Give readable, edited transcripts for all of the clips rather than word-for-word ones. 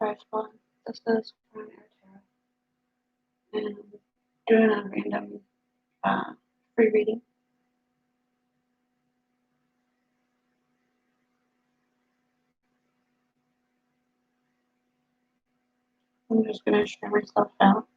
Hi Spawn. This is Crown Air Tarot, and I'm doing a random free reading. I'm just going to share myself out.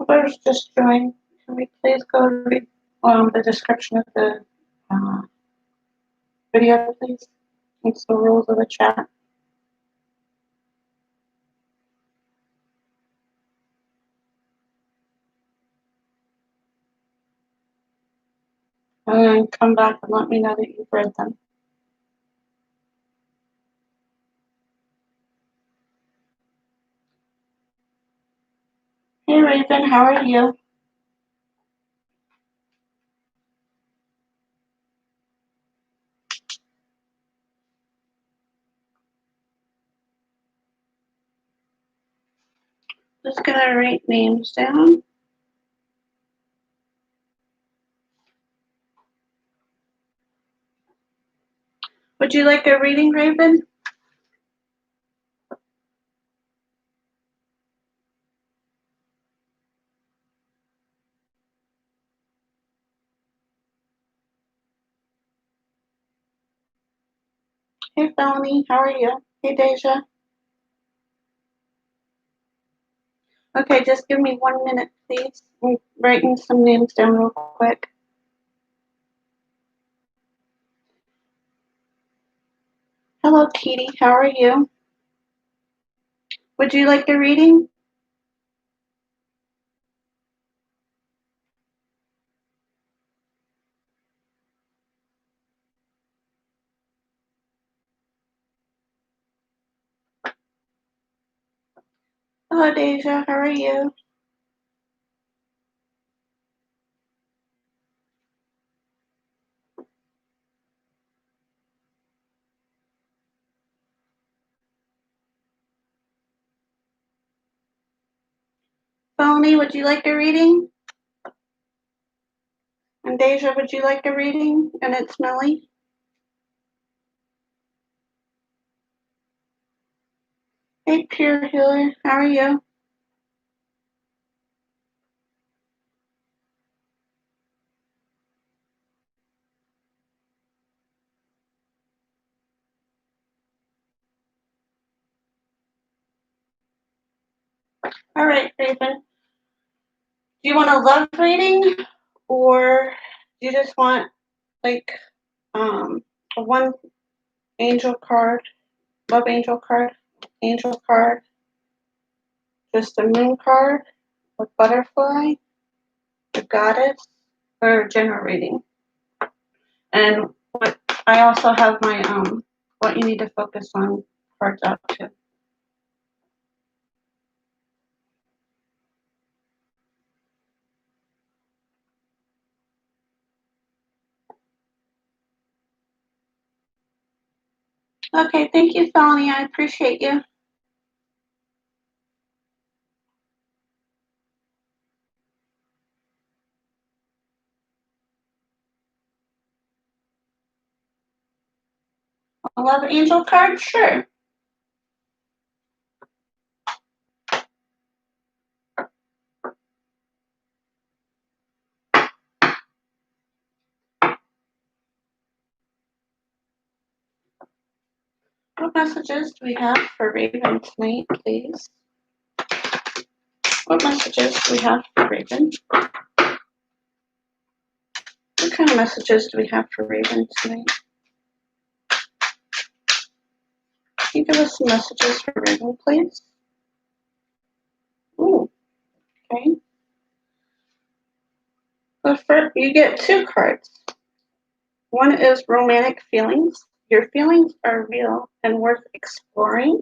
Whoever's just joined, can we please go read the description of the uh, video, please? It's the rules of the chat. And then come back and let me know that you've read them. Hey Raven, how are you? Just gonna write names down. Would you like a reading, Raven? Hey Felony, how are you? Hey Deja. Okay, just give me 1 minute, please. I'm writing some names down real quick. Hello, Kitty. How are you? Would you like a reading? Hello, Deja. How are you? Phony, would you like a reading? And Deja, would you like a reading? And it's Millie. Hey, Pure Healer. How are you? All right, Raven. Do you want a love reading, or do you just want like one angel card, love angel card, just a moon card, a butterfly, a goddess, or a general reading? And what I also have my what you need to focus on cards up too. Okay, thank you, Felony. I appreciate you. A love angel card? Sure. What messages do we have for Raven tonight, please? What messages do we have for Raven? What kind of messages do we have for Raven tonight? Can you give us some messages for Raven, please? Ooh, okay. But first, you get two cards. One is romantic feelings, your feelings are real and worth exploring.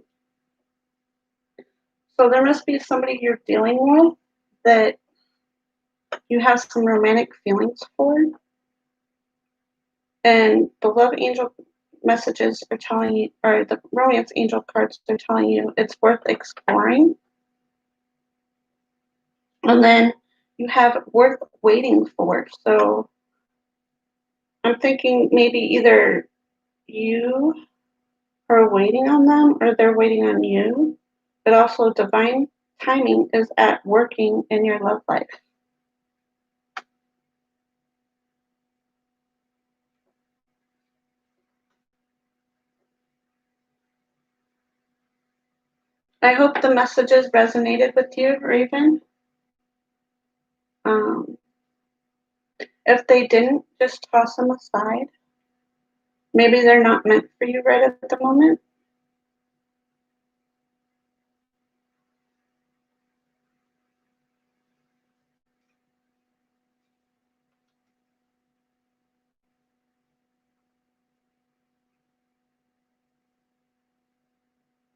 So there must be somebody you're dealing with that you have some romantic feelings for. And the love angel messages are telling you, or the romance angel cards are telling you it's worth exploring. And then you have worth waiting for. So I'm thinking maybe either you are waiting on them or they're waiting on you. But also divine timing is at working in your love life. I hope the messages resonated with you, Raven. Um, if they didn't, just toss them aside. Maybe they're not meant for you right at the moment.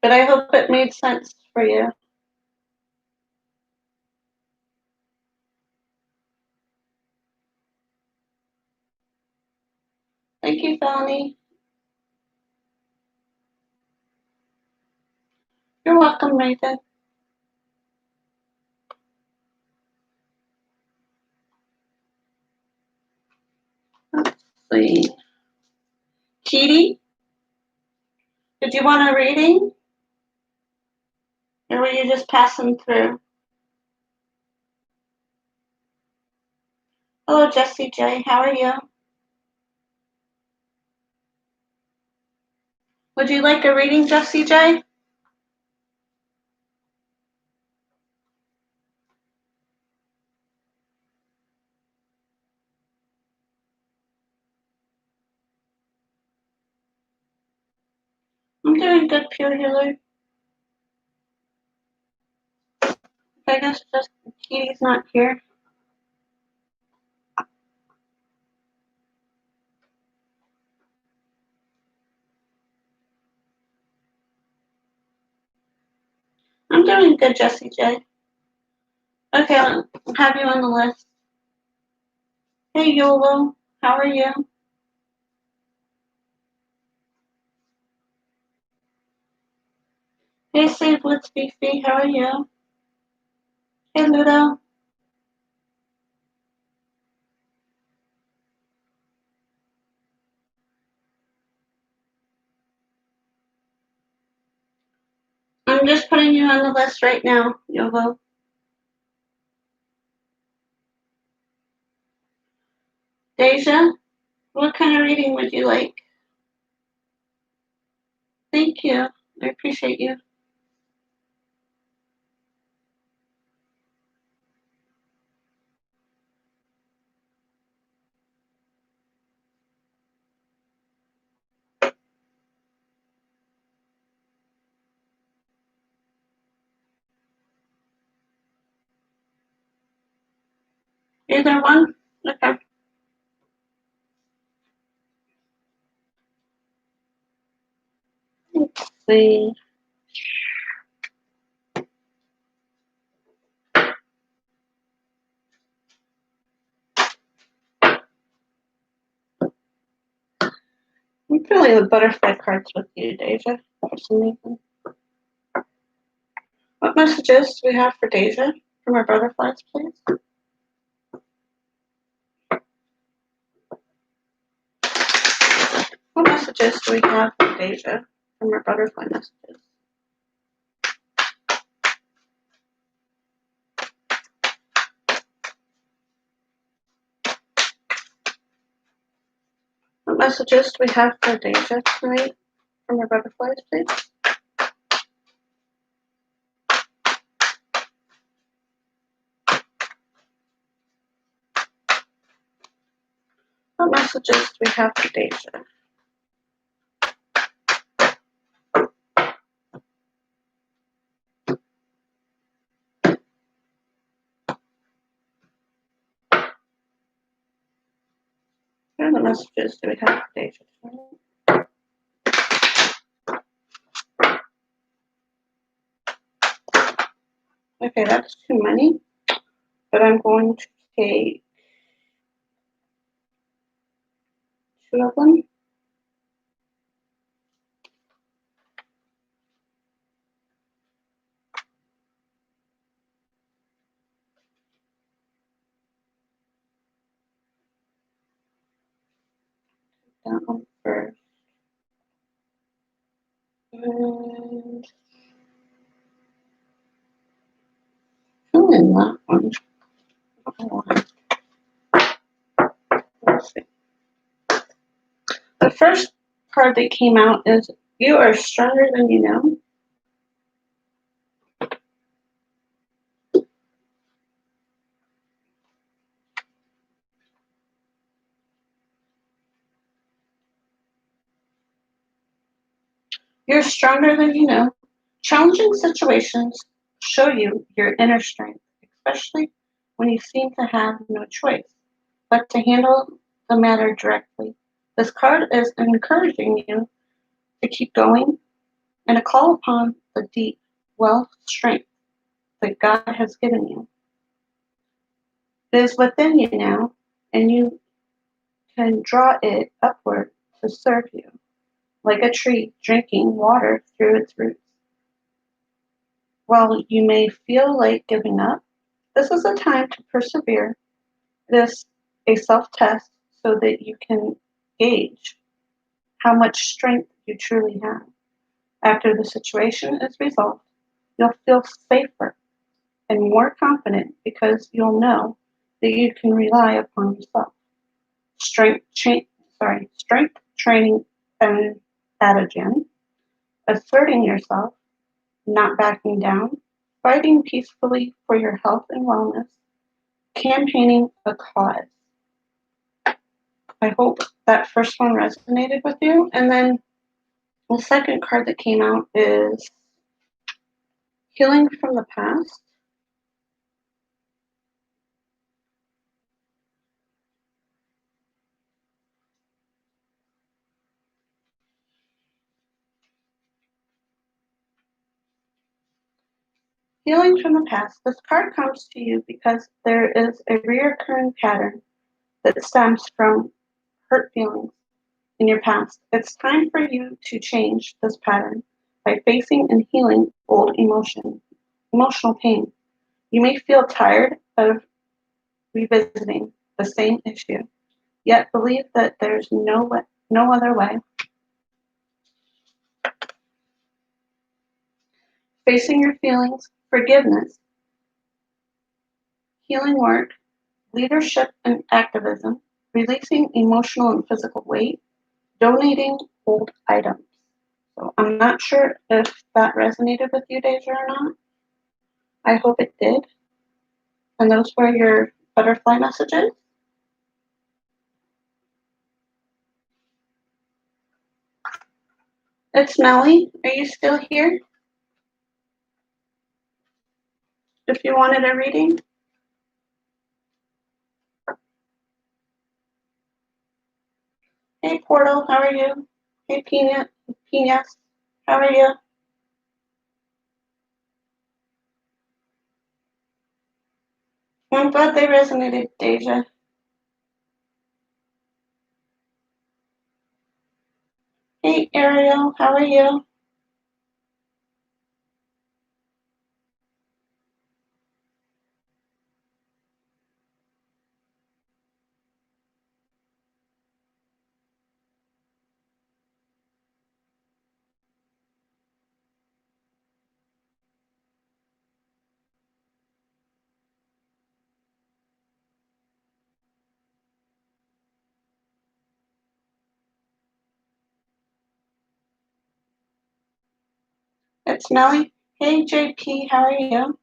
But I hope it made sense for you. Thank you, Felony. You're welcome, Raven. Let's see. Kitty, did you want a reading? Or were you just passing through? Hello, Jessie J. How are you? Would you like a reading, Jessie J? I'm doing good, Pure Healer. I guess just Kitty's not here. I'm doing good, Jessie J. Okay, I'll have you on the list. Hey, YOLO. How are you? Hey, Save Let's Beefy. How are you? Hey, Ludo. I'm just putting you on the list right now, YOLO. Deja, what kind of reading would you like? Thank you. I appreciate you. Either one? Okay. Let's see. I'm feeling the butterfly cards with you, Deja, for some reason. What messages do we have for Deja from our butterflies, please? What messages do we have for Deja from our butterfly messages? What messages do we have for Deja tonight from our butterflies, please? What messages do we have for Deja? What are the messages do we have for Deja tonight? Okay, that's too many, but I'm going to take 2 of them. That one first. And fill in that one. Let's see. The first card that came out is you are stronger than you know. You're stronger than you know. Challenging situations show you your inner strength, especially when you seem to have no choice but to handle the matter directly. This card is encouraging you to keep going and a call upon the deep well strength that God has given you. It is within you now, and you can draw it upward to serve you, like a tree drinking water through its roots. While you may feel like giving up, this is a time to persevere. It is a self test so that you can gauge how much strength you truly have. After the situation is resolved, you'll feel safer and more confident because you'll know that you can rely upon yourself. Strength training and adagin, asserting yourself, not backing down, fighting peacefully for your health and wellness, campaigning a cause. I hope that first one resonated with you. And then the second card that came out is healing from the past. Healing from the past. This card comes to you because there is a reoccurring pattern that stems from hurt feelings in your past. It's time for you to change this pattern by facing and healing old emotional pain. You may feel tired of revisiting the same issue, yet believe that there's no other way. Facing your feelings, forgiveness, healing work, leadership and activism, releasing emotional and physical weight, donating old items. So I'm not sure if that resonated with you, Deja, or not. I hope it did. And those were your butterfly messages. It's Melly. Are you still here? If you wanted a reading. Hey, Portal, how are you? Hey, Pinas, how are you? I'm glad they resonated, Deja. Hey, Ariel, how are you? It's Melly. Hey, JP, how are you?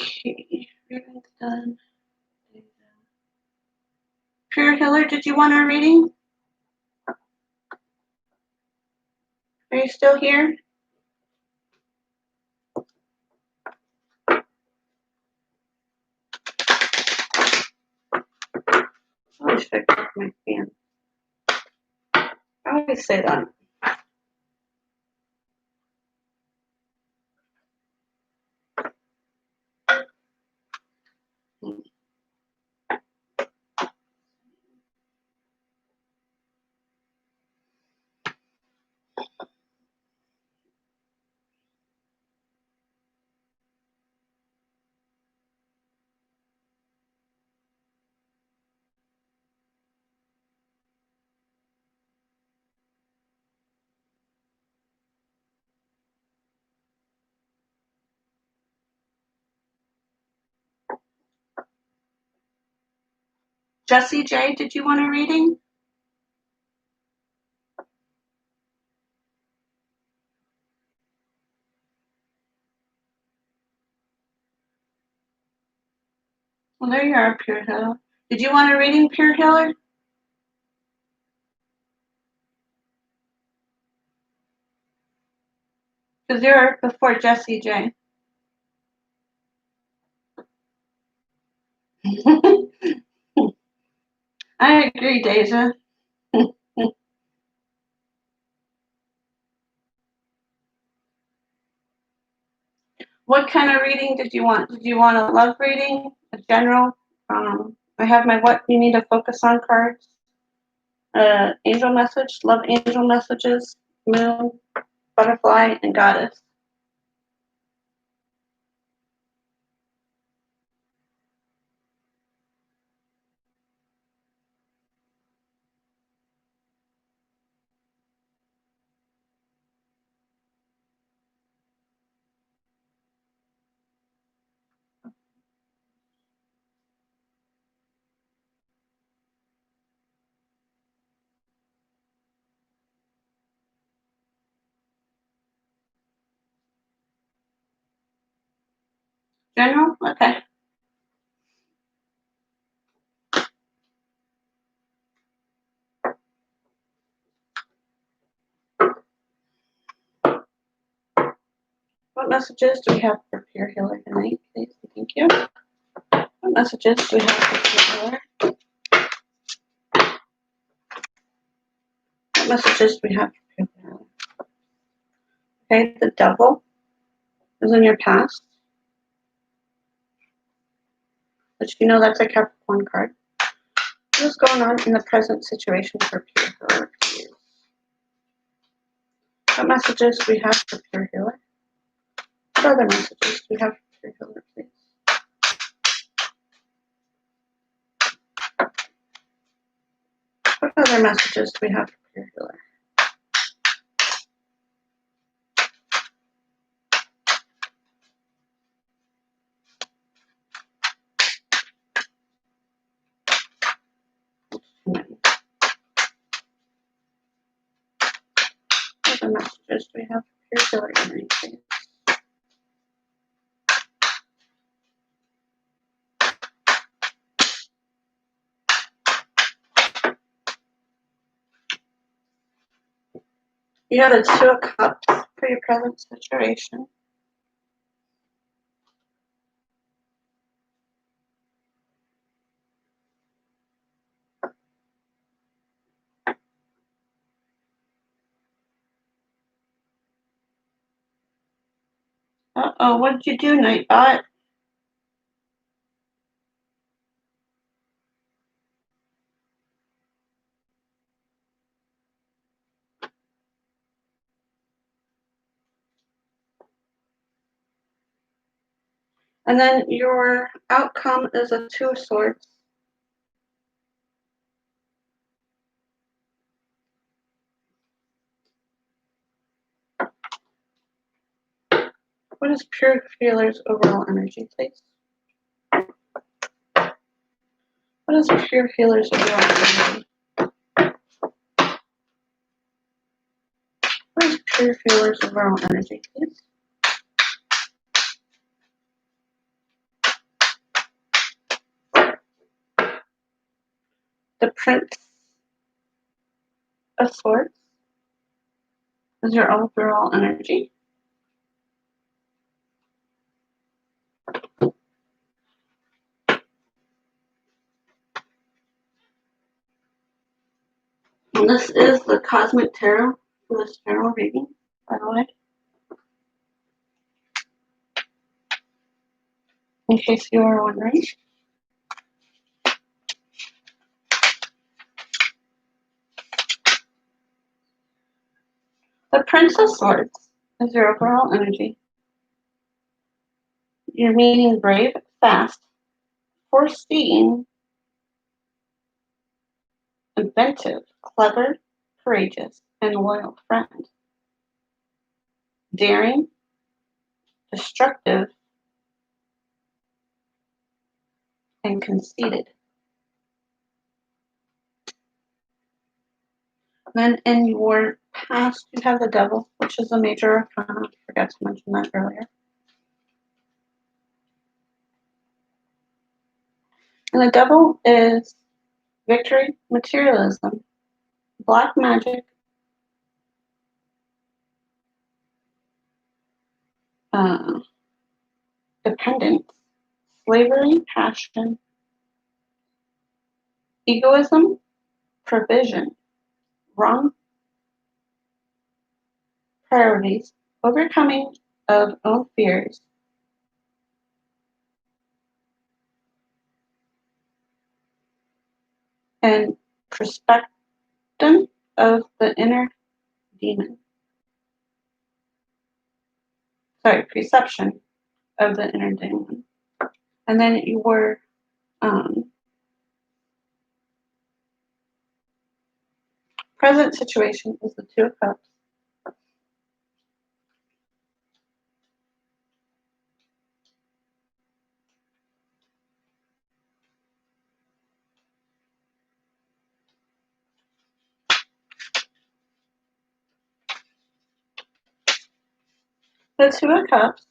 Okay, reading's done. Pure Healer, did you want a reading? Are you still here? Probably should have kept my fan. I always say that. Jessie J, did you want a reading? Well, there you are, Pure Healer. Did you want a reading, Pure Healer? Because you're before Jessie J. I agree, Deja. What kind of reading did you want? Did you want a love reading, a general? I have my what you need to focus on cards. Angel message, love angel messages, moon, butterfly, and goddess. General? Okay. What messages do we have for Pure Healer tonight, please? Thank you. What messages do we have for Pure Healer? What messages do we have for Pure Healer? Okay, the devil is in your past. But you know that's a Capricorn card. What is going on in the present situation for Pure Healer, please? What messages do we have for Pure Healer? What other messages do we have for Pure Healer, please? What other messages do we have for Pure Healer? What other messages do we have for Pure Healer tonight, please? You have the Two of Cups for your present situation. Uh-oh, what did you do, Nightbot? And then your outcome is a Two of Swords. What is Pure Healer's overall energy, please? What is Pure Healer's overall energy? What is Pure Healer's overall energy, please? The Prince of Swords is your overall energy. And this is the Cosmic Tarot for this general reading, by the way. In case you are wondering. The Prince of Swords is your overall energy. You're meaning brave, fast, foreseeing, inventive, clever, courageous, and loyal friend. Daring, destructive, and conceited. Then in your past, you have the Devil, which is a major arcana. I forgot to mention that earlier. And the Devil is victory, materialism, black magic, dependence, slavery, passion, egoism, provision, wrong priorities, overcoming of own fears, and perspective of the inner demon. Perception of the inner demon. And then your present situation is the Two of Cups. The Two of Cups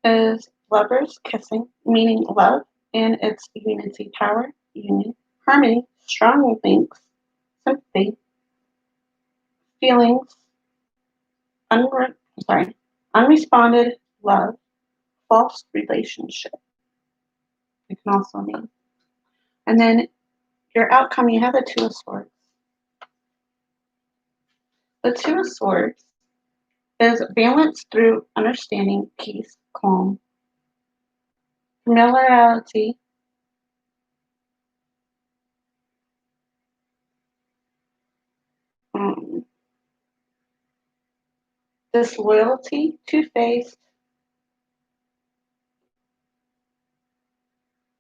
is lovers kissing, meaning love and its unity, power, union, harmony, strong links, sympathy, feelings, unresponded love, false relationship. It can also mean. And then your outcome, you have the Two of Swords. The Two of Swords is balance through understanding, peace, calm, familiarity, disloyalty, two-faced,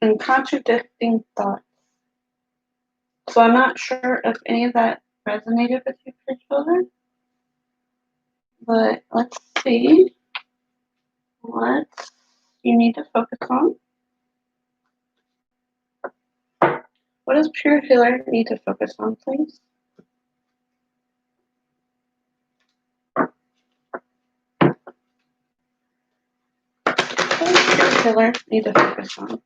and contradicting thoughts. So I'm not sure if any of that resonated with you for children, but let's see what you need to focus on. What does Pure Healer need to focus on, please? What does Pure Healer need to focus on?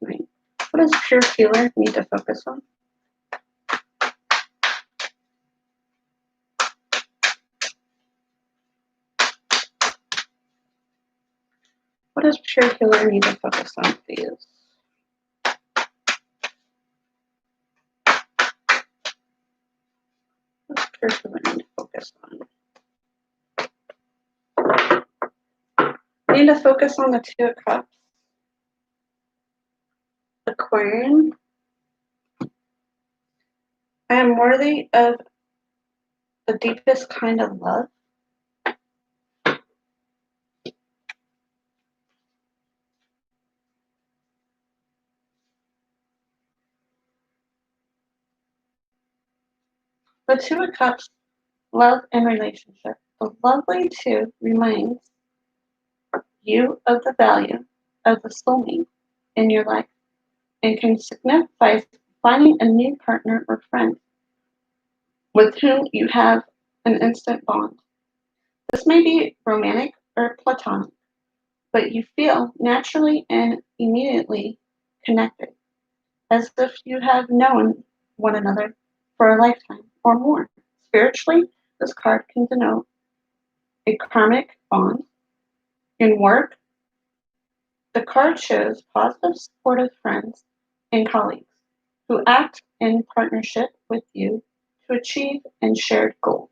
Right. What does Pure Healer need to focus on? What does Pure Healer need to focus on, please? What does Pure Healer need to focus on? I need to focus on the Two of Cups. Aquarian. I am worthy of the deepest kind of love. The Two of Cups, love and relationship. The lovely two reminds you of the value of the soulmate in your life and can signify finding a new partner or friend with whom you have an instant bond. This may be romantic or platonic, but you feel naturally and immediately connected, as if you have known one another for a lifetime or more. Spiritually, this card can denote a karmic bond. In work, the card shows positive, supportive friends and colleagues who act in partnership with you to achieve and shared goals.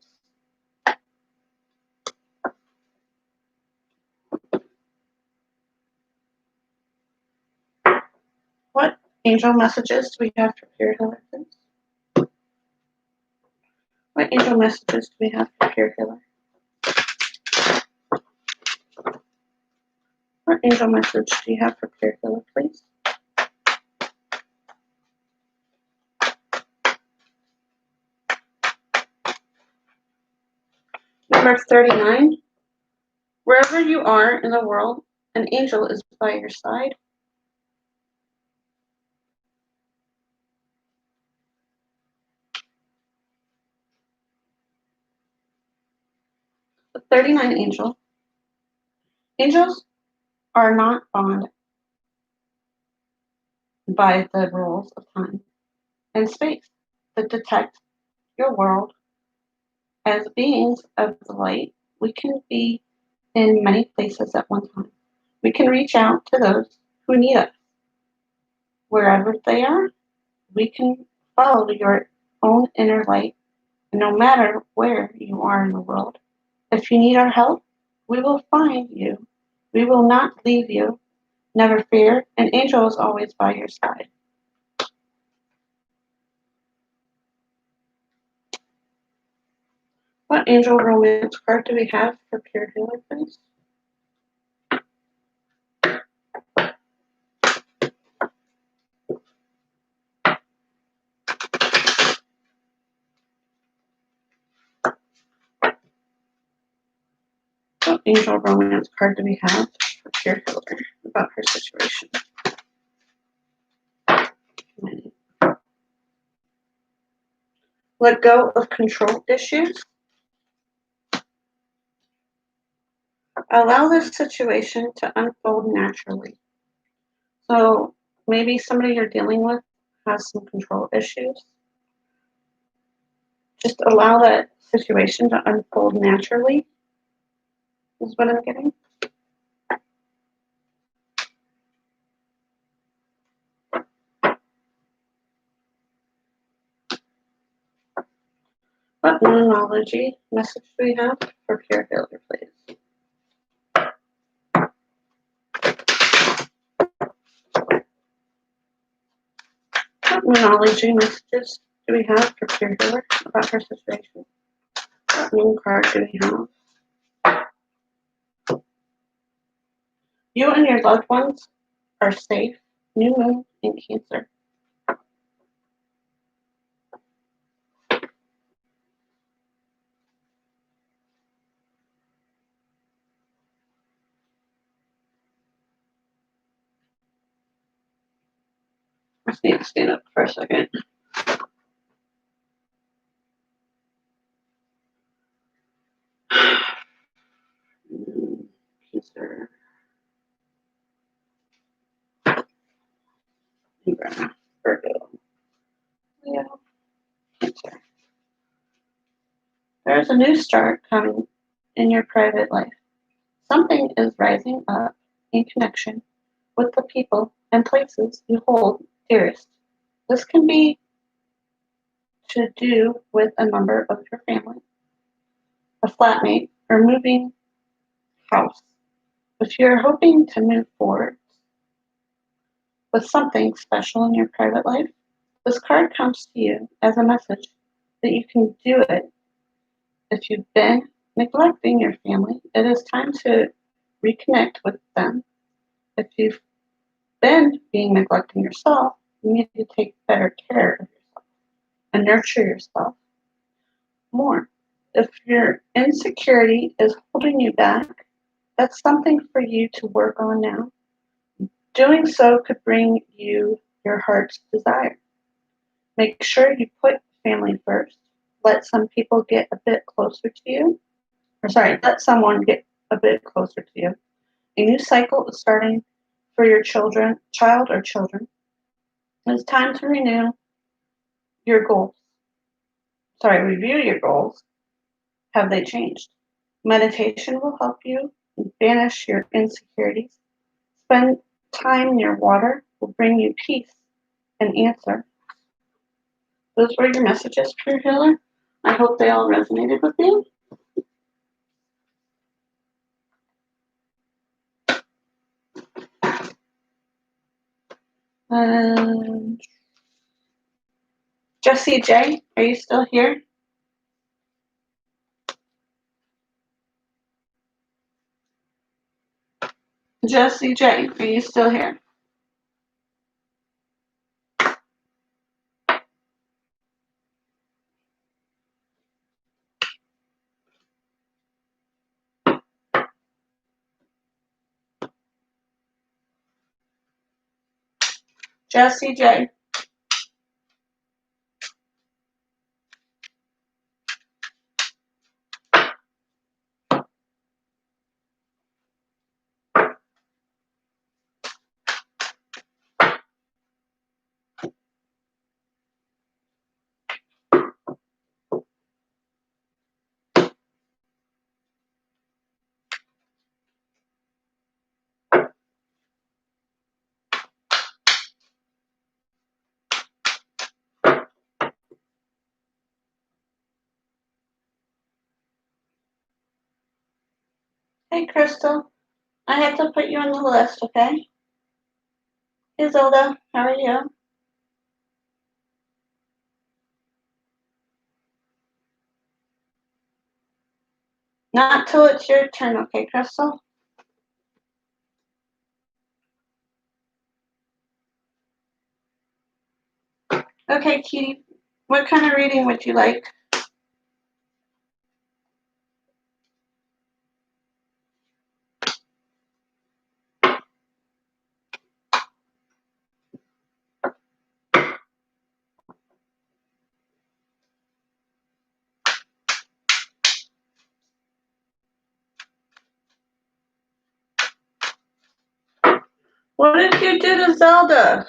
What angel messages do we have for Pure Healer, please? What angel messages do we have for Pure Healer? What angel message do you have for Pure Healer, please? Number 39. Wherever you are in the world, an angel is by your side. The 39 angel. Angels are not bound by the rules of time and space that detect your world. As beings of the light, we can be in many places at one time. We can reach out to those who need us. Wherever they are, we can follow your own inner light, no matter where you are in the world. If you need our help, we will find you. We will not leave you. Never fear, an angel is always by your side. What angel romance card do we have for Pure Healer, please? What angel romance card do we have for Pure Healer about her situation? Let go of control issues. Allow this situation to unfold naturally. So maybe somebody you're dealing with has some control issues. Just allow that situation to unfold naturally, is what I'm getting. What numerology message do we have for Pure Healer, please? What numerology messages do we have for Pure Healer about her situation? What moon card do we have? You and your loved ones are safe. New moon in Cancer. I just need to stand up for a second. Cancer. Libra. Virgo. Leo. Cancer. There's a new start coming in your private life. Something is rising up in connection with the people and places you hold dearest. This can be to do with a member of your family, a flatmate, or moving house. If you're hoping to move forward with something special in your private life, this card comes to you as a message that you can do it. If you've been neglecting your family, it is time to reconnect with them. If you've been being neglecting yourself, you need to take better care of yourself and nurture yourself more. If your insecurity is holding you back, that's something for you to work on now. Doing so could bring you your heart's desire. Make sure you put family first. Let some people get a bit closer to you. Let someone get a bit closer to you. A new cycle is starting for your child or children. It's time to your goals. Review your goals. Have they changed? Meditation will help you banish your insecurities. Spend time near water will bring you peace and answer. Those were your messages, Pure Healer. I hope they all resonated with you. Jessie J, are you still here? Jessie J, are you still here? Jessie J. Hey, Crystal. I have to put you on the list, okay? Hey, Zelda. How are you? Not till it's your turn, okay, Crystal? Okay, Kitty. What kind of reading would you like? What did you do to Zelda?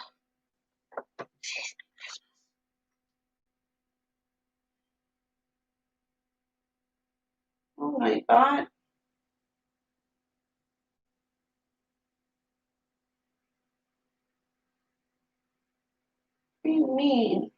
Oh my God. What do you mean?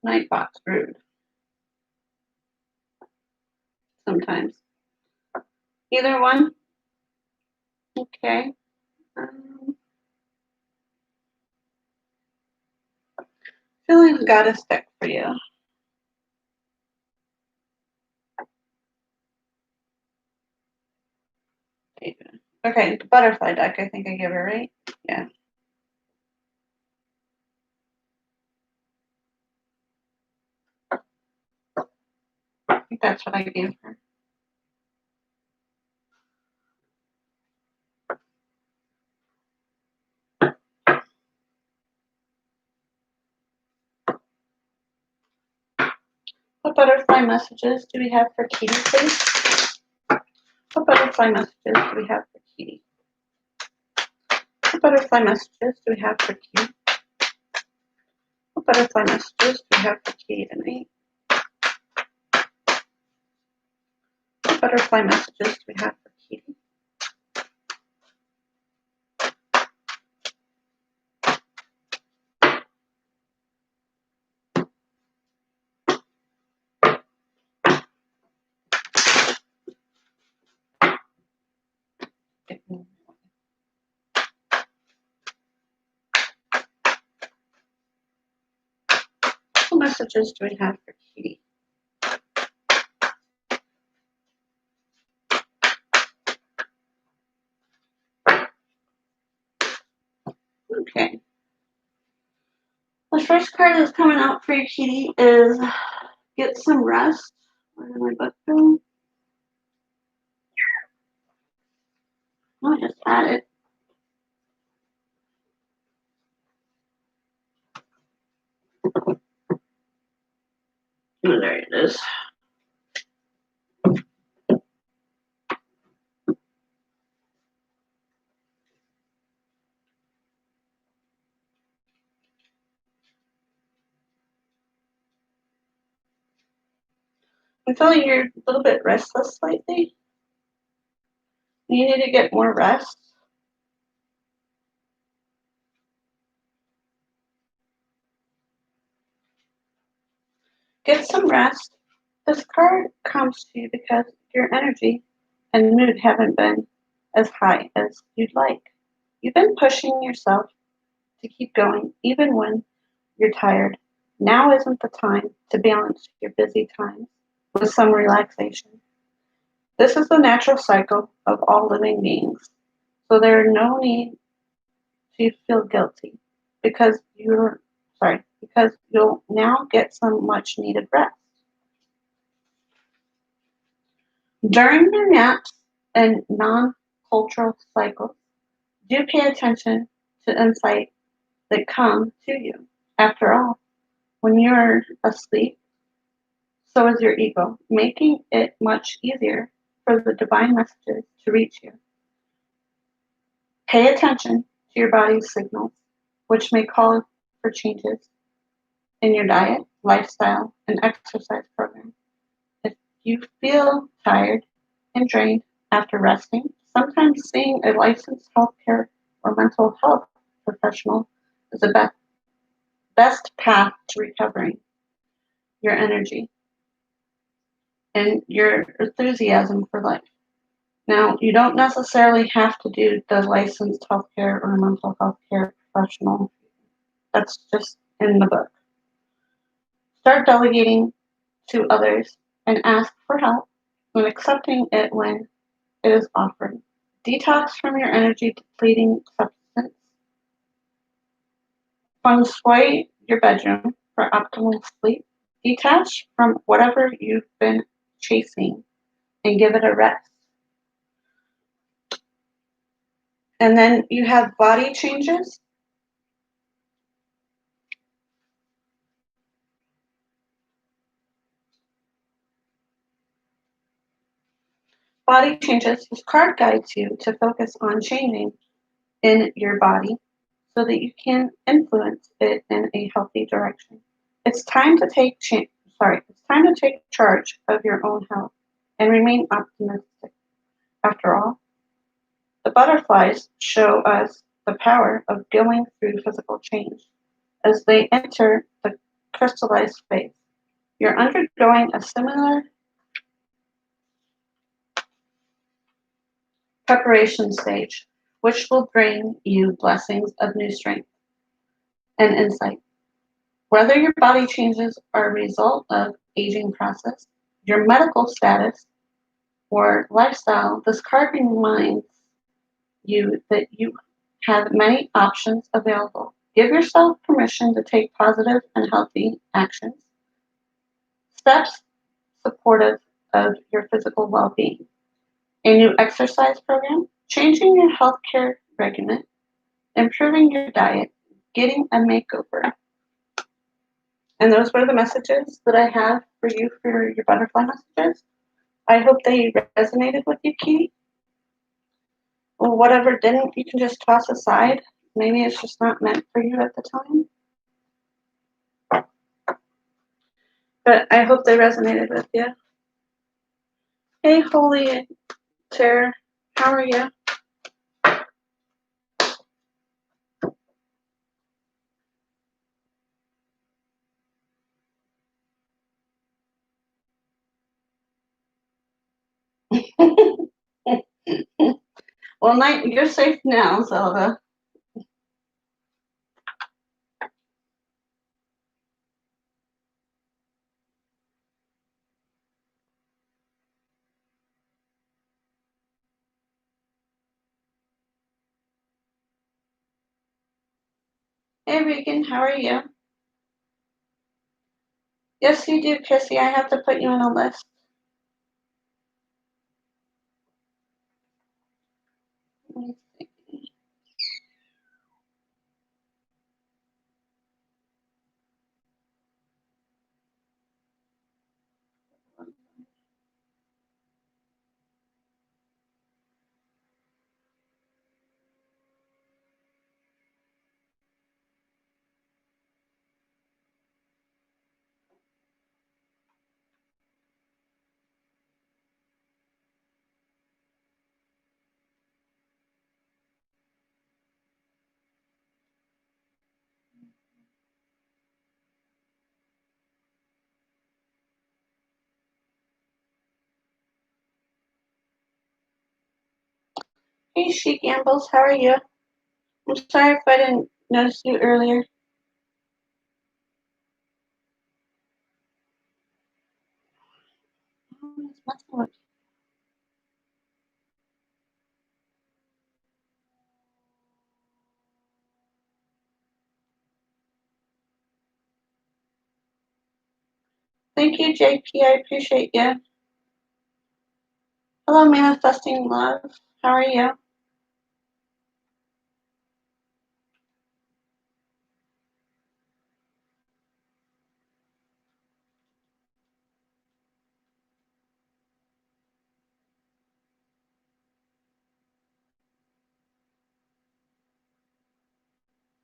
Nightbot's rude. Sometimes. Either one? Okay. Feeling's got a stick for you. Okay, the butterfly deck, I think I gave her, right? Yeah. I think that's what I gave her. What butterfly messages do we have for Kitty, please? What butterfly messages do we have for Kitty? What butterfly messages do we have for Kitty? What butterfly messages do we have for Kitty tonight? What butterfly messages do we have for Kitty? What messages do we have for Kitty? Okay. The first card that's coming out for you, Kitty, is Get Some Rest. Where did my book go? I'll just add it. Oh, there it is. I'm feeling you're a little bit restless lately. You need to get more rest. Get some rest. This card comes to you because your energy and mood haven't been as high as you'd like. You've been pushing yourself to keep going even when you're tired. Now isn't the time to balance your busy times with some relaxation. This is the natural cycle of all living beings, so there is no need to feel guilty because because you'll now get some much needed rest. During your naps and non-cultural cycles, do pay attention to insight that come to you. After all, when you're asleep, so is your ego, making it much easier for the divine messages to reach you. Pay attention to your body's signals, which may call for changes in your diet, lifestyle, and exercise program. If you feel tired and drained after resting, sometimes seeing a licensed healthcare or mental health professional is the best path to recovering your energy and your enthusiasm for life. Now, you don't necessarily have to do the licensed healthcare or mental health care professional. That's just in the book. Start delegating to others and ask for help when accepting it when it is offered. Detox from your energy depleting substance. Feng shui your bedroom for optimal sleep. Detach from whatever you've been chasing and give it a rest. And then you have body changes. Body changes. This card guides you to focus on changing in your body so that you can influence it in a healthy direction. It's time to take it's time to take charge of your own health and remain optimistic. After all, the butterflies show us the power of going through physical change as they enter the crystallized phase. You're undergoing a similar preparation stage, which will bring you blessings of new strength and insight. Whether your body changes are a result of aging process, your medical status, or lifestyle, this card reminds you that you have many options available. Give yourself permission to take positive and healthy actions, steps supportive of your physical well-being. A new exercise program, changing your healthcare regimen, improving your diet, getting a makeover. And those were the messages that I have for you for your butterfly messages. I hope they resonated with you, Kitty. Well, whatever didn't, you can just toss aside. Maybe it's just not meant for you at the time. But I hope they resonated with you. Hey, Holy Terror, how are you? Well, night, you're safe now, Zelda. Hey, Regan, how are you? Yes, you do, Kissy. I have to put you on a list. Let me see. Hey, She Gambles, how are you? I'm sorry if I didn't notice you earlier. Thank you, JP. I appreciate you. Hello, Manifesting Love. How are you?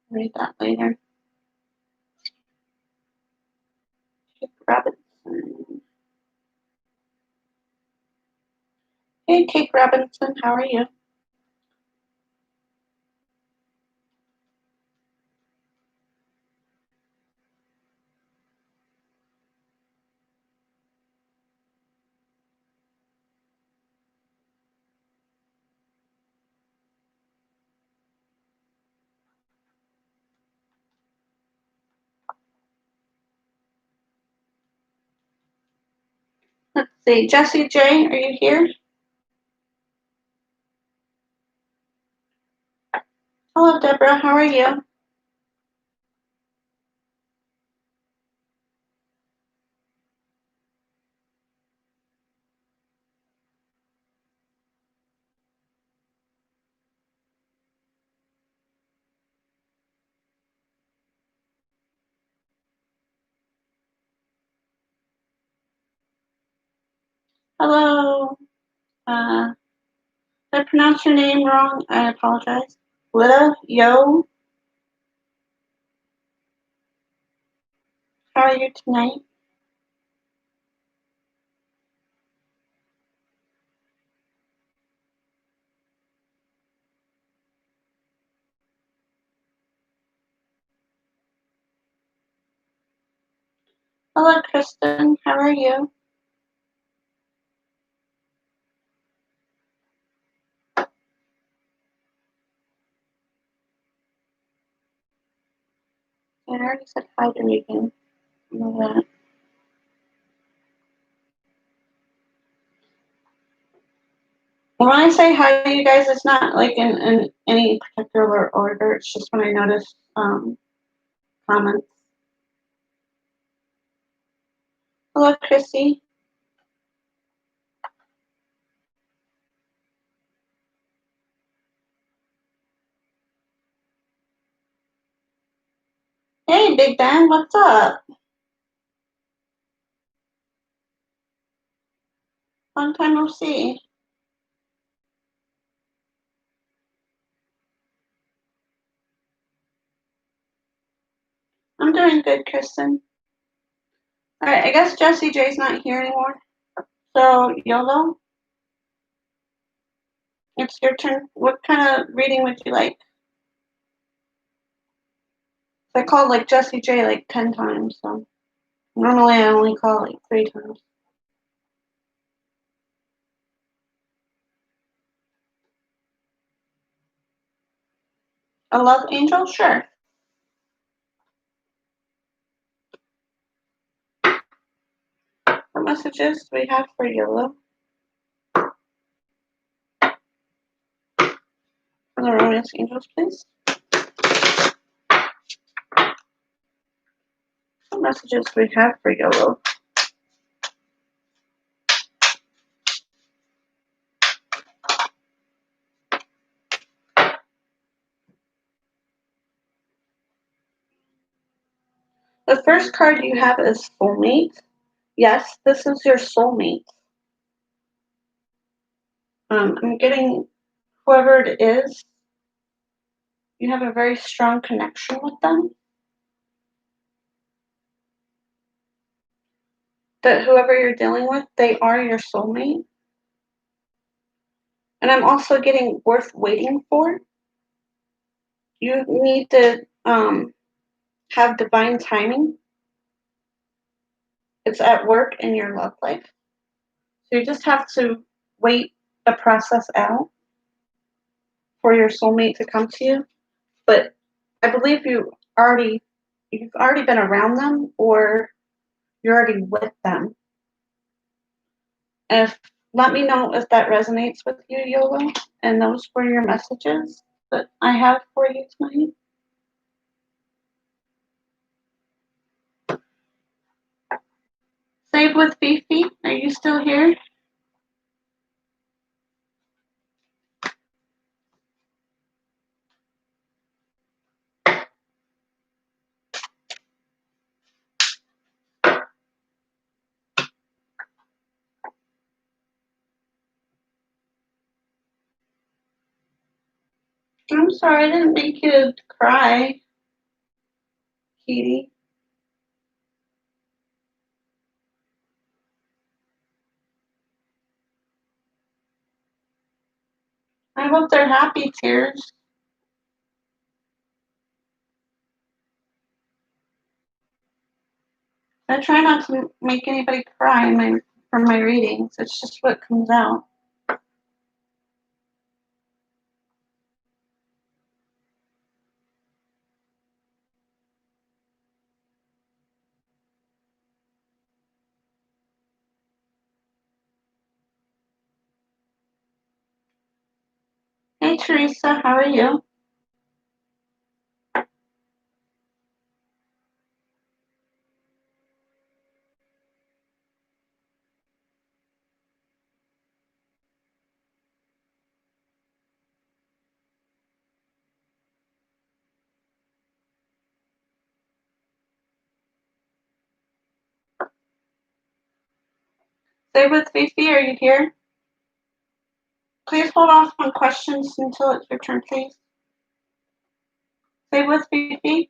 Read that later. Kate Robinson. Hey, Kate Robinson, how are you? Let's see. Jessie J, are you here? Hello, Deborah. How are you? Hello. Did I pronounce your name wrong? I apologize. Lita, yo. How are you tonight? Hello, Kristen. How are you? I already said hi to Regan. When I say hi to you guys, it's not like in any particular order. It's just when I notice comments. Hello, Chrissy. Hey, Big Ben. What's up? Long time no see. I'm doing good, Kristen. All right, I guess Jessie J's not here anymore. So, YOLO, it's your turn. What kind of reading would you like? I called like Jessie J like 10 times, so normally I only call like 3 times. A love angel? Sure. What messages do we have for YOLO? For the romance angels, please. What messages do we have for YOLO? The first card you have is soulmate. Yes, this is your soulmate. I'm getting whoever it is, you have a very strong connection with them. That whoever you're dealing with, they are your soulmate. And I'm also getting worth waiting for. You need to have divine timing. It's at work in your love life. So you just have to wait the process out. for your soulmate to come to you, but I believe you've already been around them or you're already with them. If let me know if that resonates with you, Yoga, and those were your messages that I have for you tonight. Save with Fifi, are you still here? I'm sorry, I didn't make you cry, Kitty. I hope they're happy tears. I try not to make anybody cry from my readings. It's just what comes out. Hey Teresa, how are you? Stay with Fifi, are you here? Please hold off on questions until it's your turn, please. Stay with Fifi.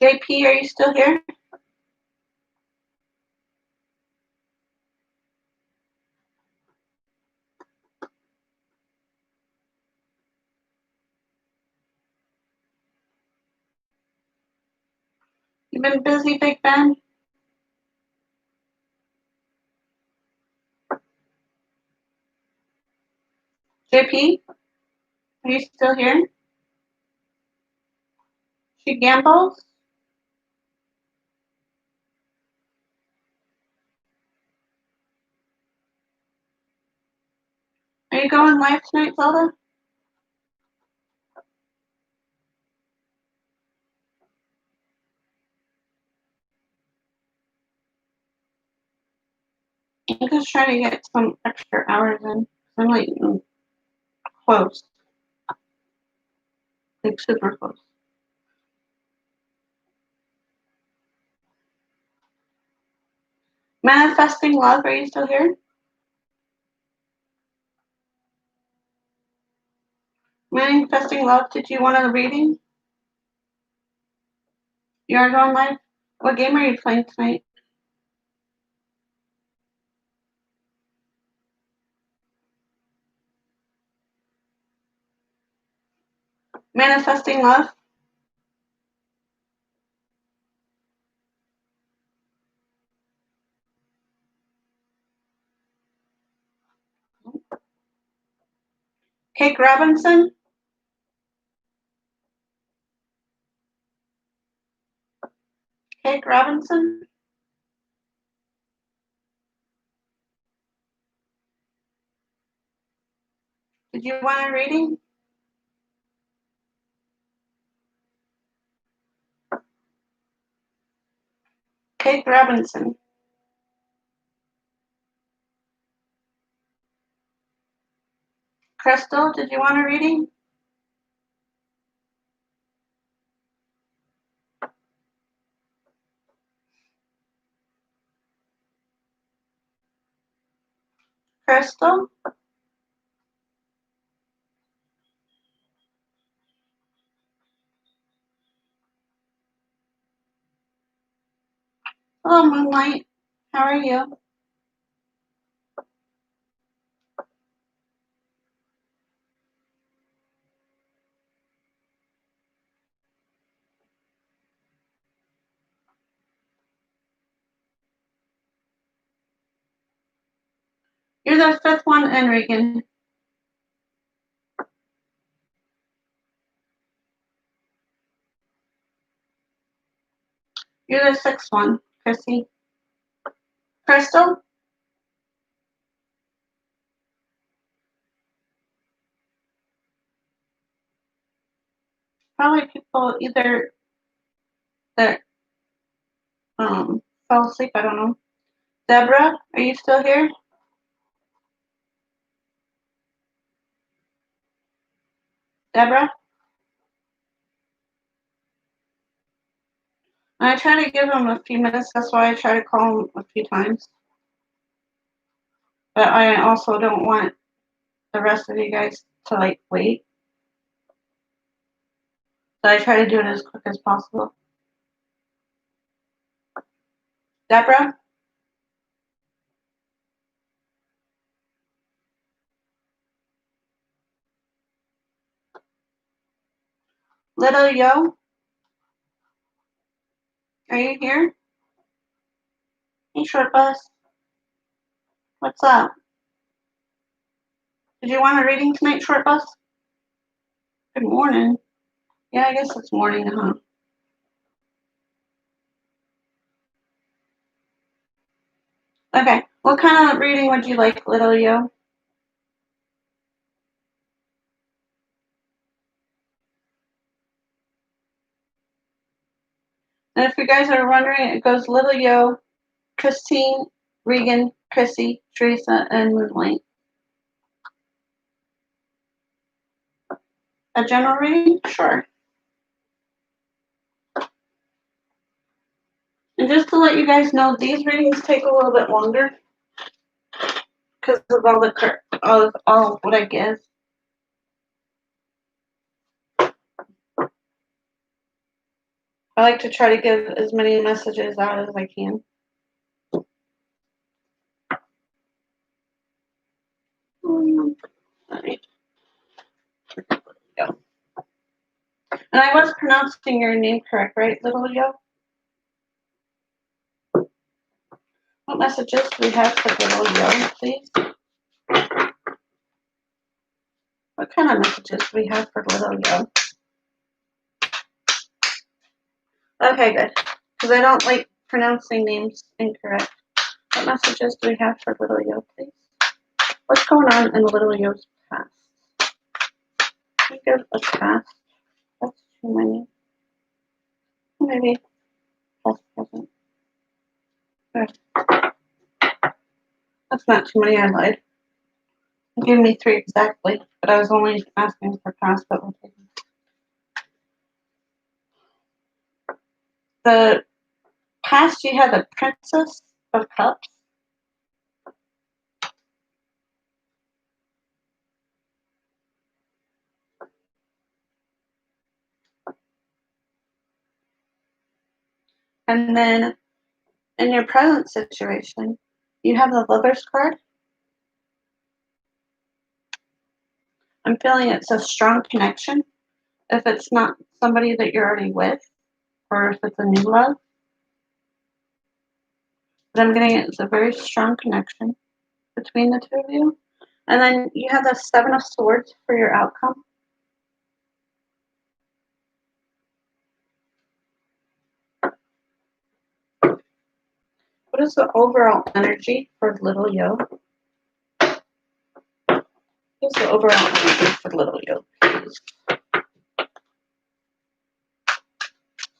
JP, are you still here? You've been busy, Big Ben? JP, are you still here? She gambles? Are you going live tonight, Zelda? I'm just trying to get some extra hours in. I'm like close, like super close. Manifesting love, are you still here? Manifesting love, did you want a reading? You are going live? What game are you playing tonight? Manifesting love? Kate Robinson? Kate Robinson? Did you want a reading? Kate Robinson. Crystal, did you want a reading? Crystal? Hello, Moonlight. How are you? You're the fifth one in, Regan. You're the sixth one, Chrissy. Crystal? Probably people either that fell asleep, I don't know. Deborah, are you still here? Deborah? And I try to give him a few minutes, that's why I try to call him a few times. But I also don't want the rest of you guys to like wait. So I try to do it as quick as possible. Deborah? Little Yo? Are you here? Hey, short bus. What's up? Did you want a reading tonight, short bus? Good morning. Yeah, I guess it's morning, huh? Okay. What kind of reading would you like, Little Yo? And if you guys are wondering, it goes Little Yo, Christine, Regan, Chrissy, Teresa, and Moonlight. A general reading? Sure. And just to let you guys know, these readings take a little bit longer because of all what I give. I like to try to give as many messages out as I can. Right. Yo. And I was pronouncing your name correct, right, Little Yo? What messages do we have for Little Yo, please? What kind of messages do we have for Little Yo? Okay, good. Because I don't like pronouncing names incorrect. What messages do we have for Little Yo, please? What's going on in Little Yo's past? Can you give a past? That's too many. Maybe past present. Good. That's not too many, I lied. You gave me 3 exactly, but I was only asking for past, but we'll take them. The past, you had the Princess of Cups. And then in your present situation, you have the Lover's card. I'm feeling it's a strong connection. If it's not somebody that you're already with, or if it's a new love, but I'm getting it's a very strong connection between the two of you. And then you have the Seven of Swords for your outcome. What is the overall energy for Little Yo? What's the overall energy for Little Yo, please?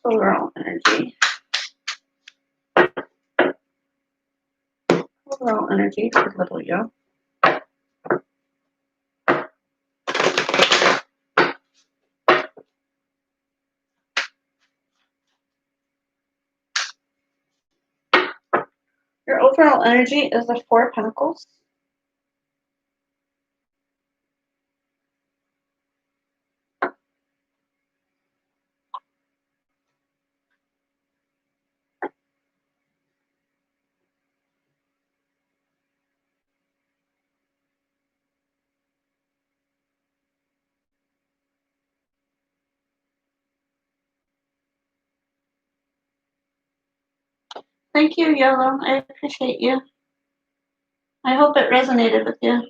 Overall energy. Overall energy for Little Yo. Your overall energy is the Four of Pentacles. Thank you, Yellow. I appreciate you. I hope it resonated with you.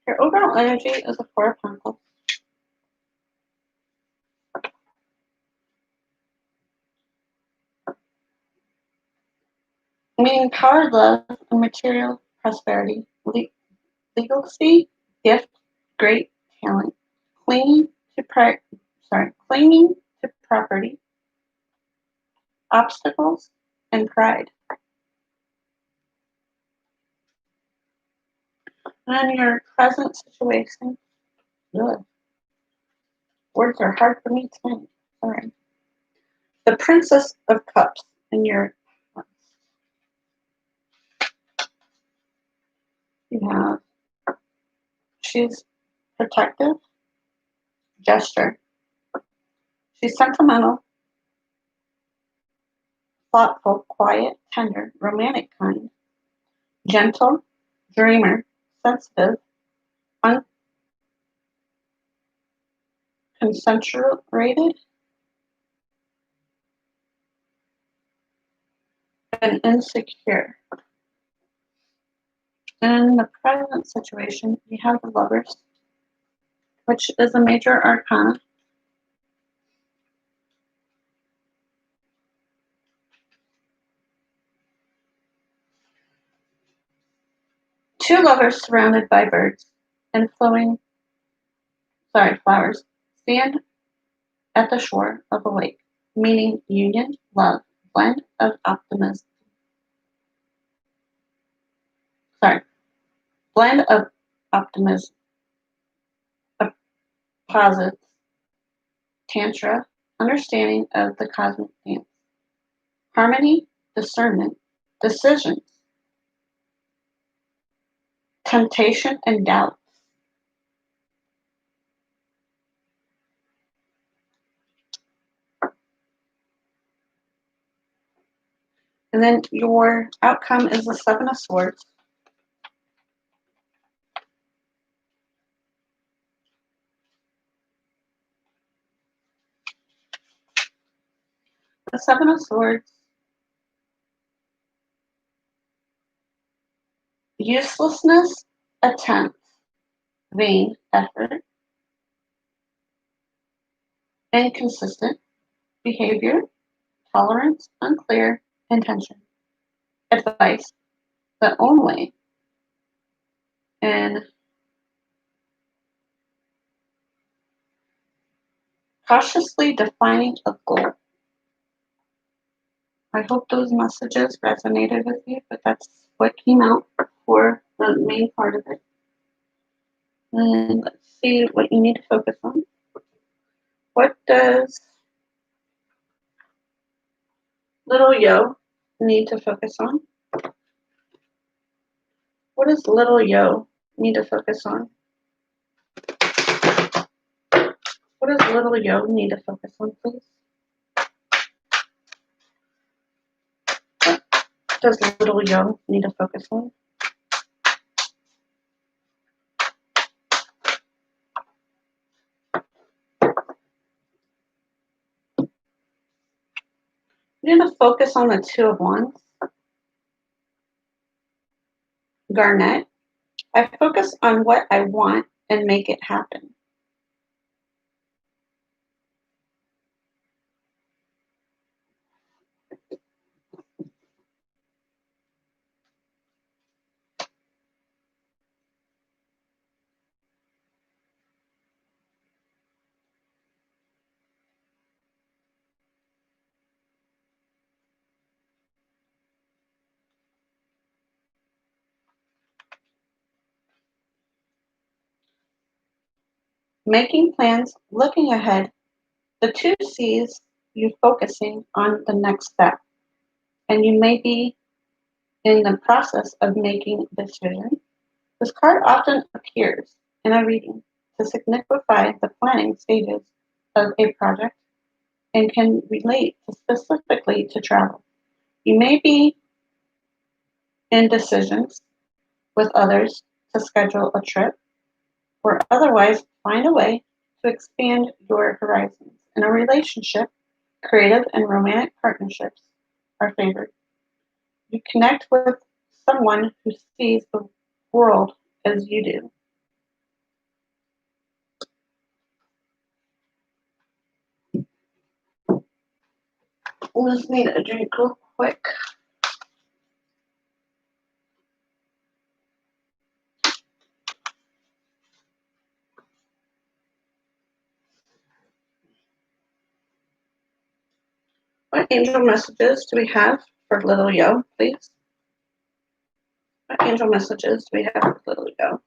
Your overall energy is a Four of Pentacles. Meaning power, love, and material prosperity, legacy, gift, great talent, clinging clinging to property, obstacles, and pride. And your present situation. Ugh, words are hard for me tonight. Sorry. The Princess of Cups in your you have. She's protective, gesture. She's sentimental, thoughtful, quiet, tender, romantic kind, gentle, dreamer, sensitive, unconcentrated, and insecure. In the present situation, you have the Lovers, which is a major arcana. Two lovers surrounded by birds and flowers stand at the shore of a lake, meaning union, love, blend of optimism. Blend of optimism, opposites, tantra, understanding of the cosmic dance, harmony, discernment, decisions, temptation, and doubt. And then your outcome is the Seven of Swords. The Seven of Swords, uselessness, attempt, vain, effort, inconsistent behavior, tolerance, unclear, intention, advice, the only, and cautiously defining a goal. I hope those messages resonated with you, but that's what came out for the main part of it. And let's see what you need to focus on. What does little yo need to focus on? What does little yo need to focus on? What does little yo need to focus on, please? What does little yo need to focus on? You're going to focus on the Two of Wands. Garnet. I focus on what I want and make it happen. Making plans, looking ahead. The two sees you focusing on the next step, and you may be in the process of making a decision. This card often appears in a reading to signify the planning stages of a project and can relate specifically to travel. You may be in decisions with others to schedule a trip or otherwise find a way to expand your horizons. In a relationship, creative and romantic partnerships are favored. You connect with someone who sees the world as you do. We'll just need a drink real quick. What angel messages do we have for little Yo, please? What angel messages do we have for little Yo?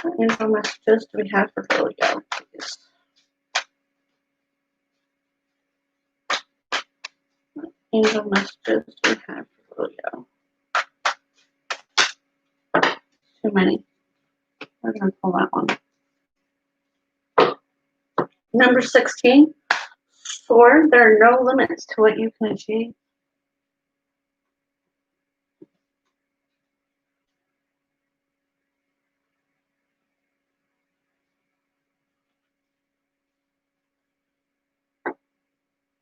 What angel messages do we have for little Yo, please? What angel messages do we have for little Yo? Too many. We're going to pull that one. Number 16. Soar. There are no limits to what you can achieve.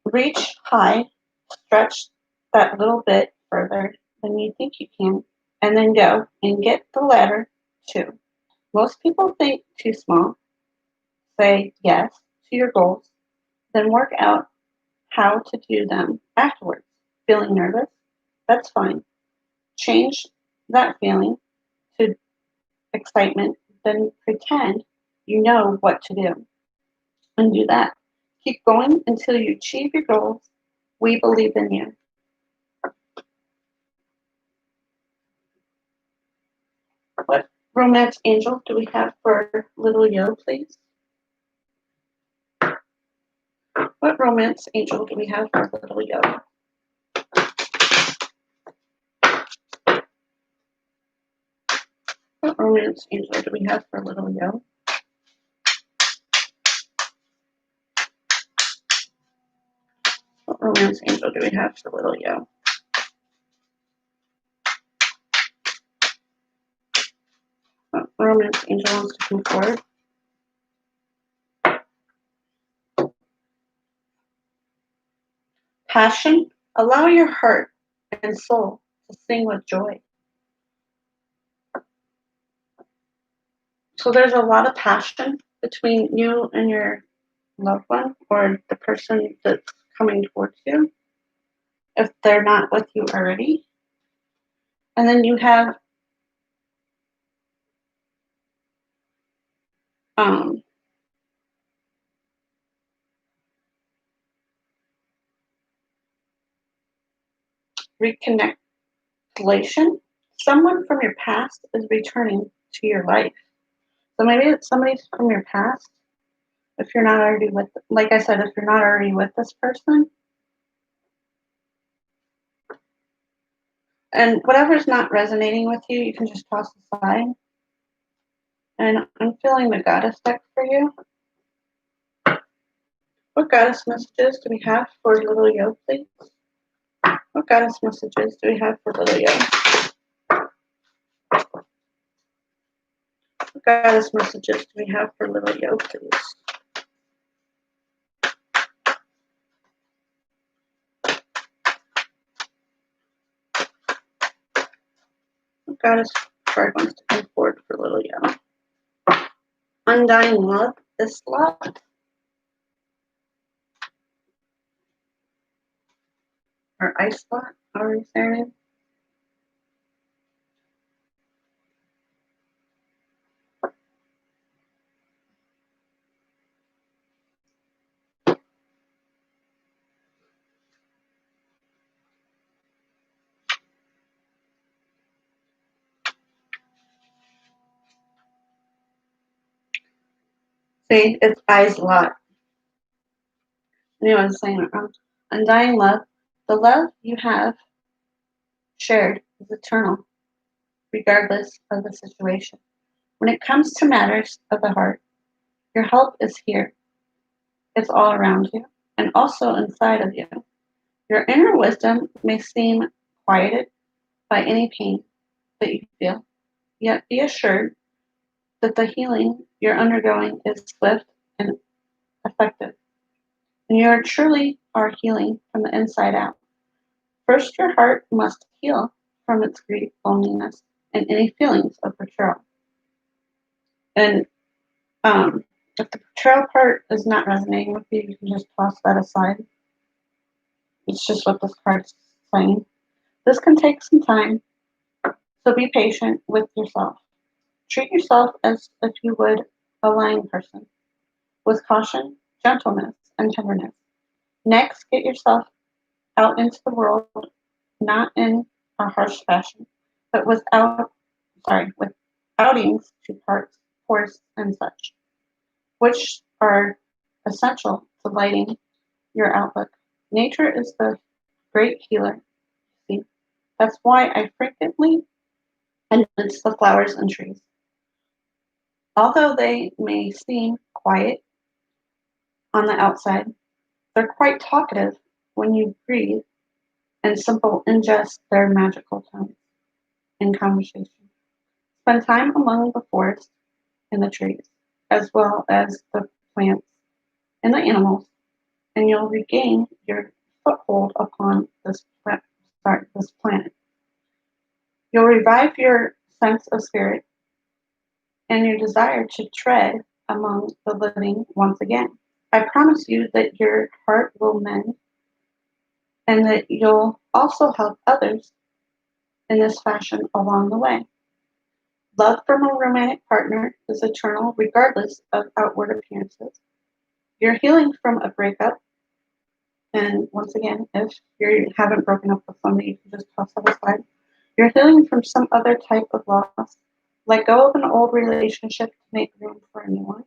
Reach high, stretch that little bit further than you think you can, and then go and get the ladder too. Most people think too small. Say yes to your goals, then work out how to do them afterwards. Feeling nervous? That's fine. Change that feeling to excitement, then pretend you know what to do and do that. Keep going until you achieve your goals. We believe in you. What romance angel do we have for little Yo, please? What romance angel do we have for little Yo? What romance angel do we have for little Yo? What romance angel do we have for little Yo? What romance angel wants to come forward? Passion. Allow your heart and soul to sing with joy. So there's a lot of passion between you and your loved one or the person that's coming towards you if they're not with you already. And then you have um, reconnection. Someone from your past is returning to your life. So maybe it's somebody from your past. If you're not already with, like I said, if you're not already with this person, and whatever's not resonating with you, you can just toss aside. And I'm feeling the goddess deck for you. What goddess messages do we have for little Yo, please? What goddess messages do we have for little Yo? What goddess messages do we have for little Yo, please? What goddess card wants to come forward for little Yo? Undying love, this love. Or ice lot, however you say her name. See, it's eyes lot. I knew I was saying it wrong. Undying love. The love you have shared is eternal, regardless of the situation. When it comes to matters of the heart, your help is here. It's all around you. and also inside of you. Your inner wisdom may seem quieted by any pain that you feel, yet be assured that the healing you're undergoing is swift and effective, and you truly are healing from the inside out. First, your heart must heal from its grief, loneliness, and any feelings of betrayal. And if the betrayal part is not resonating with you, you can just toss that aside. It's just what this card's saying. This can take some time, so be patient with yourself. Treat yourself as if you would a lying person, with caution, gentleness, and tenderness. Next, get yourself out into the world, not in a harsh fashion, but with outings to parks, forests, and such, which are essential to lighting your outlook. Nature is the great healer. See, that's why I frequently enhance the flowers and trees. Although they may seem quiet on the outside, they're quite talkative when you breathe and simple ingest their magical tones in conversation. Spend time among the forest and the trees, as well as the plants and the animals, and you'll regain your foothold upon this planet. You'll revive your sense of spirit and your desire to tread among the living once again. I promise you that your heart will mend and that you'll also help others in this fashion along the way. Love from a romantic partner is eternal regardless of outward appearances. You're healing from a breakup, and once again, if you haven't broken up with somebody, you can just toss that aside. You're healing from some other type of loss. Let go of an old relationship to make room for a new one.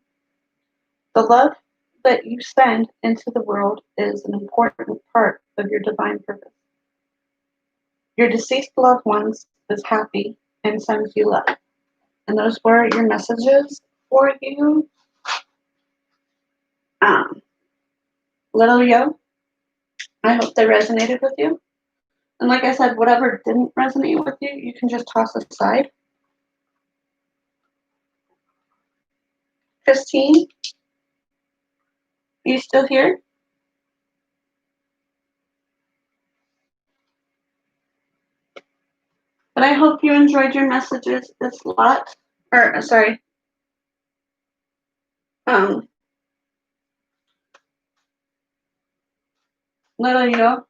The love that you send into the world is an important part of your divine purpose. Your deceased loved ones is happy and sends you love. And those were your messages for you, um, little yo. I hope they resonated with you. And like I said, whatever didn't resonate with you, you can just toss aside. Christine, are you still here? But I hope you enjoyed your messages this lot. Or sorry, um, little yo.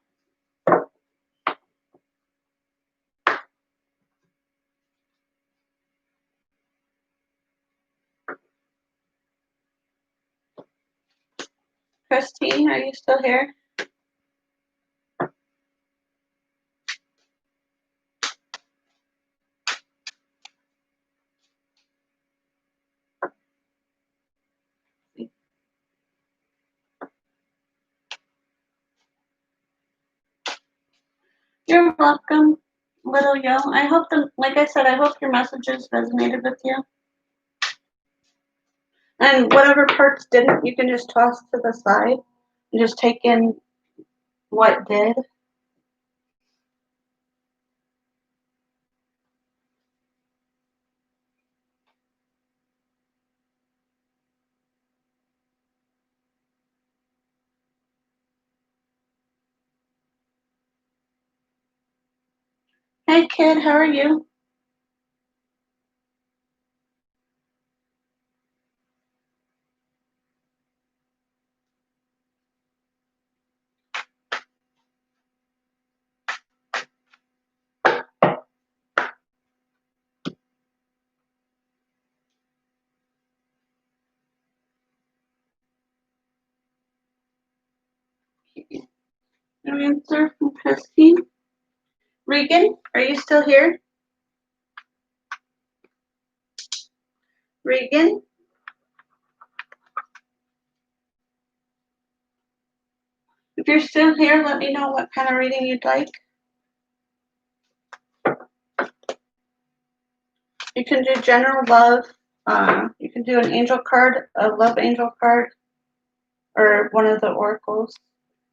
Christine, are you still here? You're welcome, little yo. I hope like I said, I hope your messages resonated with you. And whatever parts didn't, you can just toss to the side and just take in what did. Hey kid, how are you? No answer from Christine. Regan, are you still here? Regan? If you're still here, let me know what kind of reading you'd like. You can do general love. You can do an angel card, a love angel card, or one of the oracles.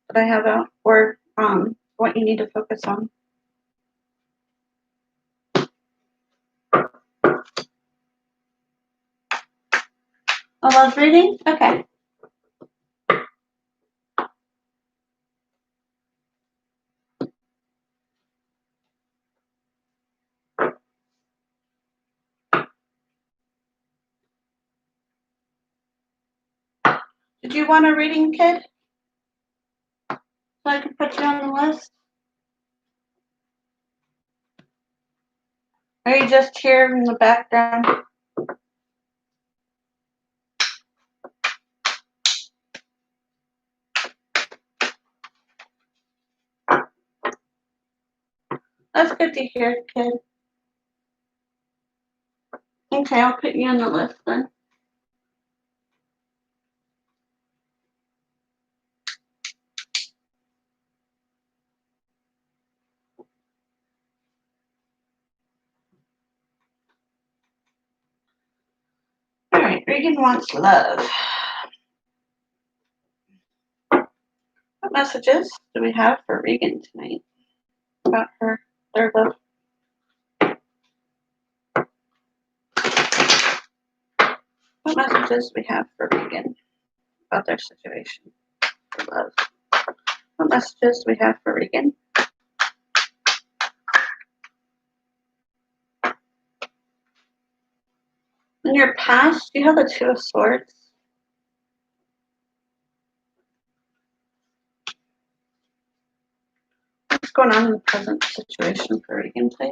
that I have out, or what you need to focus on. A love reading? Okay. Did you want a reading, kid? So I can put you on the list? Or are you just here in the background? That's good to hear, kid. Okay, I'll put you on the list then. All right, Regan wants love. What messages do we have for Regan tonight about their love? What messages do we have for Regan about their situation for love? What messages do we have for Regan? In your past, you have the Two of Swords. What's going on in the present situation for Regan, please?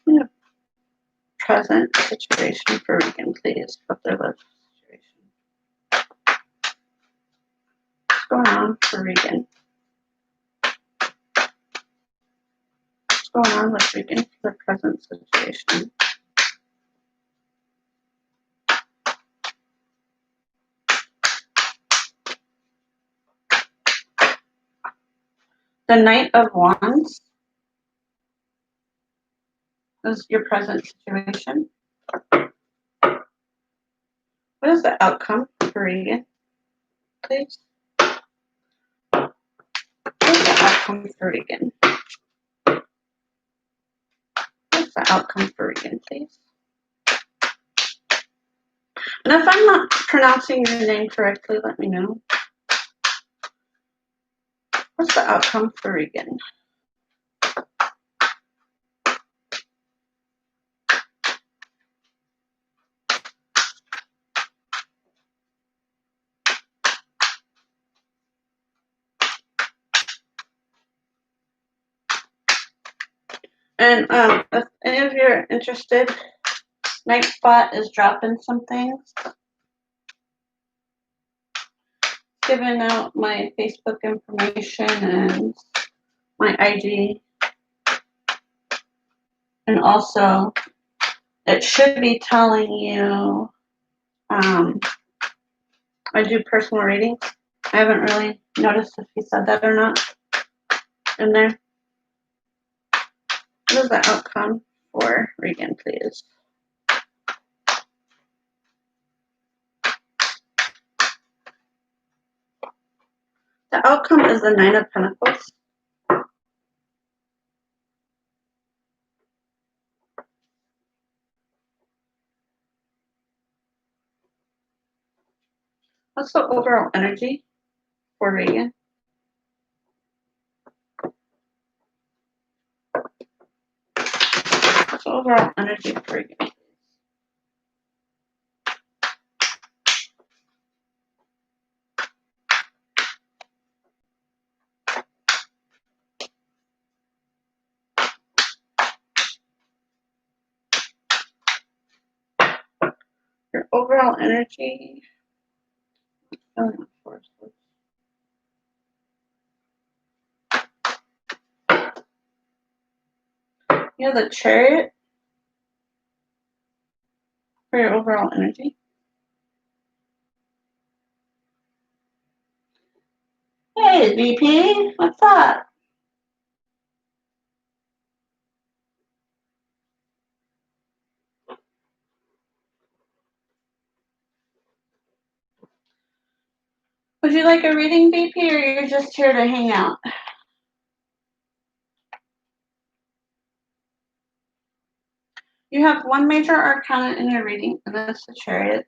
Yeah. Present situation for Regan, please, of their love situation. What's going on for Regan? What's going on with Regan for their present situation? The Knight of Wands is your present situation. What is the outcome for Regan, please? What is the outcome for Regan? What's the outcome for Regan, please? And if I'm not pronouncing your name correctly, let me know. What's the outcome for Regan? And if any of you are interested, Nightspot is dropping some things. Giving out my Facebook information and my IG. And also, it should be telling you, I do personal readings. I haven't really noticed if he said that or not in there. What is the outcome for Regan, please? The outcome is the Nine of Pentacles. What's the overall energy for Regan? What's the overall energy for Regan? Your overall energy. You have the Chariot for your overall energy. Hey, VP, what's up? Would you like a reading, VP, or you're just here to hang out? You have one major arcana in your reading, and that's the Chariot.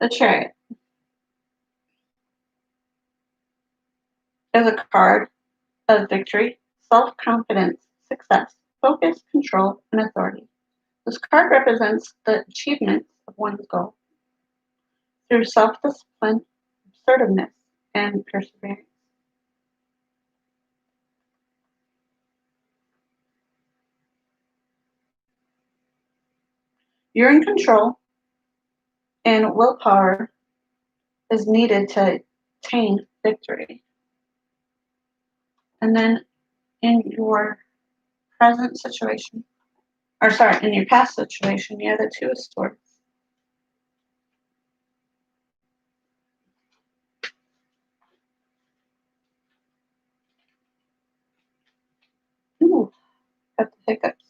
The Chariot is a card of victory, self-confidence, success, focus, control, and authority. This card represents the achievements of one's goal through self-discipline, assertiveness, and perseverance. You're in control, and willpower is needed to attain victory. And then in your present situation, or sorry, in your past situation, you have the Two of Swords. Ooh, got the hiccups.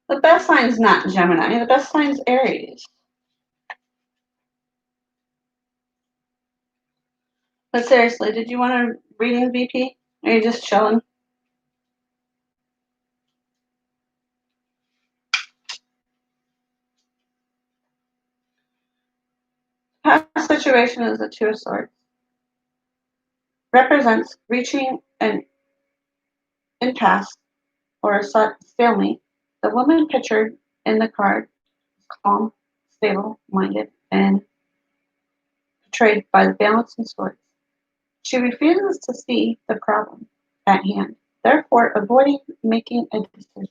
The best sign's not Gemini. The best sign's Aries. But seriously, did you want a reading, VP? Or are you just chilling? Past situation is the Two of Swords. Represents reaching an impasse or a stalemate. The woman pictured in the card is calm, stable-minded, and portrayed by the balance in swords. She refuses to see the problem at hand, therefore avoiding making a decision.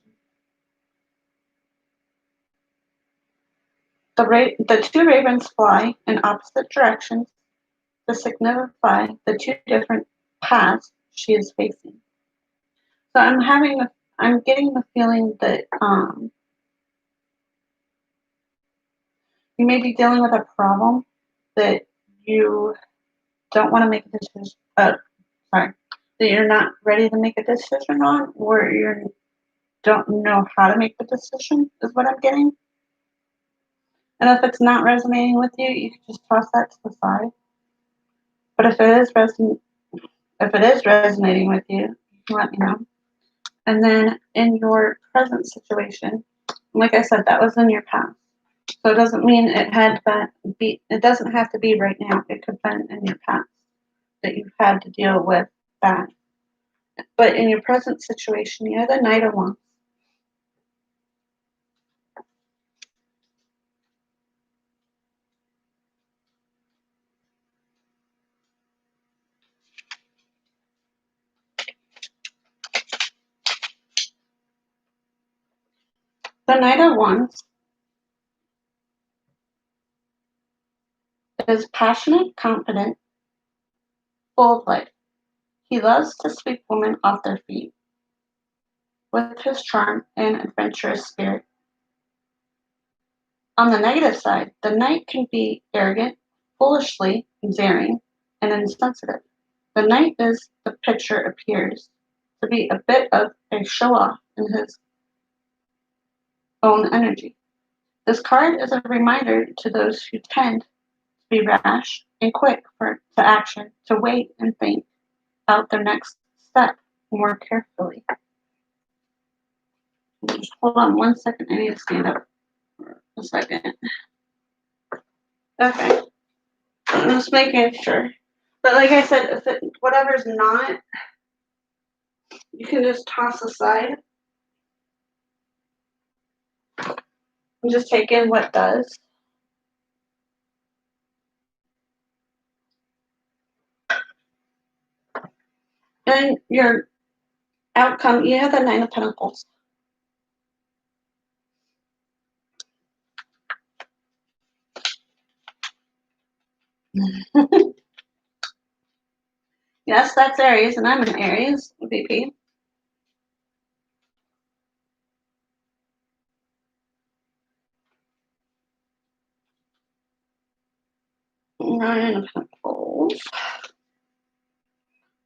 The two ravens fly in opposite directions to signify the two different paths she is facing. So I'm getting the feeling that you may be dealing with a problem that you don't want to make a decision. Sorry, that you're not ready to make a decision on, or you don't know how to make the decision. Is what I'm getting. And if it's not resonating with you, you can just toss that to the side. But if it is resonating with you, you can let me know. And then in your present situation, like I said, that was in your past. So it doesn't mean it doesn't have to be right now. It could have been in your past that you've had to deal with that. But in your present situation, you have the Knight of Wands. The Knight of Wands is passionate, confident, full of life. He loves to sweep women off their feet with his charm and adventurous spirit. On the negative side, the Knight can be arrogant, foolishly daring, and insensitive. The Knight is the picture appears to be a bit of a show off in his own energy. This card is a reminder to those who tend to be rash and quick to action to wait and think out their next step more carefully. Just hold on 1 second. I need to stand up for a second. Okay. I'm just making sure. But like I said, whatever's not, you can just toss aside and just take in what does. And your outcome, you have the Nine of Pentacles. Yes, that's Aries, and I'm an Aries, VP. Nine of Pentacles.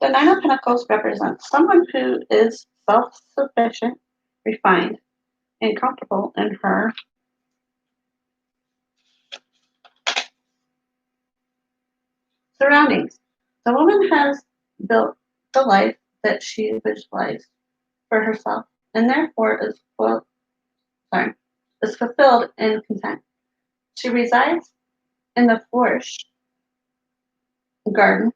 The Nine of Pentacles represents someone who is self-sufficient, refined, and comfortable in her surroundings. The woman has built the life that she visualized for herself, and therefore is fulfilled and content. She resides in the flourish garden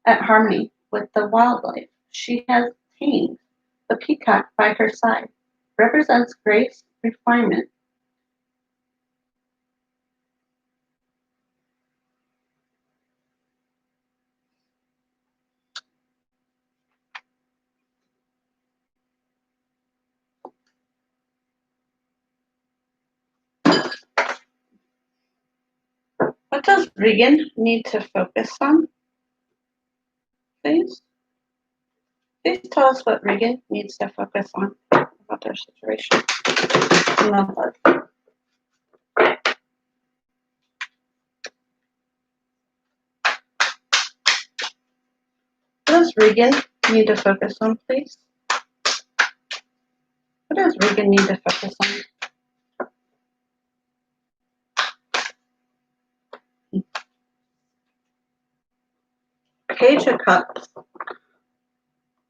at harmony with the wildlife. She has tamed the peacock by her side, represents grace, refinement. What does Regan need to focus on, please? Please tell us what Regan needs to focus on about their situation. What does Regan need to focus on, please? What does Regan need to focus on? Page of Cups.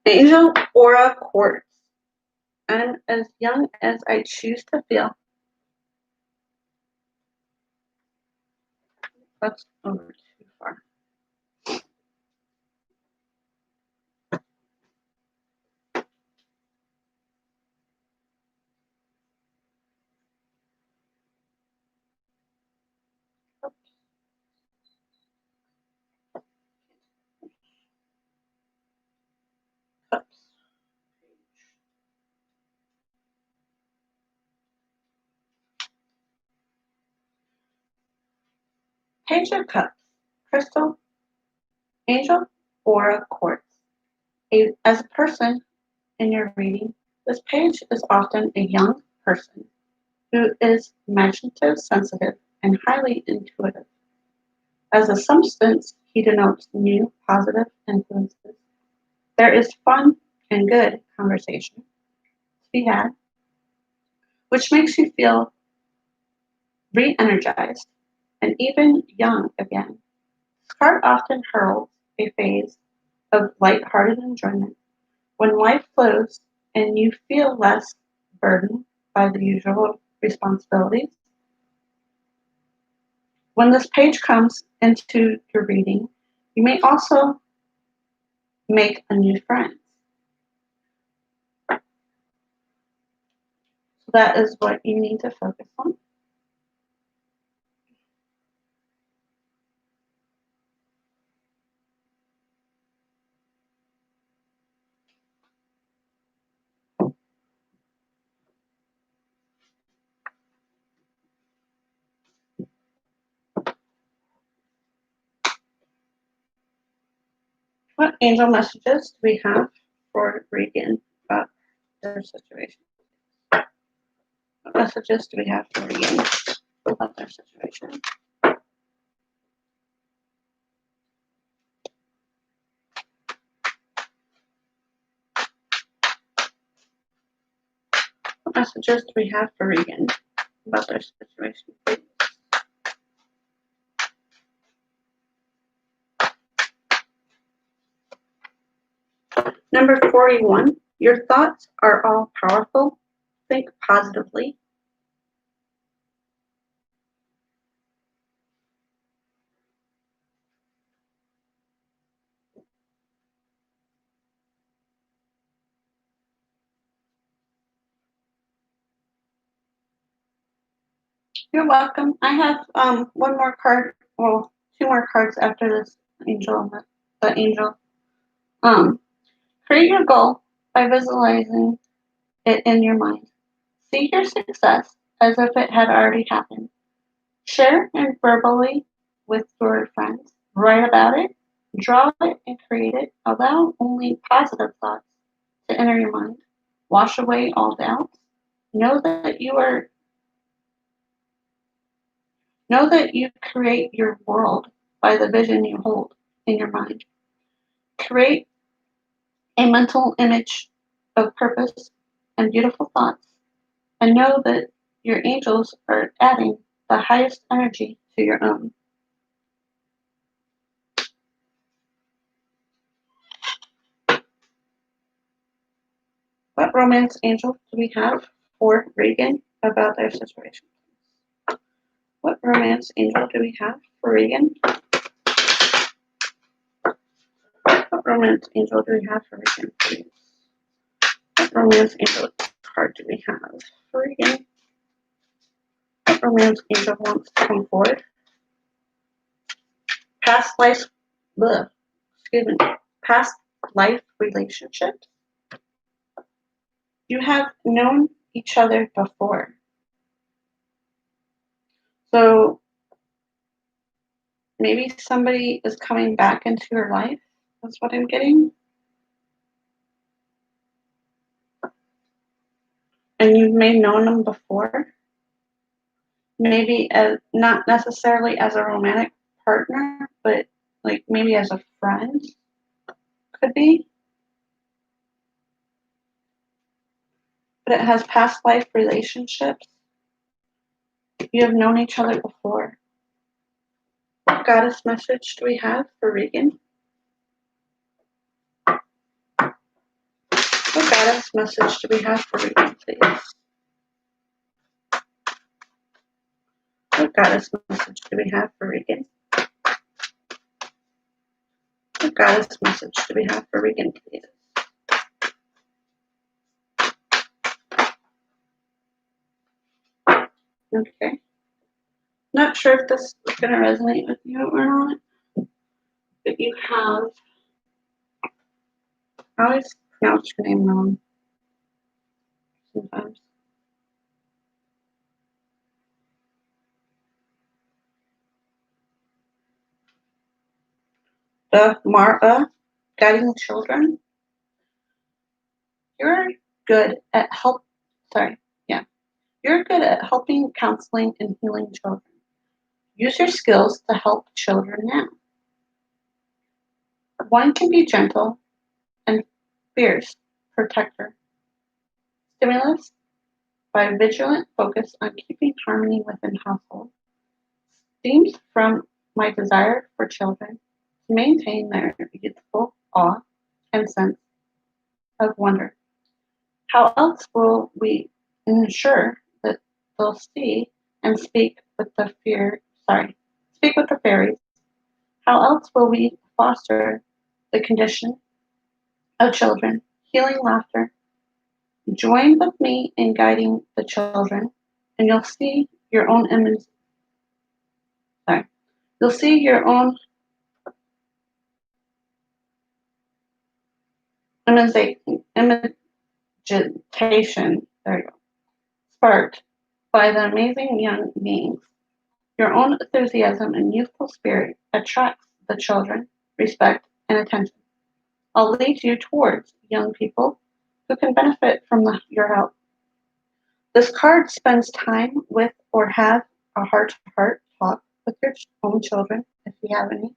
Angel Aura Quartz. I'm as young as I choose to feel. That's over too far. Cups. Page of Cups. Crystal. Angel Aura Quartz. As a person in your reading, this page is often a young person who is imaginative, sensitive, and highly intuitive. As a substance, he denotes new, positive influences. There is fun and good conversation to be had, which makes you feel re-energized and even young again. This card often heralds a phase of light-hearted enjoyment when life flows and you feel less burdened by the usual responsibilities. When this page comes into your reading, you may also make a new friend. So that is what you need to focus on. What angel messages do we have for Regan about their situation? What messages do we have for Regan about their situation? What messages do we have for Regan about their situation, please? Number 41, your thoughts are all powerful. Think positively. You're welcome. I have one more card, well, two more cards after this angel, the angel. Create your goal by visualizing it in your mind. See your success as if it had already happened. Share it verbally with your friends. Write about it, draw it, and create it. Allow only positive thoughts to enter your mind. Wash away all doubts. Know that you are know that you create your world by the vision you hold in your mind. Create a mental image of purpose and beautiful thoughts, and know that your angels are adding the highest energy to your own. What romance angel do we have for Regan about their situation? What romance angel do we have for Regan? What romance angel do we have for Regan, please? What romance angel card do we have for Regan? What romance angel wants to come forward? Past life, bleh, excuse me, past life relationships. You have known each other before. So maybe somebody is coming back into your life. That's what I'm getting. And you may have known them before. Maybe as not necessarily as a romantic partner, but like maybe as a friend could be. But it has past life relationships. You have known each other before. What goddess message do we have for Regan? What goddess message do we have for Regan, please? What goddess message do we have for Regan? What goddess message do we have for Regan, please? Okay. Not sure if this is going to resonate with you or not, but you have, I always pronounce your name wrong sometimes. The Mara, guiding children. You're good at You're good at helping, counseling, and healing children. Use your skills to help children now. One can be gentle and fierce protector. Stimulus by vigilant focus on keeping harmony within household. Stems from my desire for children to maintain their youthful awe and sense of wonder. How else will we ensure that they'll see and speak with the fairies? How else will we foster the condition of children, healing laughter? Join with me in guiding the children, and you'll see your own you'll see your own imitation, there you go, sparked by the amazing young beings. Your own enthusiasm and youthful spirit attracts the children, respect, and attention. I'll lead you towards young people who can benefit from your help. This card spends time with or have a heart-to-heart talk with your own children, if you have any.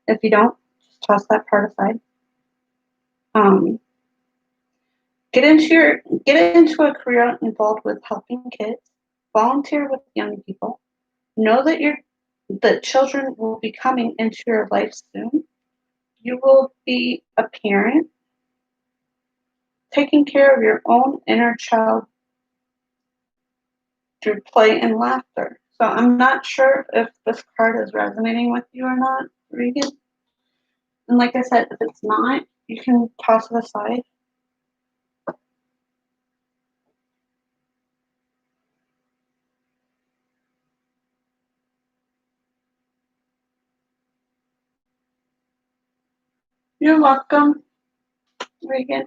If you don't, just toss that part aside. Um, get into a career involved with helping kids. Volunteer with young people. Know that children will be coming into your life soon. You will be a parent, taking care of your own inner child through play and laughter. So I'm not sure if this card is resonating with you or not, Regan. And like I said, if it's not, you can toss it aside. You're welcome. Regan?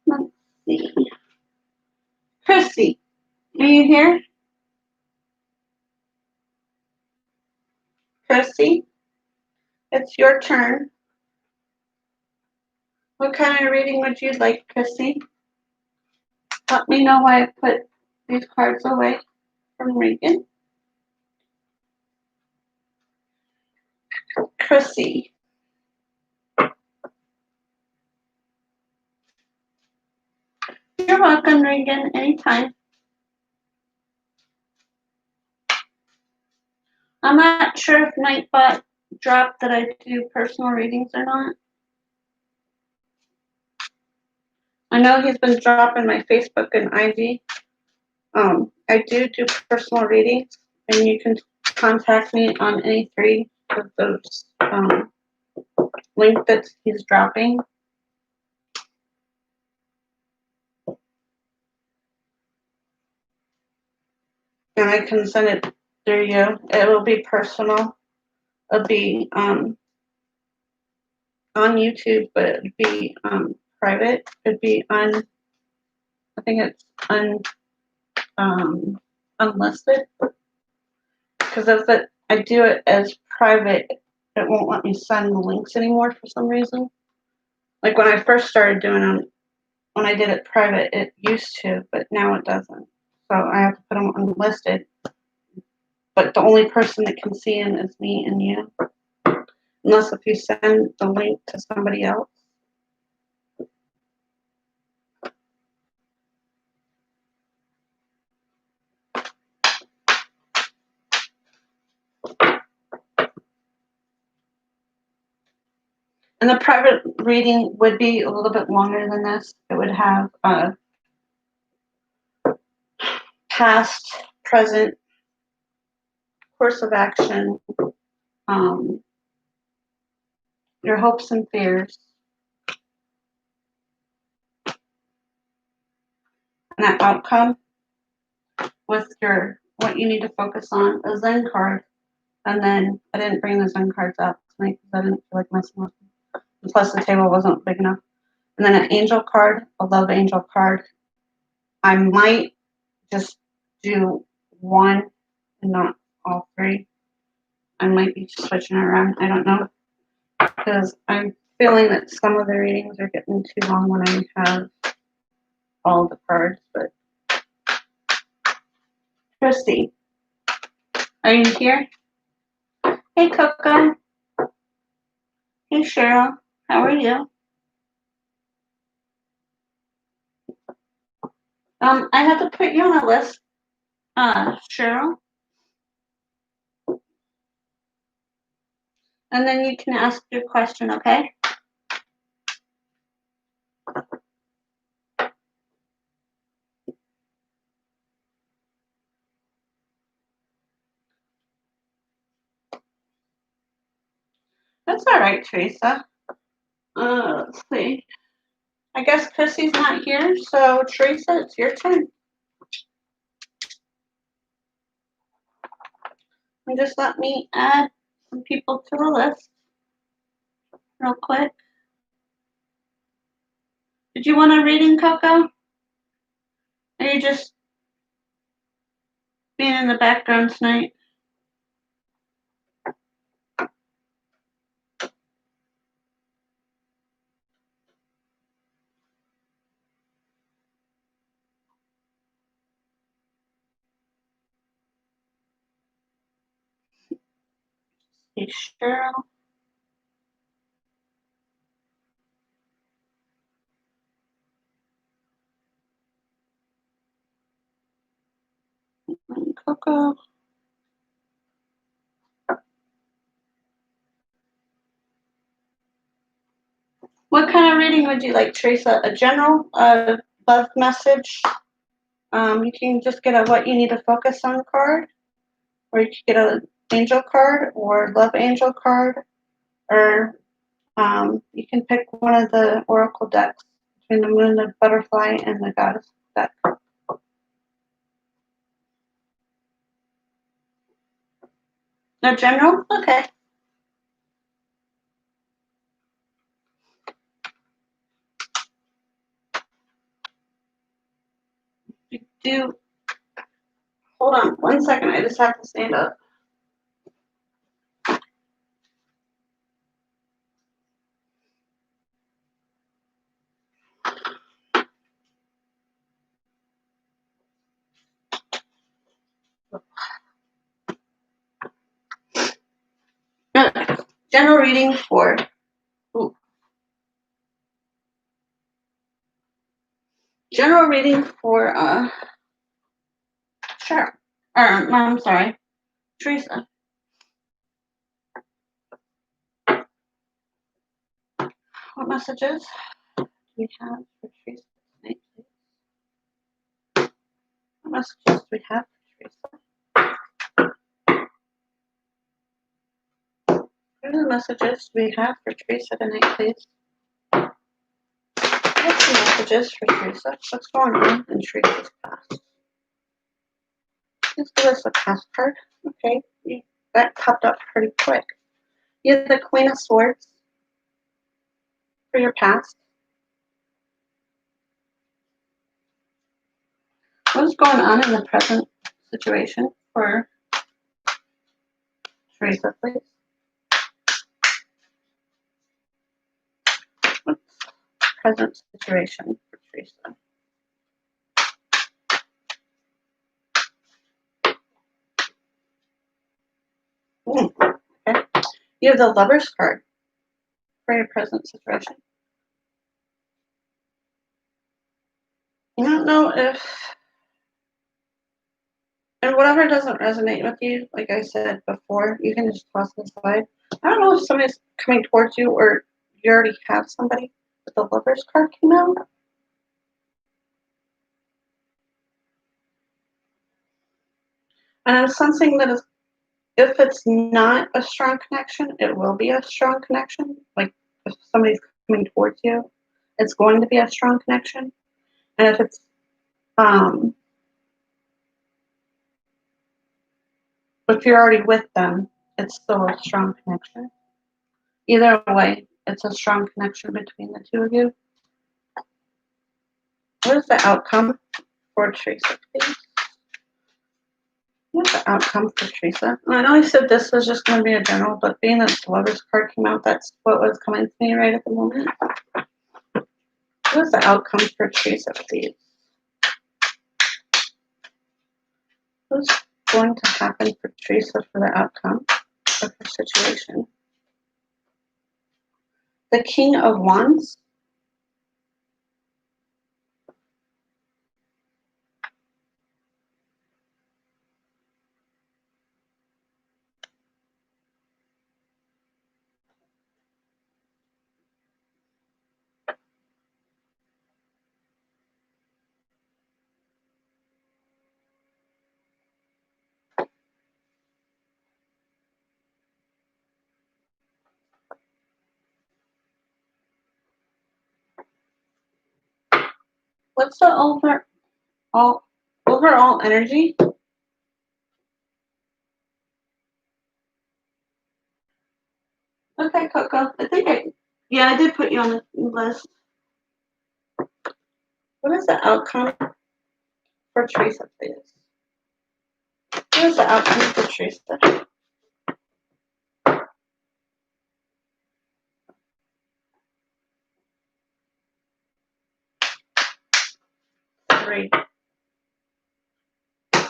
Let's see. Chrissy, are you here? Chrissy, it's your turn. What kind of reading would you like, Chrissy? Let me know why I put these cards away from Regan. Chrissy. You're welcome, Regan, anytime. I'm not sure if Nightbot dropped that I do personal readings or not. I know he's been dropping my Facebook and IG. I do personal readings, and you can contact me on any three of those links that he's dropping. And I can send it through you. It will be personal. It'll be on YouTube, but it'd be private. It'd be I think it's unlisted. Because if I do it as private, it won't let me send the links anymore for some reason. Like when I first started doing them, when I did it private, it used to, but now it doesn't. So I have to put them unlisted. But the only person that can see them is me and you. Unless if you send the link to somebody else. And the private reading would be a little bit longer than this. It would have past, present, course of action, your hopes and fears, and that outcome with your what you need to focus on, a Zen card, and then I didn't bring the Zen cards out tonight because I didn't feel like messing with them. And plus the table wasn't big enough. And then an angel card, a love angel card. I might just do one and not all three. I might be switching around. I don't know. Because I'm feeling that some of the readings are getting too long when I have all the cards. But Christy, are you here? Hey, Coco. Hey, Cheryl. How are you? I have to put you on a list, Cheryl. And then you can ask your question, okay? That's all right, Teresa. Let's see. I guess Chrissy's not here, so Teresa, it's your turn. And just let me add some people to the list real quick. Did you want a reading, Coco? Or are you just being in the background tonight? Hey, Cheryl. And Coco. What kind of reading would you like, Teresa? A general love message? You can just get a what you need to focus on card, or you can get an angel card or love angel card, or You can pick one of the oracle decks between the moon, the butterfly, and the goddess deck. No general? Okay. Do hold on 1 second. I just have to stand up. General reading for. Ooh. General reading for. Sure. I'm sorry, Teresa. What messages do we have for Teresa tonight, please? What messages do we have for Teresa? What are the messages we have for Teresa tonight, please? What's the messages for Teresa? What's going on in Teresa's past? Let's give us a past card. Okay, that popped up pretty quick. You have the Queen of Swords for your past. What's going on in the present situation for Teresa, please? What's the present situation for Teresa? Okay. You have the Lover's card for your present situation. I don't know if, and whatever doesn't resonate with you, like I said before, you can just toss it aside. I don't know if somebody's coming towards you or you already have somebody, but the Lover's card came out. And I'm sensing that if it's not a strong connection, it will be a strong connection. Like if somebody's coming towards you, it's going to be a strong connection. And if it's if you're already with them, it's still a strong connection. Either way, it's a strong connection between the two of you. What is the outcome for Teresa, please? What's the outcome for Teresa? I know I said this was just going to be a general, but being that the Lover's card came out, that's what was coming to me right at the moment. What is the outcome for Teresa, please? What's going to happen for Teresa for the outcome of her situation? The King of Wands. What's the overall energy? Okay, Coco. I did put you on the list. What is the outcome for Teresa, please? What is the outcome for Teresa? 3.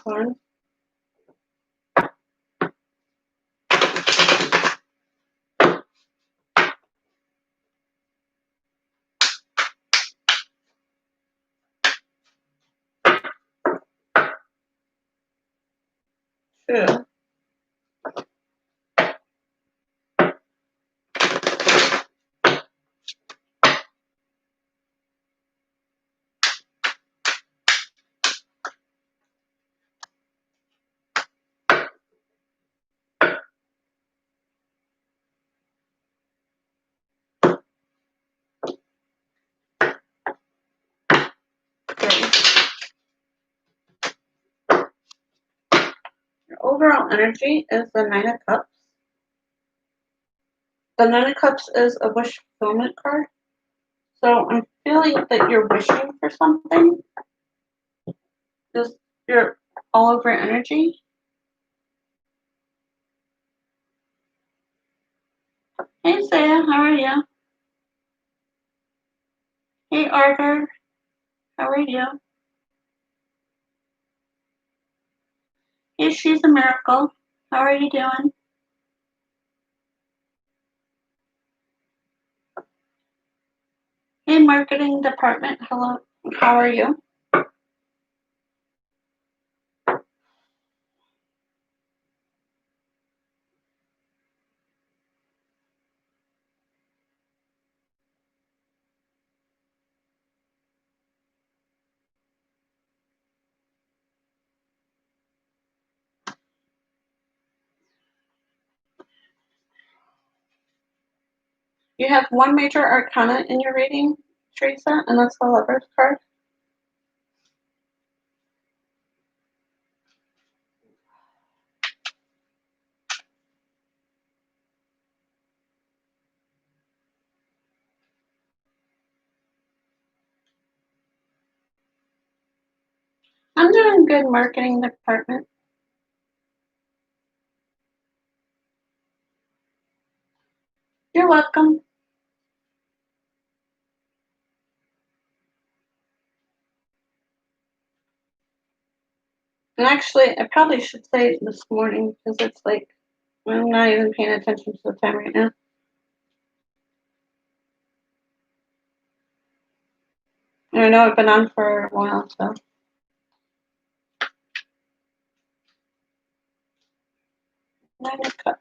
1. 2. 3. Your overall energy is the 9 of Cups. The 9 of Cups is a wish fulfillment card. So I'm feeling that you're wishing for something. Just you're all over energy. Hey Saya, how are you? Hey Arthur, how are you? Hey, she's a miracle. How are you doing? Hey marketing department, hello. How are you? You have one major arcana in your reading, Teresa, and that's the Lover's card. I'm doing good, marketing department. You're welcome. And actually, I probably should say this morning because it's like I'm not even paying attention to the time right now. And I know I've been on for a while, so. Nine of Cups.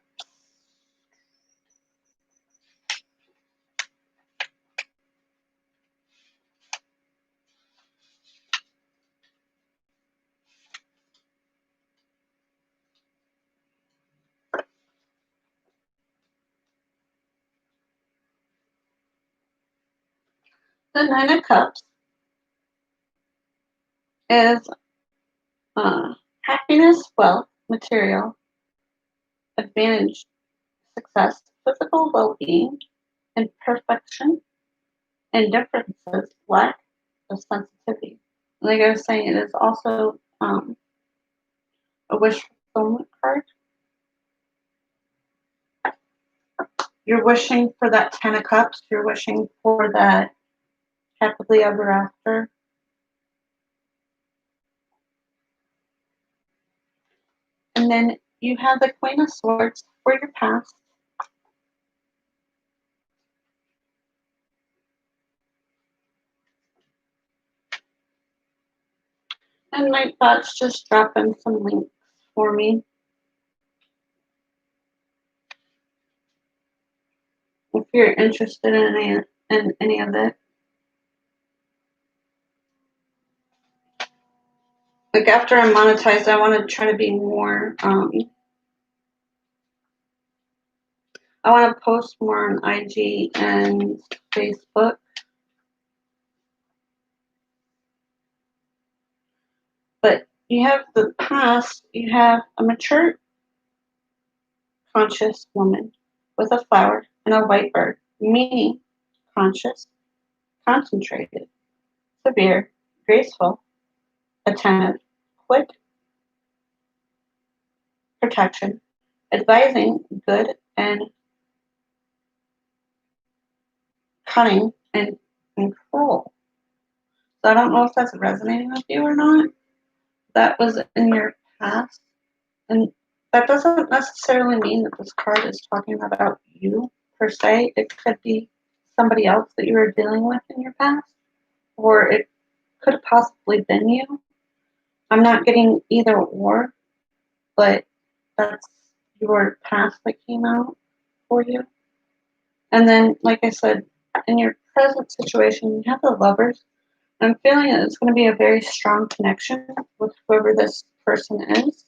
The Nine of Cups is happiness, wealth, material, advantage, success, physical well-being, imperfection, indifferences, lack of sensitivity. Like I was saying, it is also a wish fulfillment card. You're wishing for that 10 of Cups. You're wishing for that happily ever after. And then you have the Queen of Swords for your past. And my thoughts just drop in some links for me. If you're interested in any of it. Like after I'm monetized, I want to try to be more, I want to post more on IG and Facebook. But you have the past, you have a mature, conscious woman with a flower and a white bird, meaning conscious, concentrated, severe, graceful, attentive, quick, protection, advising, good, and cunning and cruel. So I don't know if that's resonating with you or not. That was in your past. And that doesn't necessarily mean that this card is talking about you per se. It could be somebody else that you were dealing with in your past, or it could have possibly been you. I'm not getting either or, but that's your past that came out for you. And then, like I said, in your present situation, you have the Lovers. I'm feeling that it's going to be a very strong connection with whoever this person is.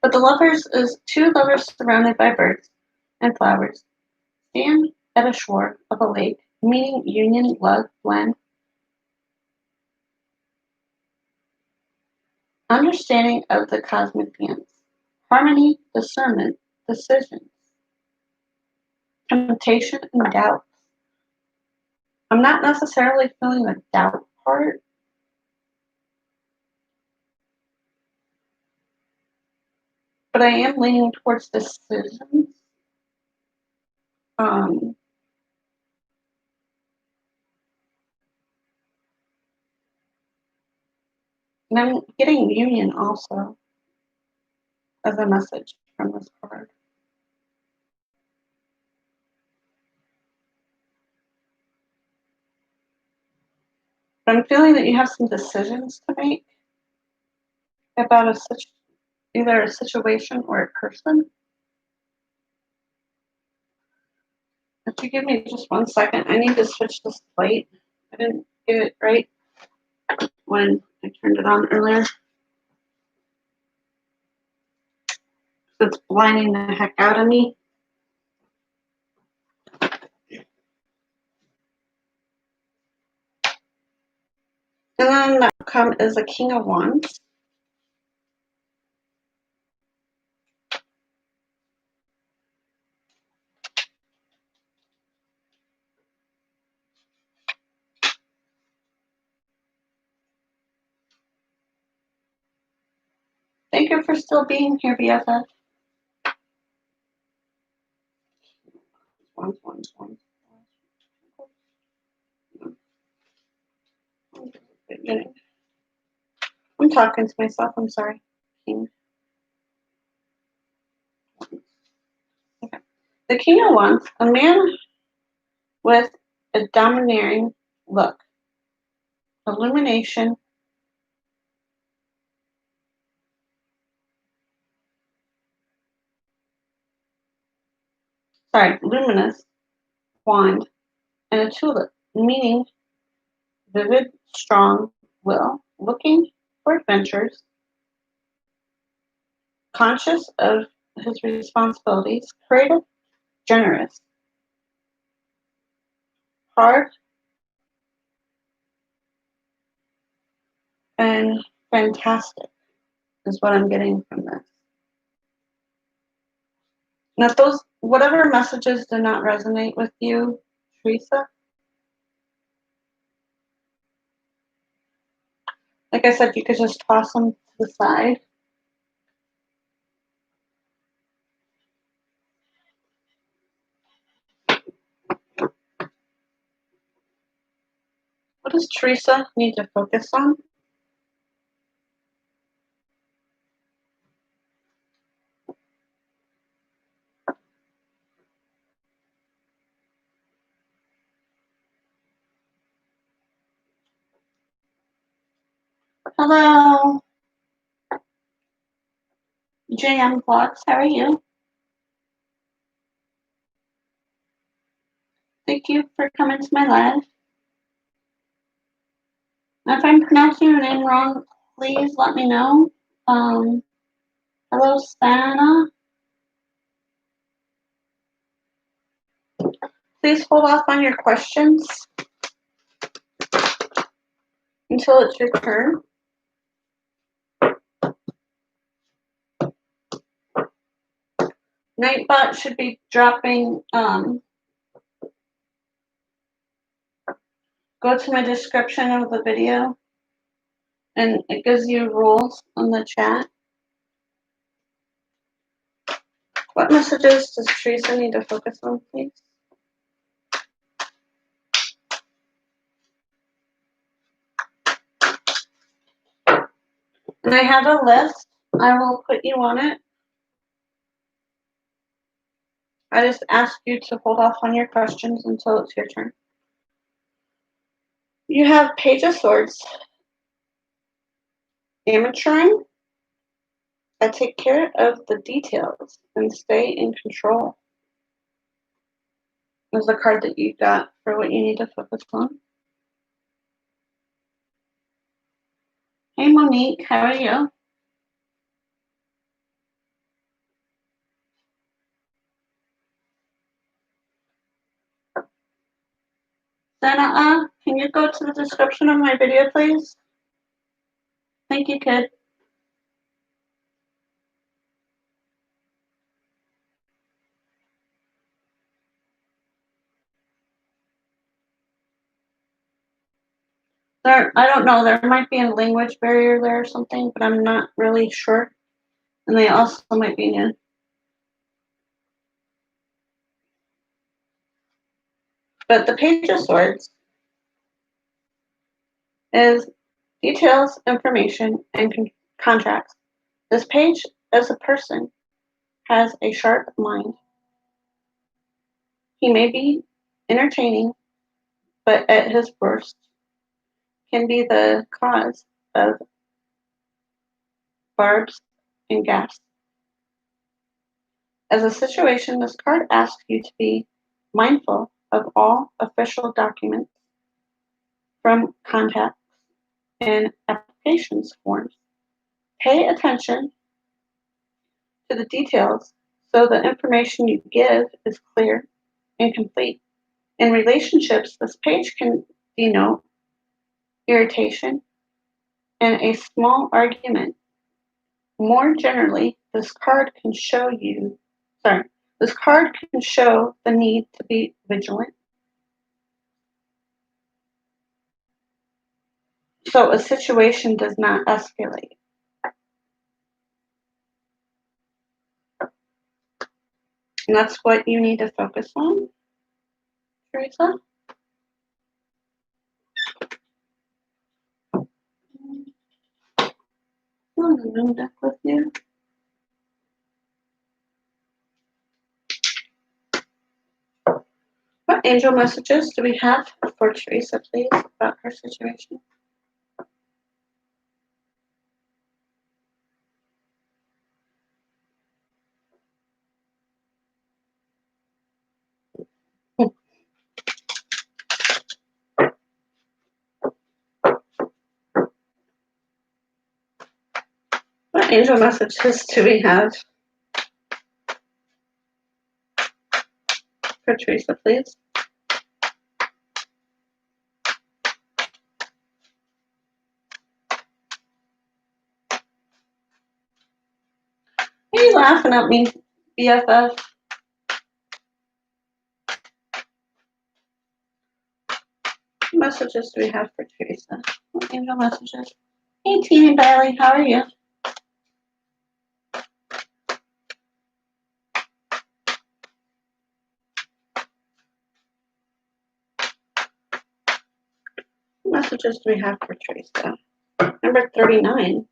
But the lovers is two lovers surrounded by birds and flowers stand at a shore of a lake, meaning union, love, blend, understanding of the cosmic dance, harmony, discernment, decisions, temptation, and doubt. I'm not necessarily feeling the doubt part, but I am leaning towards decisions. Um, and I'm getting union also as a message from this card. But I'm feeling that you have some decisions to make about either a situation or a person. If you give me just 1 second, I need to switch this light. I didn't get it right when I turned it on earlier. It's blinding the heck out of me. And then the outcome is a King of Wands. Thank you for still being here, BFF. Wands. I'm talking to myself. I'm sorry. King. Okay. The King of Wands, a man with a domineering look, illumination, luminous wand, and a tulip, meaning vivid, strong will, looking for adventures, conscious of his responsibilities, creative, generous, hard, and fantastic is what I'm getting from this. Now, if those, whatever messages do not resonate with you, Teresa, like I said, you could just toss them to the side. What does Teresa need to focus on? Hello, JM Vlogs, how are you? Thank you for coming to my live. Now, if I'm pronouncing your name wrong, please let me know. Hello, Santa. Please hold off on your questions until it's your turn. Nightbot should be dropping, go to my description of the video, and it gives you rules on the chat. What messages does Teresa need to focus on, please? And I have a list. I will put you on it. I just ask you to hold off on your questions until it's your turn. You have Page of Swords, Amateuring. I take care of the details and stay in control. Is the card that you got for what you need to focus on. Hey Monique, how are you? Santa, can you go to the description of my video, please? Thank you, kid. I don't know, there might be a language barrier there or something, but I'm not really sure. And they also might be new. But the Page of Swords is details, information, and contracts. This page, as a person, has a sharp mind. He may be entertaining, but at his worst, can be the cause of barbs and gaps. As a situation, this card asks you to be mindful of all official documents from contacts and applications forms. Pay attention to the details so the information you give is clear and complete. In relationships, this page can denote irritation and a small argument. More generally, this card can show the need to be vigilant. So a situation does not escalate. And that's what you need to focus on, Teresa. On the moon deck with you. What angel messages do we have for Teresa, please, about her situation? What angel messages do we have for Teresa, please? Are you laughing at me, BFF? What messages do we have for Teresa? What angel messages? Hey, Teeny Bailey, how are you? What messages do we have for Teresa? Number 39.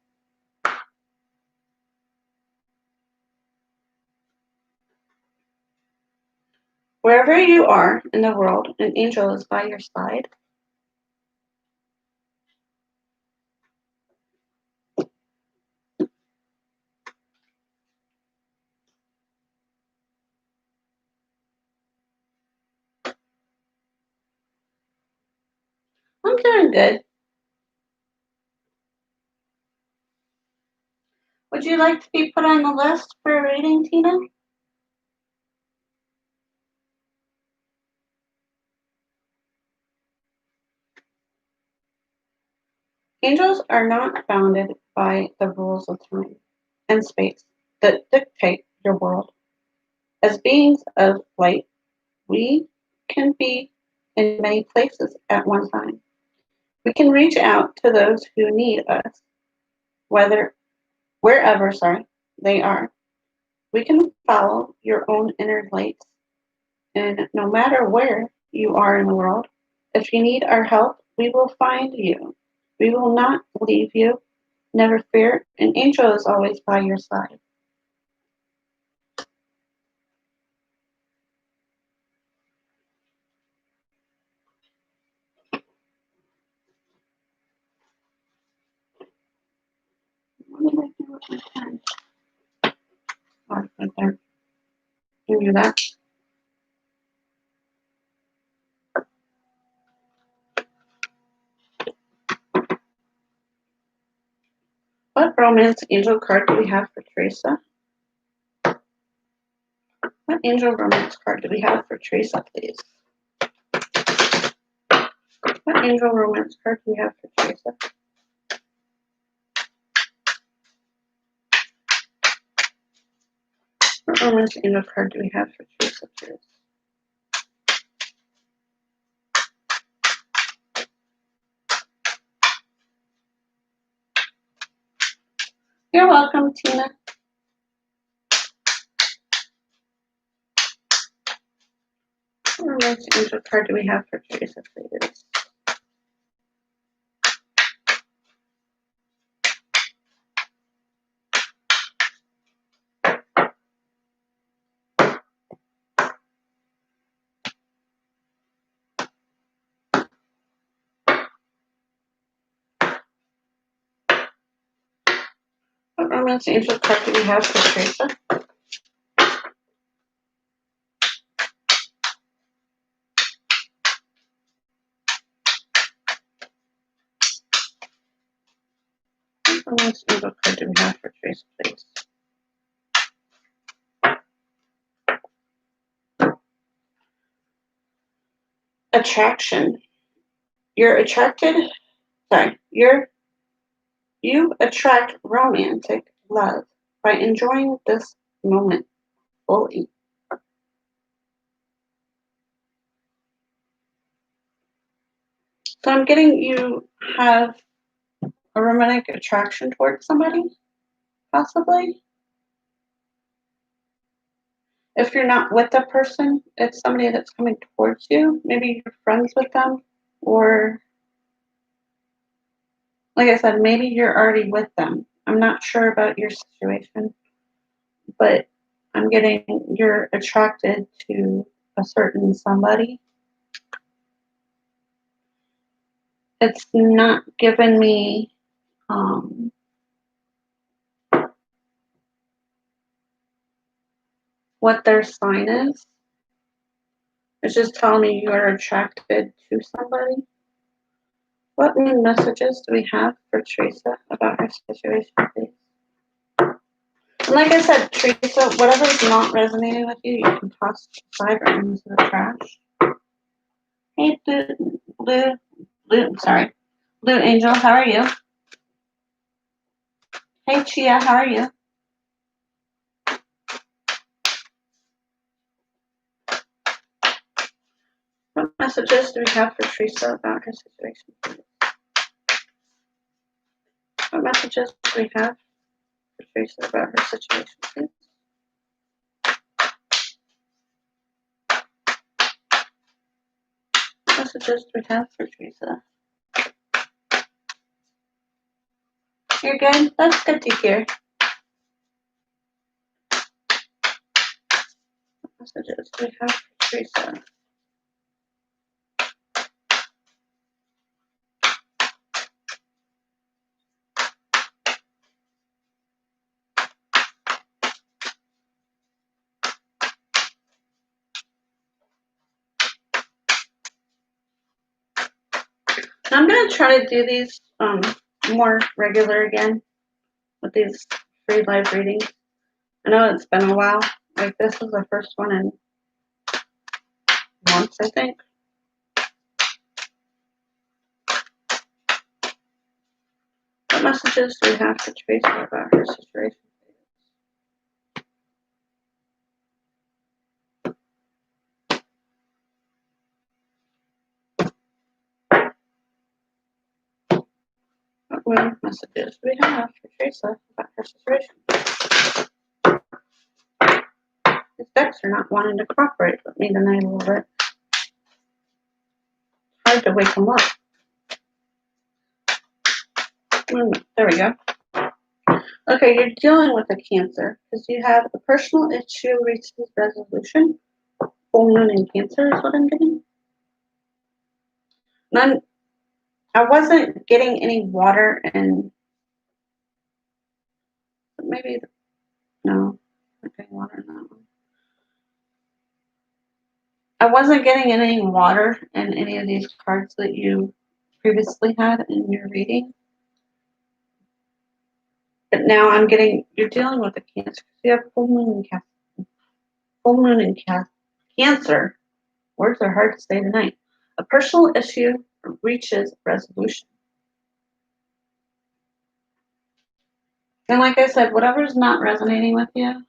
Wherever you are in the world, an angel is by your side. I'm doing good. Would you like to be put on the list for a reading, Tina? Angels are not bounded by the rules of time and space that dictate your world. As beings of light, we can be in many places at one time. We can reach out to those who need us, wherever they are. We can follow your own inner lights, and no matter where you are in the world, if you need our help, we will find you. We will not leave you. Never fear, an angel is always by your side. What did I do with my pen? Oh, right there. You do that. What romance angel card do we have for Teresa? What angel romance card do we have for Teresa, please? What angel romance card do we have for Teresa? What romance angel card do we have for Teresa, please? You're welcome, Tina. What romance angel card do we have for Teresa, please? What romance angel card do we have for Teresa? What romance angel card do we have for Teresa, please? Attraction. You attract romantic love by enjoying this moment fully. So I'm getting you have a romantic attraction towards somebody, possibly. If you're not with a person, it's somebody that's coming towards you. Maybe you're friends with them, or like I said, maybe you're already with them. I'm not sure about your situation, but I'm getting you're attracted to a certain somebody. It's not giving me what their sign is. It's just telling me you are attracted to somebody. What new messages do we have for Teresa about her situation, please? And like I said, Teresa, whatever's not resonating with you, you can toss aside or into the trash. Hey, Blue Angel, how are you? Hey, Chia, how are you? What messages do we have for Teresa about her situation, please? What messages do we have for Teresa about her situation, please? What messages do we have for Teresa? You're good? That's good to hear. What messages do we have for Teresa? I'm going to try to do these more regular again with these free live readings. I know it's been a while. Like, this is the first one in months, I think. What messages do we have for Teresa about her situation? What more messages do we have for Teresa about her situation? These decks are not wanting to cooperate with me tonight a little bit. Hard to wake them up. There we go. Okay, you're dealing with a Cancer because you have a personal issue reaches resolution. Full moon in Cancer is what I'm getting. I wasn't getting any water and maybe no, not getting water in that one. I wasn't getting any water in any of these cards that you previously had in your reading. But now I'm getting, you're dealing with a Cancer. You have full moon in Cancer. Words are hard to say tonight. A personal issue reaches resolution. And like I said, whatever's not resonating with you,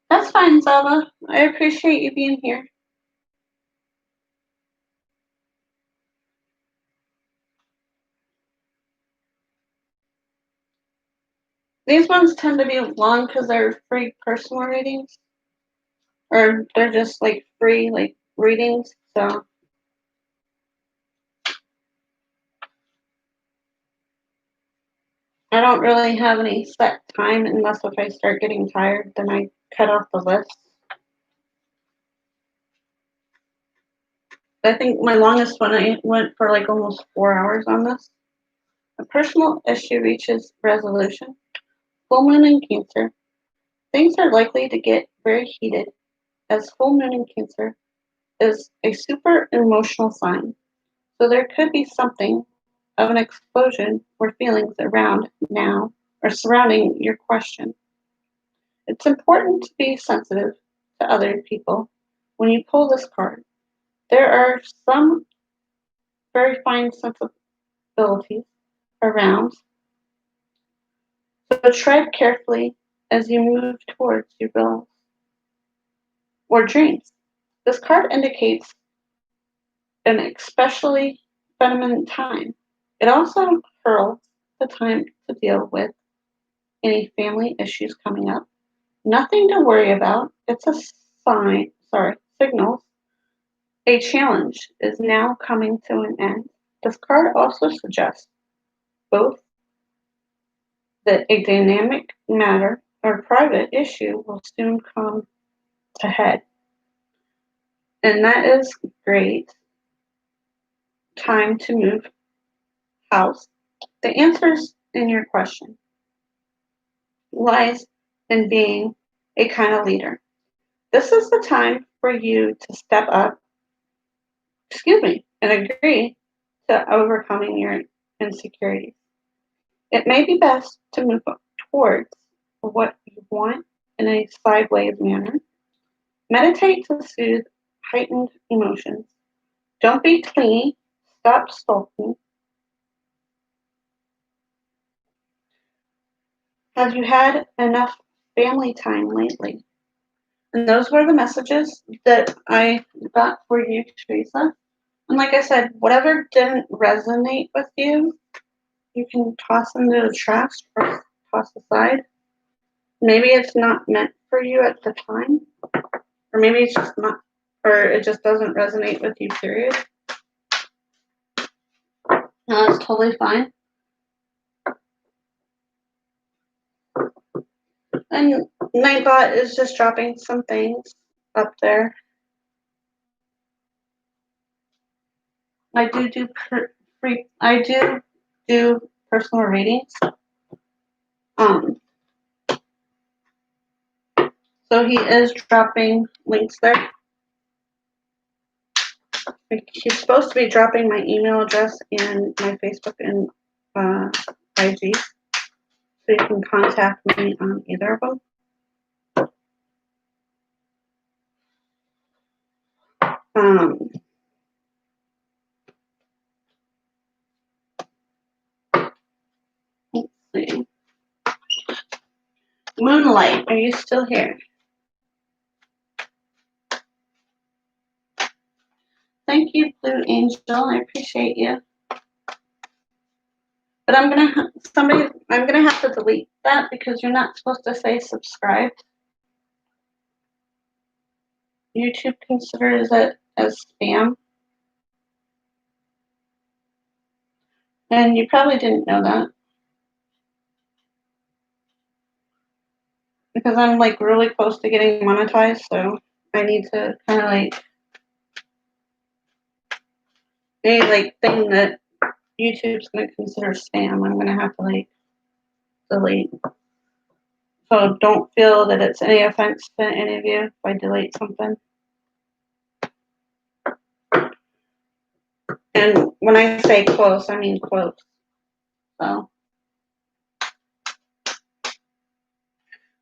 that's fine, Zava. I appreciate you being here. These ones tend to be long because they're free personal readings, or they're just like free like readings. So I don't really have any set time unless if I start getting tired, then I cut off the list. I think my longest one I went for like almost 4 hours on this. A personal issue reaches resolution. Full moon in Cancer. Things are likely to get very heated as full moon in Cancer is a super emotional sign. So there could be something of an explosion or feelings around now or surrounding your question. It's important to be sensitive to other people when you pull this card. There are some very fine sensibilities around, so tread carefully as you move towards your goals or dreams. This card indicates an especially feminine time. It also heralds the time to deal with any family issues coming up. Nothing to worry about. It's a signals a challenge is now coming to an end. This card also suggests both that a dynamic matter or private issue will soon come to head. And that is great time to move house. The answers in your question lies in being a kind of leader. This is the time for you to step up, and agree to overcoming your insecurities. It may be best to move towards what you want in a sideways manner. Meditate to soothe heightened emotions. Don't be clingy. Stop sulking. Have you had enough family time lately? And those were the messages that I got for you, Teresa. And like I said, whatever didn't resonate with you, you can toss into the trash or toss aside. Maybe it's not meant for you at the time, or maybe it's just not, or it just doesn't resonate with you, period. No, that's totally fine. And Nightbot is just dropping some things up there. I do personal readings. So he is dropping links there. He's supposed to be dropping my email address and my Facebook and IG, so you can contact me on either of them. Let's see. Moonlight, are you still here? Thank you, Blue Angel. I appreciate you. But I'm gonna have to delete that because you're not supposed to say subscribed. YouTube considers it as spam. And you probably didn't know that. Because I'm like really close to getting monetized, so I need to kind of like any like thing that YouTube's gonna consider spam, I'm gonna have to like delete. So don't feel that it's any offense to any of you if I delete something. And when I say close, I mean close. So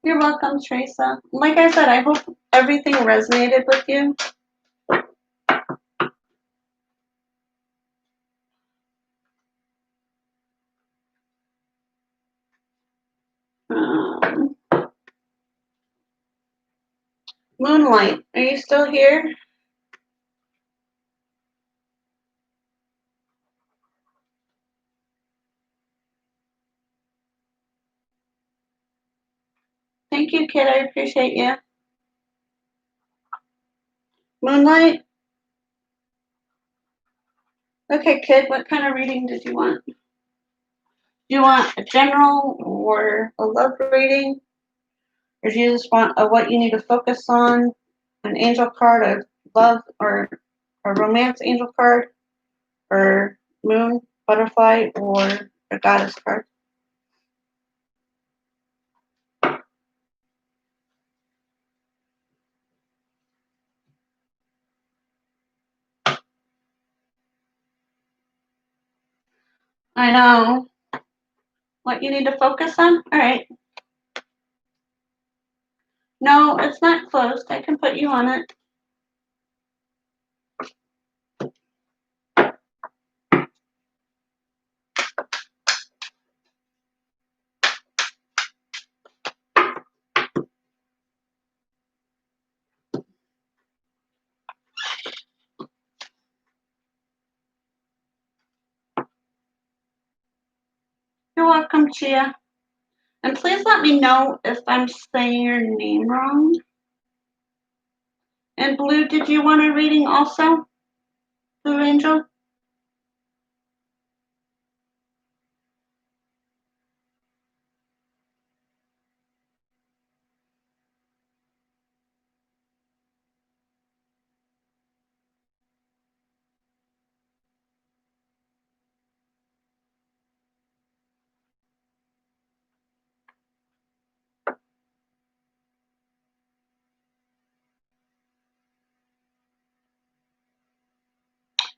You're welcome, Teresa. Like I said, I hope everything resonated with you. Um, Moonlight, are you still here? Thank you, kid. I appreciate you. Moonlight? Okay, kid, what kind of reading did you want? Do you want a general or a love reading? Or do you just want a what you need to focus on, an angel card, a love or a romance angel card, or moon, butterfly, or a goddess card? I know. What you need to focus on? All right. No, it's not closed. I can put you on it. You're welcome, Chia. And please let me know if I'm saying your name wrong. And Blue, did you want a reading also? Blue Angel?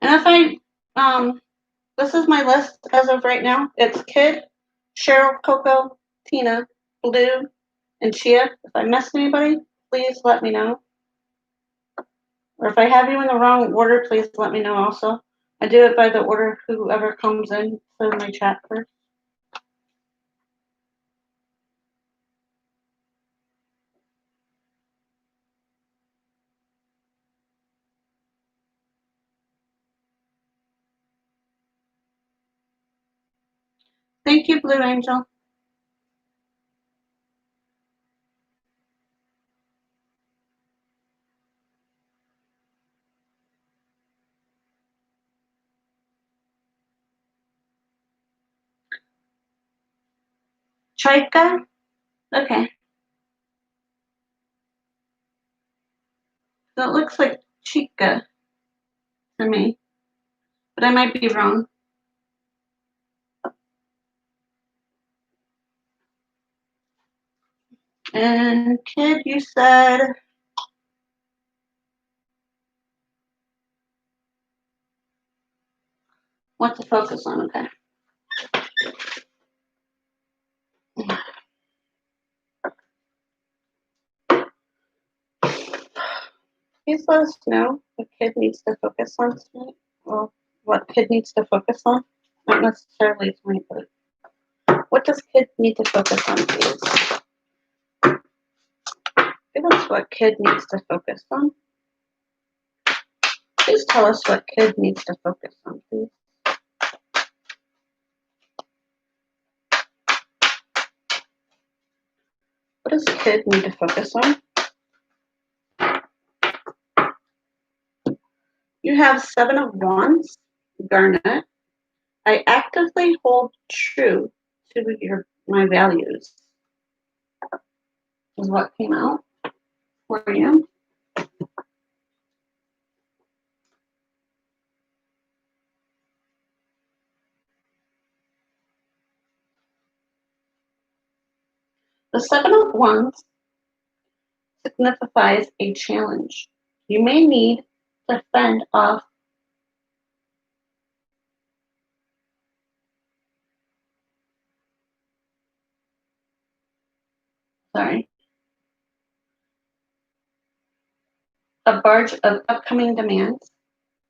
And if this is my list as of right now. It's Kid, Cheryl, Coco, Tina, Blue, and Chia. If I missed anybody, please let me know. Or if I have you in the wrong order, please let me know also. I do it by the order whoever comes in for my chat first. Thank you, Blue Angel. Chaika? Okay. So it looks like Chica to me, but I might be wrong. And Kid, you said what to focus on, okay. Please let us know what Kid needs to focus on tonight. Well, what Kid needs to focus on. Not necessarily tonight, but what does Kid need to focus on, please? Give us what Kid needs to focus on. Please tell us what Kid needs to focus on, please. What does Kid need to focus on? You have Seven of Wands, Garnet. I actively hold true to my values, is what came out for you. The Seven of Wands signifies a challenge. You may need to fend off. Sorry. a barrage of upcoming demands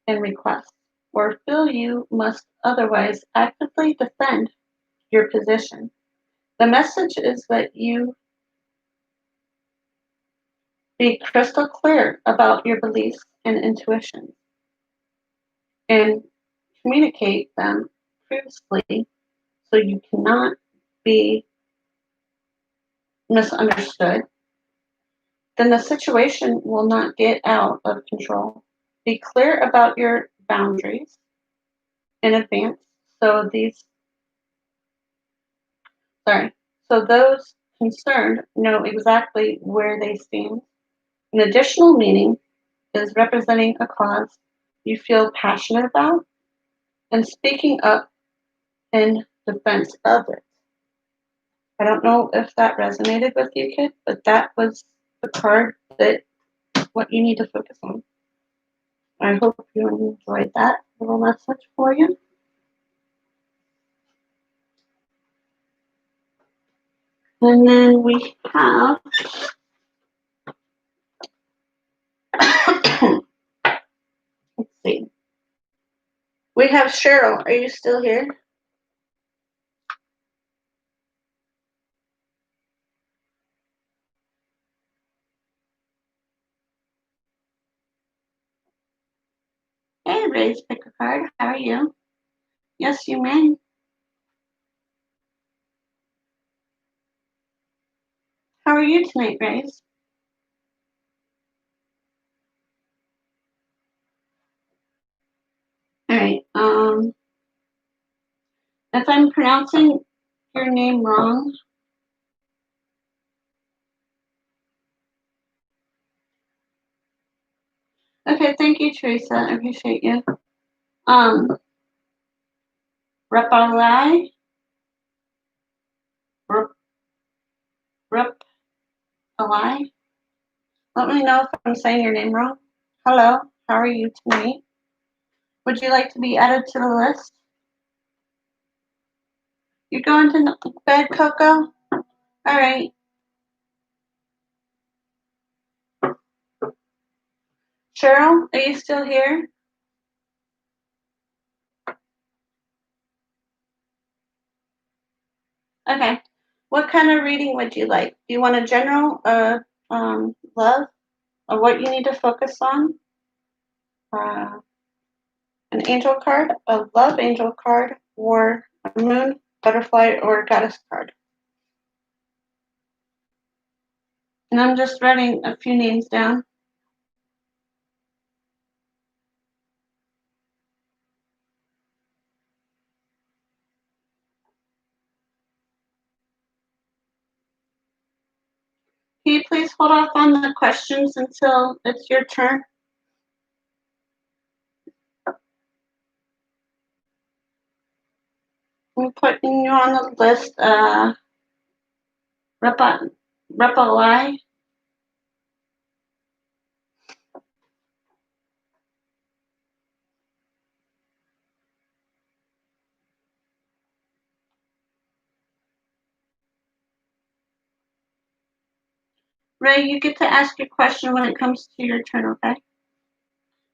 and requests, or feel you must otherwise actively defend your position. The message is that you be crystal clear about your beliefs and intuitions and communicate them previously so you cannot be misunderstood. Then the situation will not get out of control. Be clear about your boundaries in advance so these sorry so those concerned know exactly where they stand. An additional meaning is representing a cause you feel passionate about and speaking up in defense of it. I don't know if that resonated with you, kid, but that was the card that what you need to focus on. I hope you enjoyed that little message for you. And then we have, let's see, we have Cheryl. Are you still here? Hey, Ray's pick a card. How are you? Yes, you may. How are you tonight, Grace? All right. If I'm pronouncing your name wrong, okay. Thank you, Teresa. I appreciate you. Um, Rapalai, Rapalai. Let me know if I'm saying your name wrong. Hello. How are you tonight? Would you like to be added to the list? You going to bed, Coco? All right. Cheryl, are you still here? Okay. What kind of reading would you like? Do you want a general love of what you need to focus on? Uh, an angel card, a love angel card, or a moon, butterfly, or goddess card? And I'm just writing a few names down. Can you please hold off on the questions until it's your turn? I'm putting you on the list. Repalai. Ray, you get to ask your question when it comes to your turn, okay?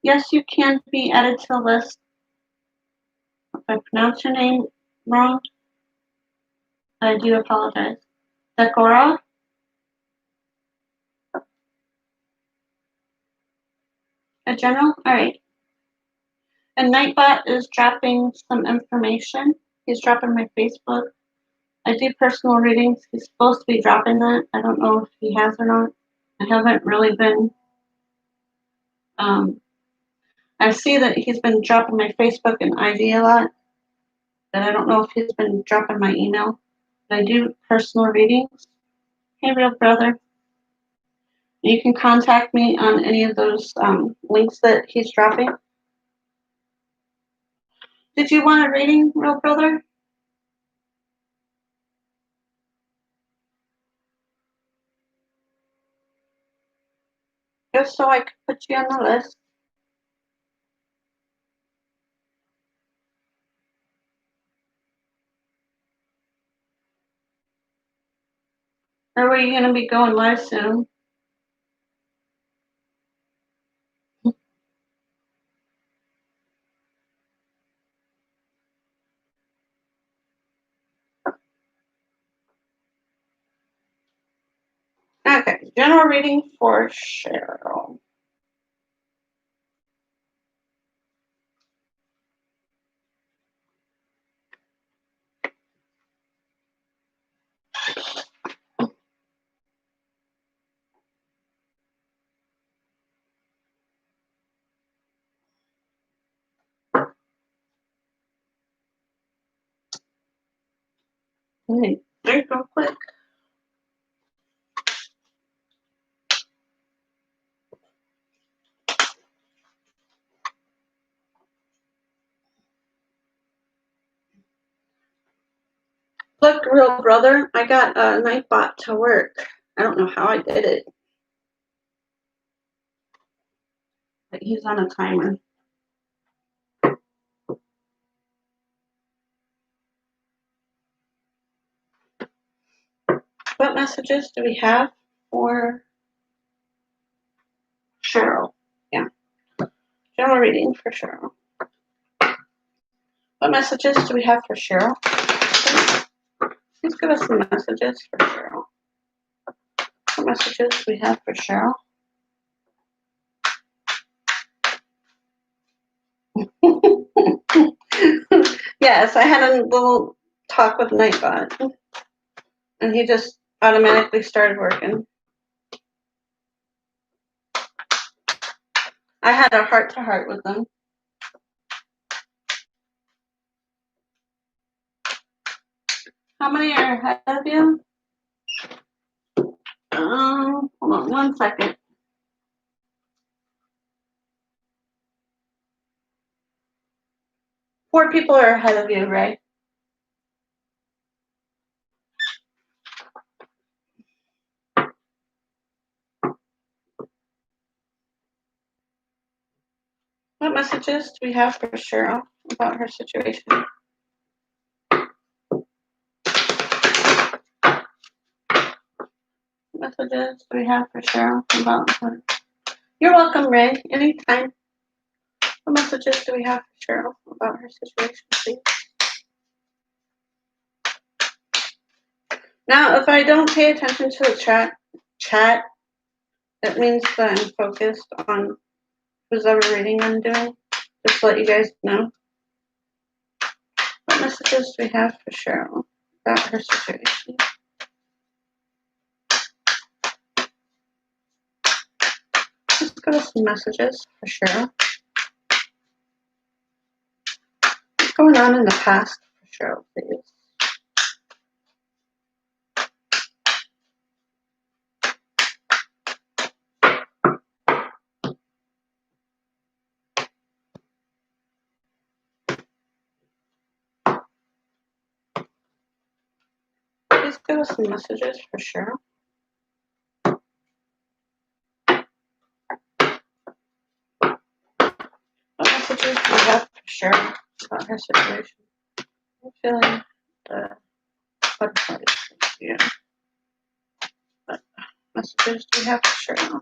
Yes, you can be added to the list. If I pronounce your name wrong, I do apologize. Decorah? A general? Alright. And Nightbot is dropping some information. He's dropping my Facebook. I do personal readings. He's supposed to be dropping that. I don't know if he has or not. I haven't really been I see that he's been dropping my Facebook and ID a lot, but I don't know if he's been dropping my email. But I do personal readings. Hey, real brother. You can contact me on any of those links that he's dropping. Did you want a reading, real brother? Just so I could put you on the list. Or were you going to be going live soon? General reading for Cheryl. Drink real quick. Look, real brother, I got a Nightbot to work. I don't know how I did it. But he's on a timer. What messages do we have for Cheryl? Yeah. General reading for Cheryl. What messages do we have for Cheryl? Please give us some messages for Cheryl. What messages do we have for Cheryl? Yes, I had a little talk with Nightbot, and he just automatically started working. I had a heart-to-heart with them. How many are ahead of you? Hold on 1 second. 4 people are ahead of you, Ray. What messages do we have for Cheryl about her situation? What messages do we have for Cheryl about her? You're welcome, Ray. Anytime. What messages do we have for Cheryl about her situation, please? Now, if I don't pay attention to the chat, it means that I'm focused on whoever reading I'm doing. Just to let you guys know. What messages do we have for Cheryl about her situation? Let's go with some messages for Cheryl. What's going on in the past for Cheryl, please? Please give us some messages for Cheryl. What messages do we have for Cheryl about her situation? I'm feeling the butterflies here. What messages do we have for Cheryl?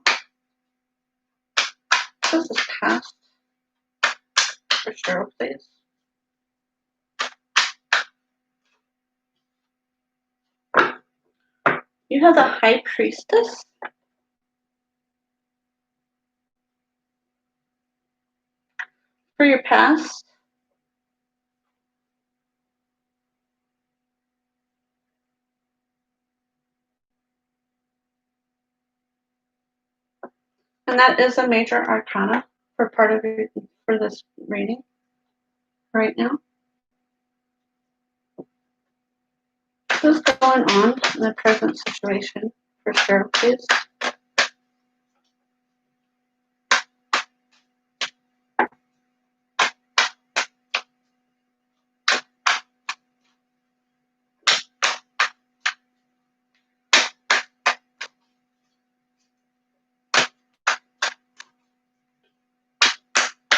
This is past for Cheryl, please. You have the High Priestess. For your past. And that is a major arcana for part of your, for this reading right now. What's going on in the present situation for Cheryl, please?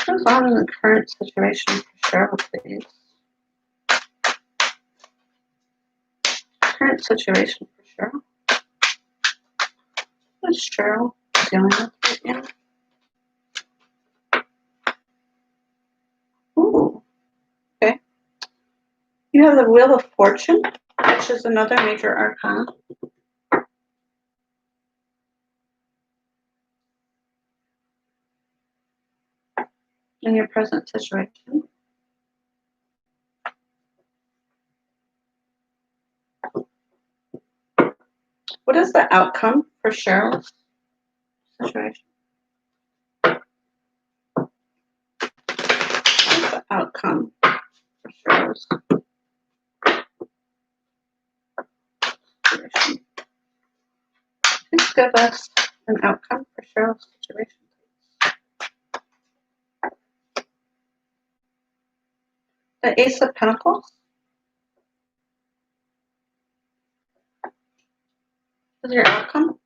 What's on in the current situation for Cheryl, please? Current situation for Cheryl. What's Cheryl dealing with right now? Ooh, okay. You have the Wheel of Fortune, which is another major arcana. in your present situation. What is the outcome for Cheryl's situation? What's the outcome for Cheryl's situation? Please give us an outcome for Cheryl's situation. The Ace of Pentacles is your outcome.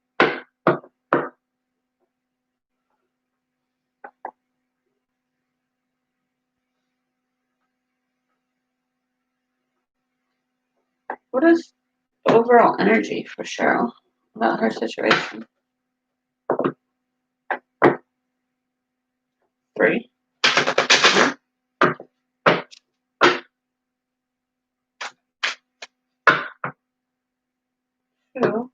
What is the overall energy for Cheryl about her situation? 3. 2.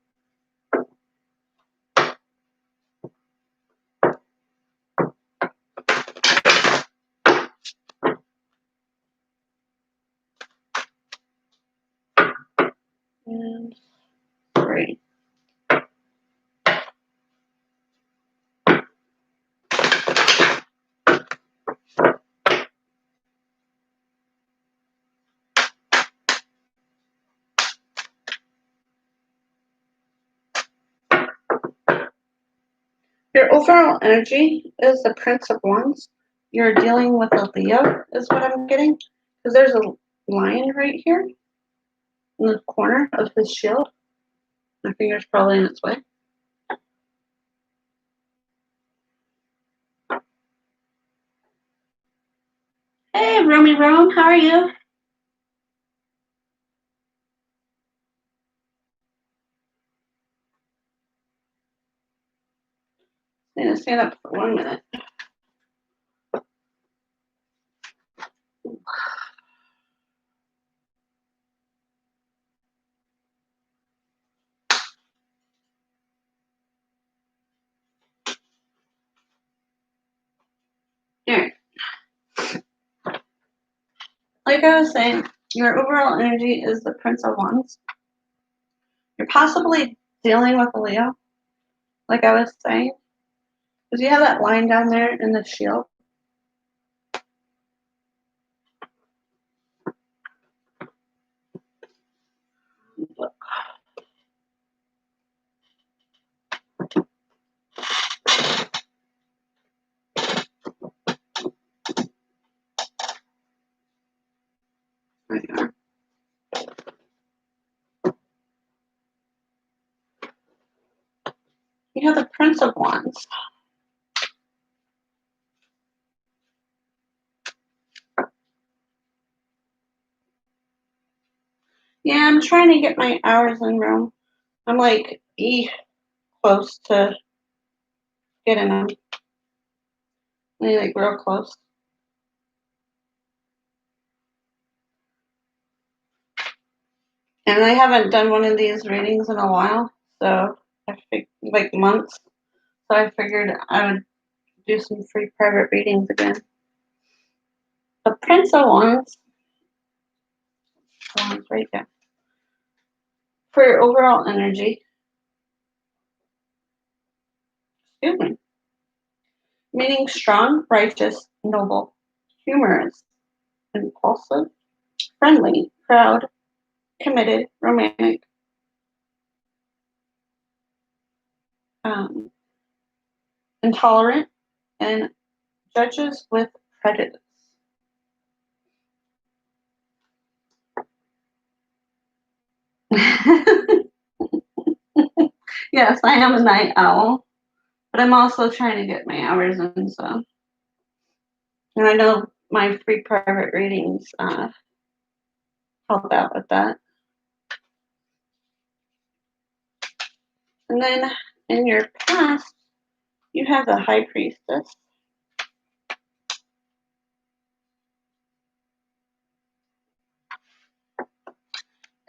And 3. Your overall energy is the Prince of Wands. You're dealing with a Leo, is what I'm getting. Because there's a lion right here in the corner of his shield. My finger's probably in its way. Hey, Romy Rome, how are you? I'm going to stand up for 1 minute. Here. Like I was saying, your overall energy is the Prince of Wands. You're possibly dealing with a Leo, like I was saying. Because you have that line down there in the shield. Look. Right here. You have the Prince of Wands. Yeah, I'm trying to get my hours in Rome. I'm like close to getting them. Like real close. And I haven't done one of these readings in a while, so like months. So I figured I would do some free private readings again. The Prince of Wands right there. For your overall energy, excuse me, meaning strong, righteous, noble, humorous, impulsive, friendly, proud, committed, romantic, intolerant, and judges with prejudice. Yes, I am a night owl, but I'm also trying to get my hours in, so. And I know my free private readings help out with that. And then in your past, you have the High Priestess.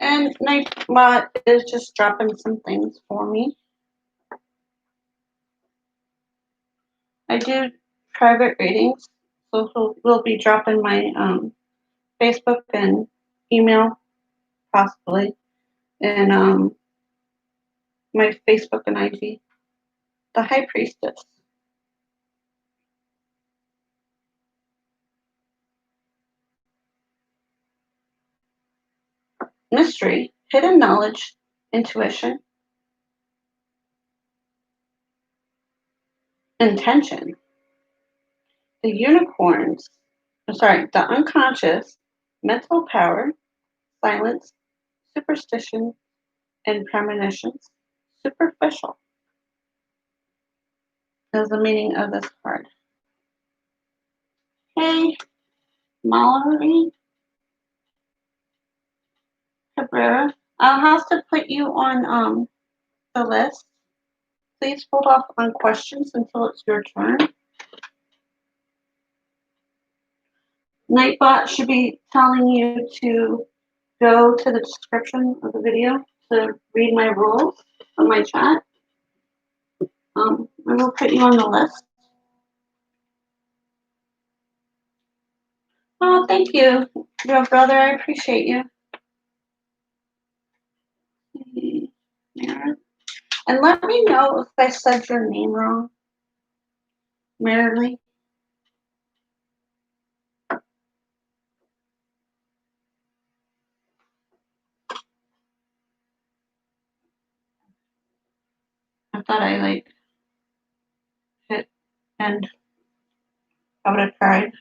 And Nightbot is just dropping some things for me. I do private readings, So we'll be dropping my Facebook and email possibly, and my Facebook and IG. The High Priestess. Mystery, hidden knowledge, intuition, intention. The unicorns, the unconscious, mental power, silence, superstition, and premonitions. Superficial is the meaning of this card. Hey, Mallory Cabrera, I'll have to put you on the list. Please hold off on questions until it's your turn. Nightbot should be telling you to go to the description of the video to read my rules on my chat. I will put you on the list. Oh, thank you, your brother. I appreciate you. And let me know if I said your name wrong. Merrily. I thought I hit and I would have tried.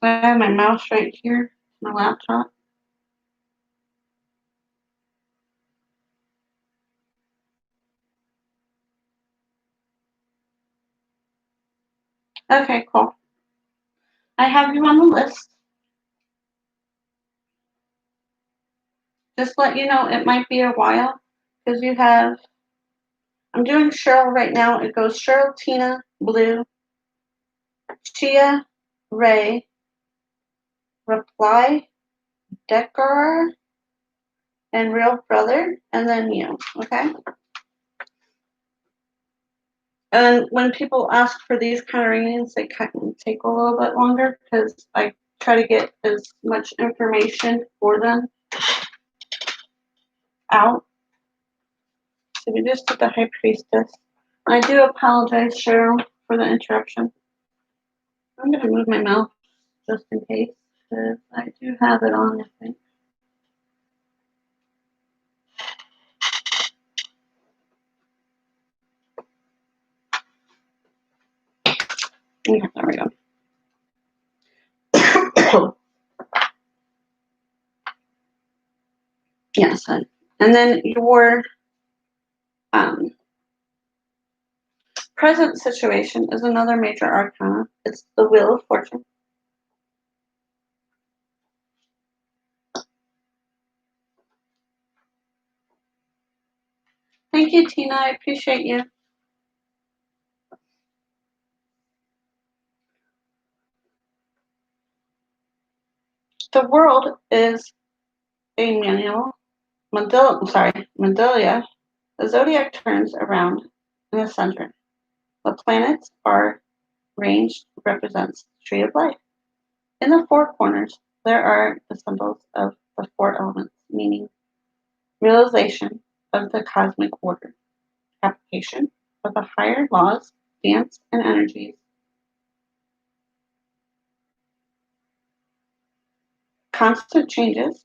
I have my mouse right here, my laptop. Okay, cool. I have you on the list. Just let you know it might be a while because you have. I'm doing Cheryl right now. It goes Cheryl, Tina, Blue, Chia, Ray, Reply, Decker, and Real Brother, and then you. Okay. And when people ask for these kind of readings, they kind of take a little bit longer because I try to get as much information for them out. So we just did the High Priestess. I do apologize, Cheryl, for the interruption. I'm going to move my mouse just in case because I do have it on, I think. Yeah, there we go. Yes, and then your present situation is another major arcana. It's the Wheel of Fortune. Thank you, Tina. I appreciate you. The world is a manual. Mandalia. The zodiac turns around in the center. The planets are ranged represents the tree of life. In the four corners, there are the symbols of the four elements, meaning realization of the cosmic order, application of the higher laws, dance, and energies, constant changes,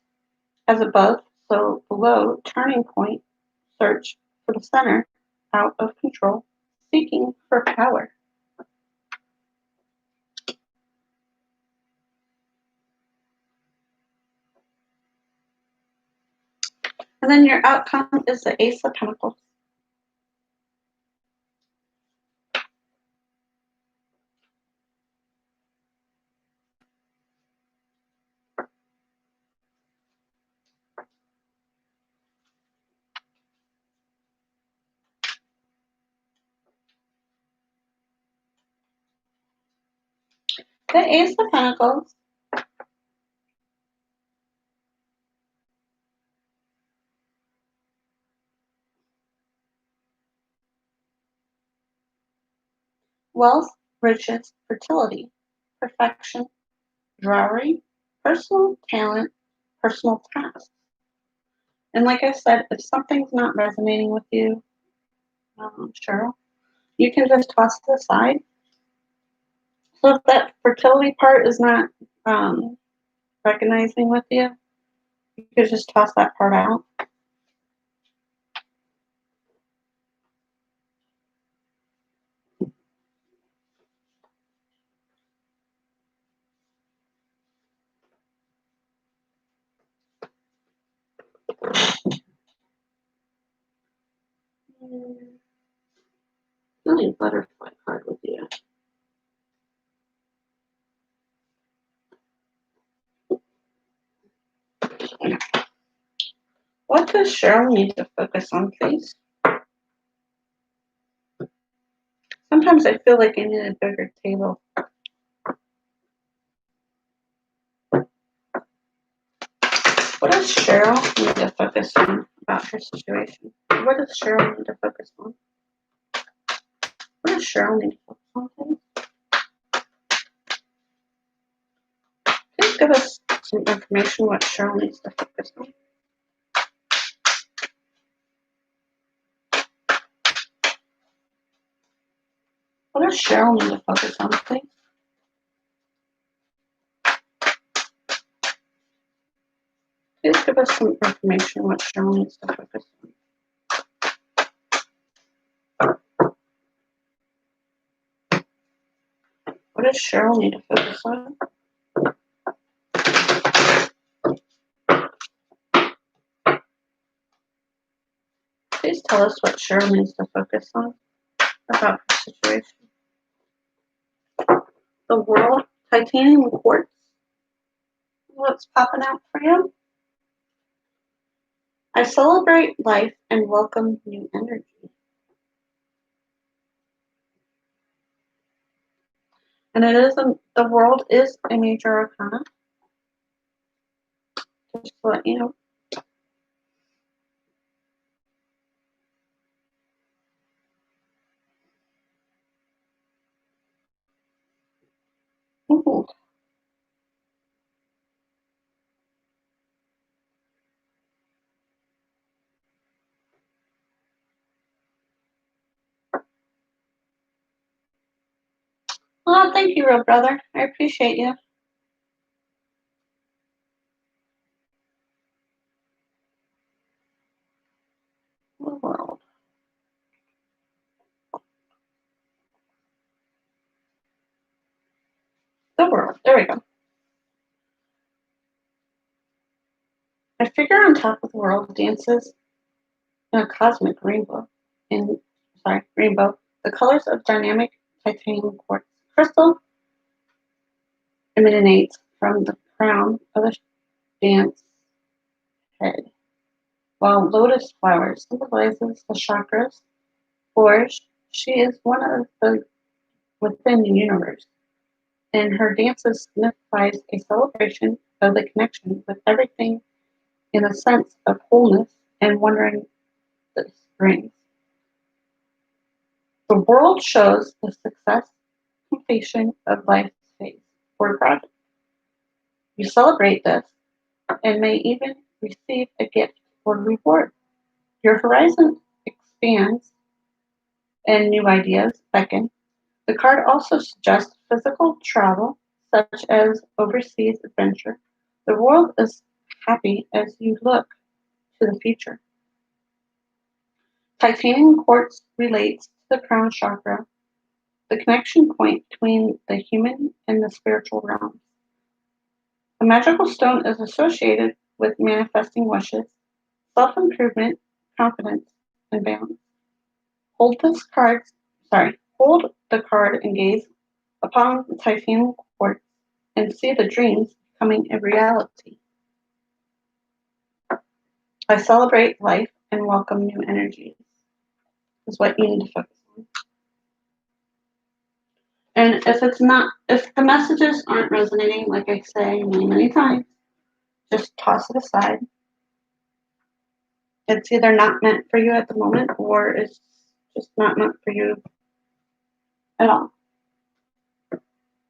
as above, so below, turning point, search for the center, out of control, seeking for power. And then your outcome is the Ace of Pentacles. The Ace of Pentacles wealth, riches, fertility, perfection, dowry, personal talent, personal tasks. And like I said, if something's not resonating with you, Cheryl, you can just toss it aside. So if that fertility part is not um, recognizing with you, you could just toss that part out. Really butterfly card with you. What does Cheryl need to focus on, please? Sometimes I feel like I need a bigger table. What does Cheryl need to focus on about her situation? What does Cheryl need to focus on? What does Cheryl need to focus on, please? Please give us some information what Cheryl needs to focus on. What does Cheryl need to focus on, please? Please give us some information what Cheryl needs to focus on. What does Cheryl need to focus on? Please tell us what Cheryl needs to focus on about her situation. The world, titanium quartz. What's popping out for you? I celebrate life and welcome new energy. And the world is a major arcana. Just to let you know. Ooh. Oh, thank you, real brother. I appreciate you. The world. The world. There we go. A figure on top of the world dances in a cosmic rainbow. Rainbow. The colors of dynamic titanium quartz crystal emanates from the crown of the dance head, while lotus flowers symbolizes the chakras. For she is one of the within the universe, and her dances signifies a celebration of the connection with everything in a sense of wholeness and wondering this brings. The world shows the success completion of life's phase or project. You celebrate this and may even receive a gift or reward. Your horizon expands and new ideas beckon. The card also suggests physical travel, such as overseas adventure. The world is happy as you look to the future. Titanium quartz relates to the crown chakra, the connection point between the human and the spiritual realm. The magical stone is associated with manifesting wishes, self-improvement, confidence, and balance. Hold this card, hold the card and gaze upon the titanium quartz and see the dreams becoming a reality. I celebrate life and welcome new energies. Is what you need to focus on. And if the messages aren't resonating, like I say many, many times, just toss it aside. It's either not meant for you at the moment or it's just not meant for you at all.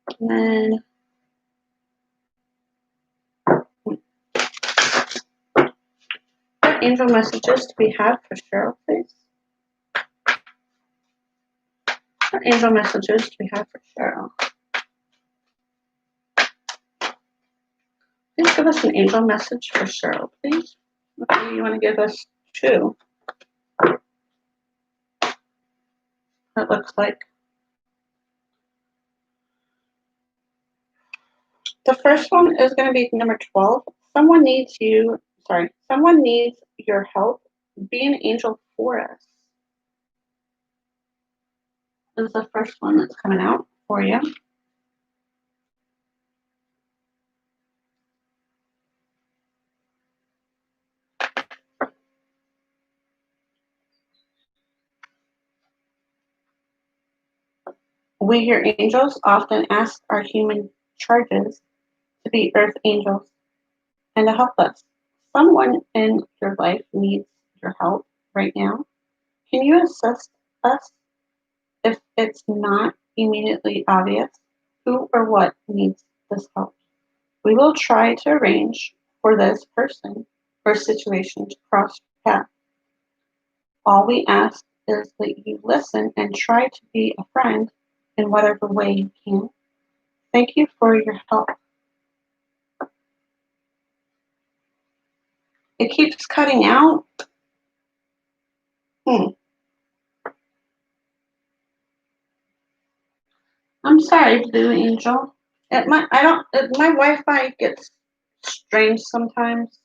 And then what angel messages do we have for Cheryl, please? What angel messages do we have for Cheryl? Please give us an angel message for Cheryl, please. Okay, you want to give us two. It looks like. The first one is going to be number 12. Someone needs your help. Be an angel for us. This is the first one that's coming out for you. We, your angels, often ask our human charges to be earth angels and to help us. Someone in your life needs your help right now. Can you assist us if it's not immediately obvious who or what needs this help? We will try to arrange for this person or situation to cross your path. All we ask is that you listen and try to be a friend in whatever way you can. Thank you for your help. It keeps cutting out. I'm sorry, Blue Angel. My Wi-Fi gets strange sometimes.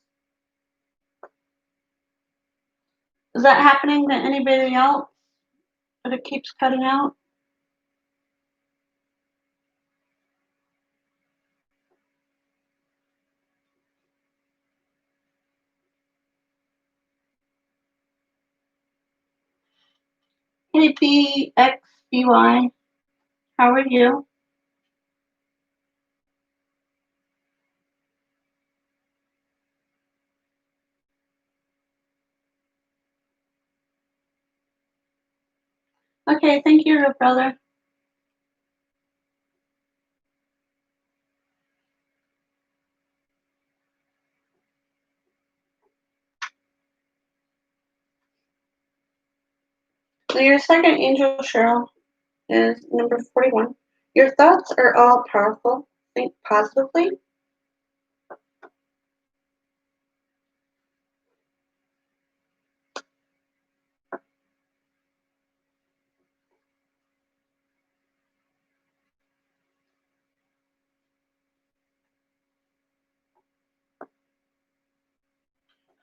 Is that happening to anybody else? But it keeps cutting out? Hey, BXBY, how are you? Okay, thank you, brother. So your second angel, Cheryl, is number 41. Your thoughts are all powerful. Think positively.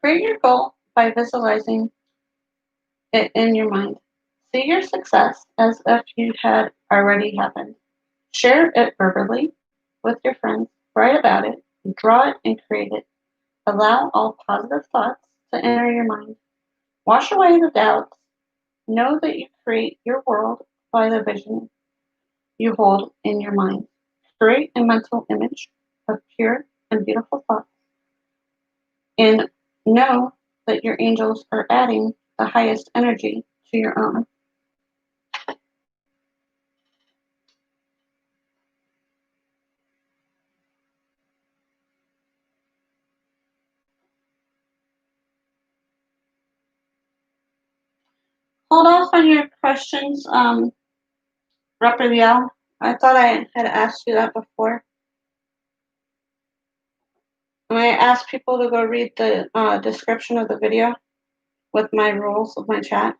Create your goal by visualizing it in your mind. See your success as if you had already happened. Share it verbally with your friends. Write about it. Draw it and create it. Allow all positive thoughts to enter your mind. Wash away the doubts. Know that you create your world by the vision you hold in your mind. Create a mental image of pure and beautiful thoughts. And know that your angels are adding the highest energy to your own. Hold off on your questions, Raphael. I thought I had asked you that before. And I asked people to go read the description of the video with my rules of my chat.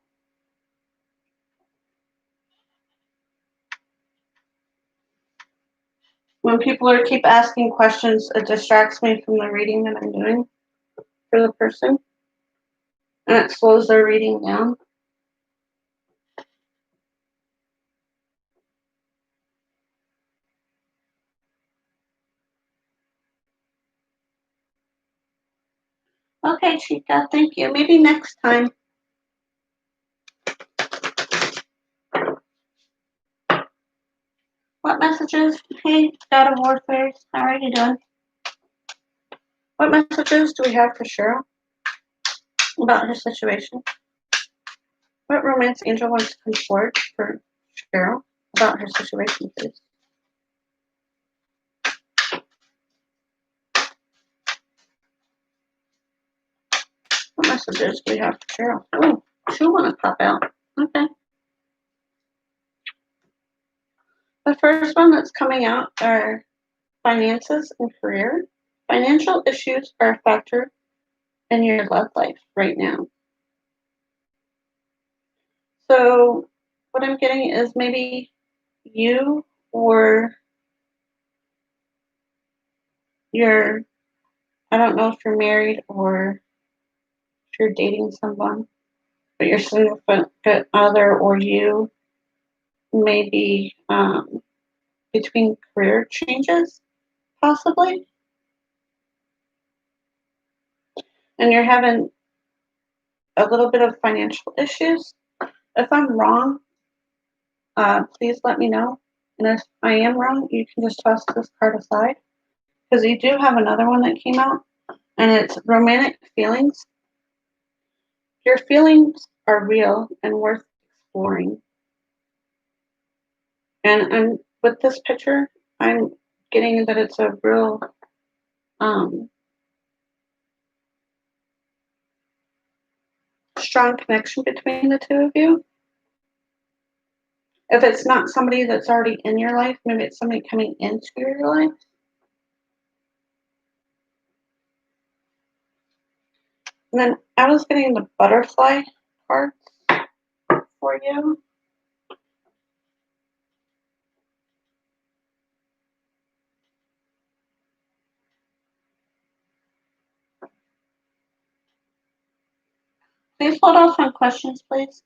When people keep asking questions, it distracts me from the reading that I'm doing for the person, and it slows their reading down. Okay, Chica, thank you. Maybe next time. What messages? Hey, God of Warfare, how are you doing? What messages do we have for Cheryl about her situation? What romance angel wants to come forward for Cheryl about her situation, please? messages we have for Cheryl. Oh, two want to pop out. Okay. The first one that's coming out are finances and career. Financial issues are a factor in your love life right now. So what I'm getting is maybe you or you're, I don't know if you're married or if you're dating someone, but your significant other or you may be between career changes, possibly, and you're having a little bit of financial issues. If I'm wrong, please let me know. And if I am wrong, you can just toss this card aside because you do have another one that came out, and it's romantic feelings. Your feelings are real and worth exploring. And with this picture, I'm getting that it's a real strong connection between the two of you. If it's not somebody that's already in your life, maybe it's somebody coming into your life. And then I was getting the butterfly cards for you. Please hold off on questions, please.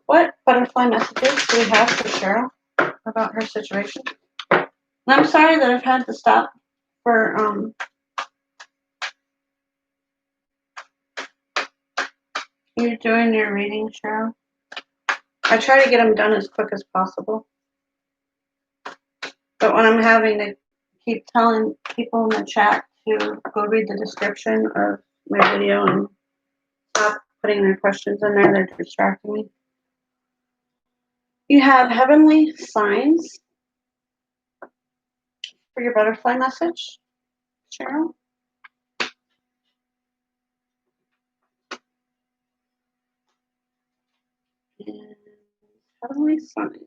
What butterfly messages do we have for Cheryl about her situation? And I'm sorry that I've had to stop for you doing your reading, Cheryl. I try to get them done as quick as possible. But when I'm having to keep telling people in the chat to go read the description of my video and stop putting their questions in there, they're distracting me. You have heavenly signs for your butterfly message, Cheryl. And heavenly signs.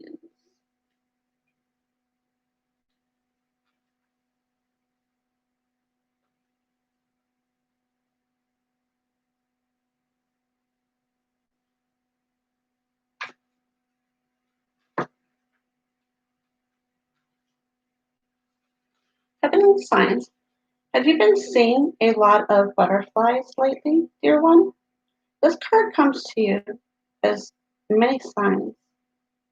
Heavenly signs. Have you been seeing a lot of butterflies lately, dear one? This card comes to you as many signs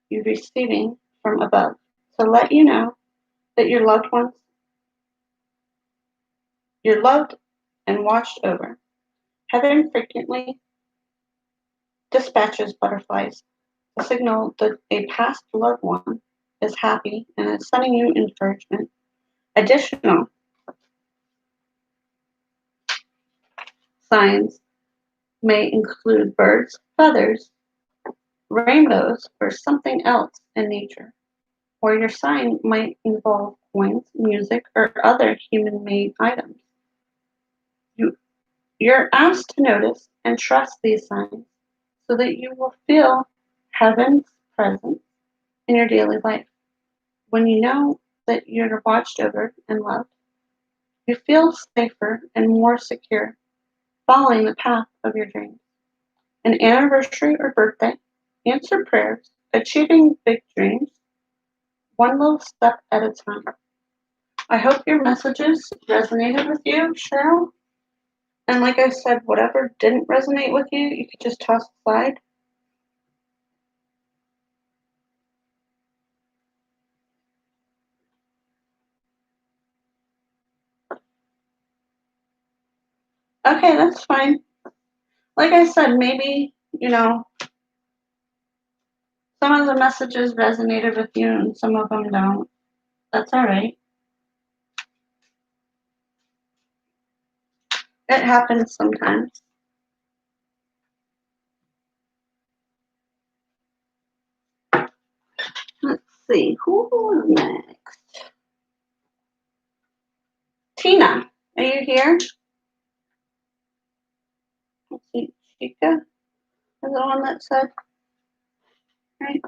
you're receiving from above to let you know that your loved ones, you're loved and watched over. Heaven frequently dispatches butterflies to signal that a past loved one is happy and is sending you encouragement. Additional signs may include birds, feathers, rainbows, or something else in nature. Or your sign might involve coins, music, or other human-made items. You're asked to notice and trust these signs so that you will feel heaven's presence in your daily life. When you know that you're watched over and loved, you feel safer and more secure following the path of your dreams. An anniversary or birthday, answer prayers, achieving big dreams, one little step at a time. I hope your messages resonated with you, Cheryl. And like I said, whatever didn't resonate with you, you could just toss aside. Okay, that's fine. Like I said, maybe, some of the messages resonated with you and some of them don't. That's all right. It happens sometimes. Let's see, who next? Tina, are you here? Let's see, Chica is the one that said, right?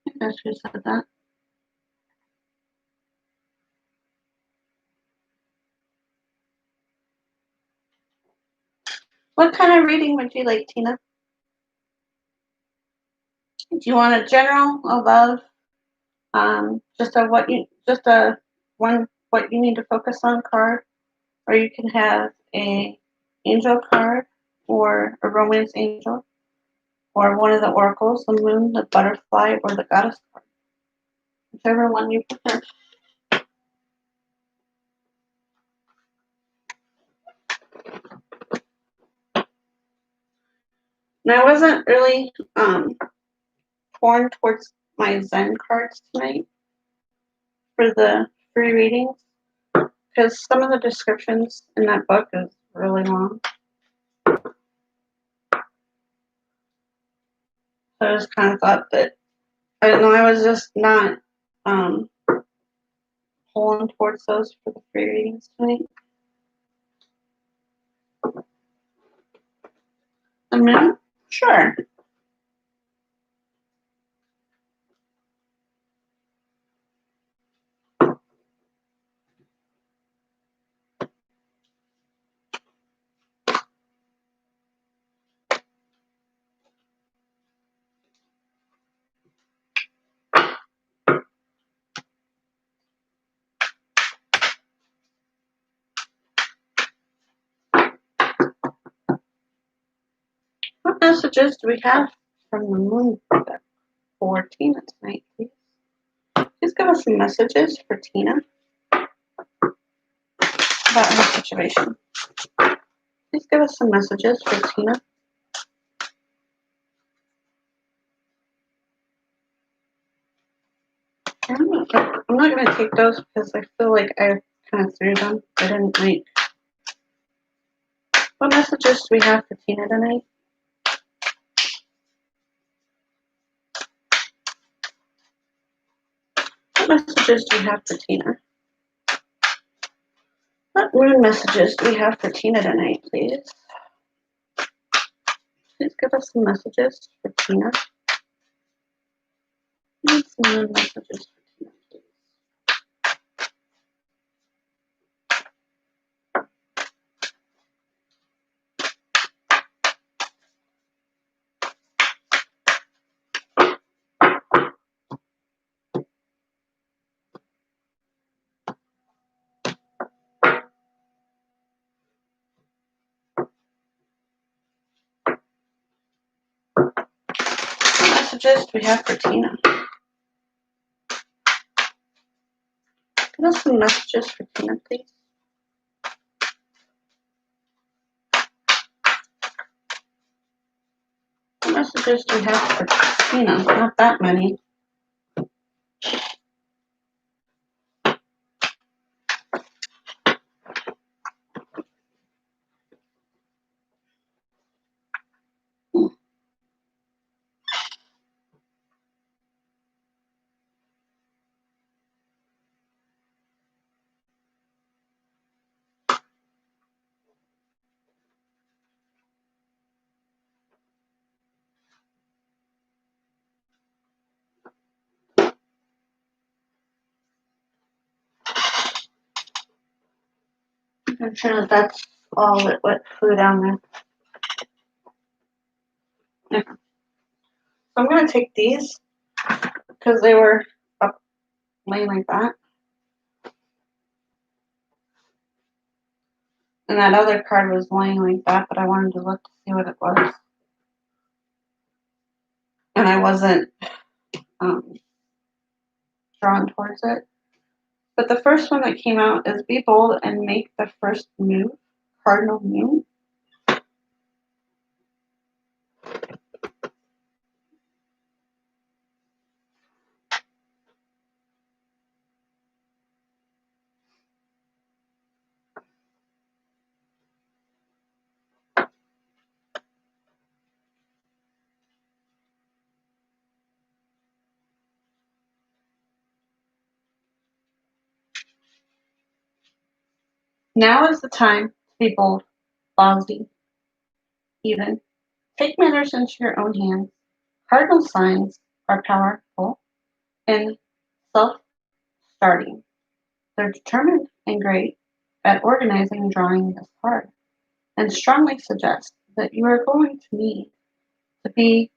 I think that's who said that. What kind of reading would you like, Tina? Do you want a general, a love, just a one what you need to focus on card, or you can have a angel card, or a romance angel, or one of the oracles, the moon, the butterfly, or the goddess card, whichever one you prefer. And I wasn't really torn towards my Zen cards tonight for the free readings because some of the descriptions in that book is really long. So I just kind of thought that, I don't know, I was just not pulling towards those for the free readings tonight. A minute? Sure. What messages do we have from the moon for Tina tonight, please? Please give us some messages for Tina about her situation. Please give us some messages for Tina. I'm not going to take those because I feel like I kind of threw them. I didn't like. What messages do we have for Tina tonight? What messages do we have for Tina? What moon messages do we have for Tina tonight, please? Please give us some messages for Tina. Some moon messages for Tina, please. What messages do we have for Tina? Give us some messages for Tina, please. What messages do we have for Tina? Not that many. I'm sure that that's all that what flew down there. Okay. So I'm going to take these because they were up laying like that. And that other card was laying like that, but I wanted to look to see what it was. And I wasn't drawn towards it. But the first one that came out is be bold and make the first move, cardinal move. Now is the time to be bold, ballsy, even. Take matters into your own hands. Cardinal signs are powerful and self-starting. They're determined and great at organizing and drawing this card, and strongly suggest that you are going to need to be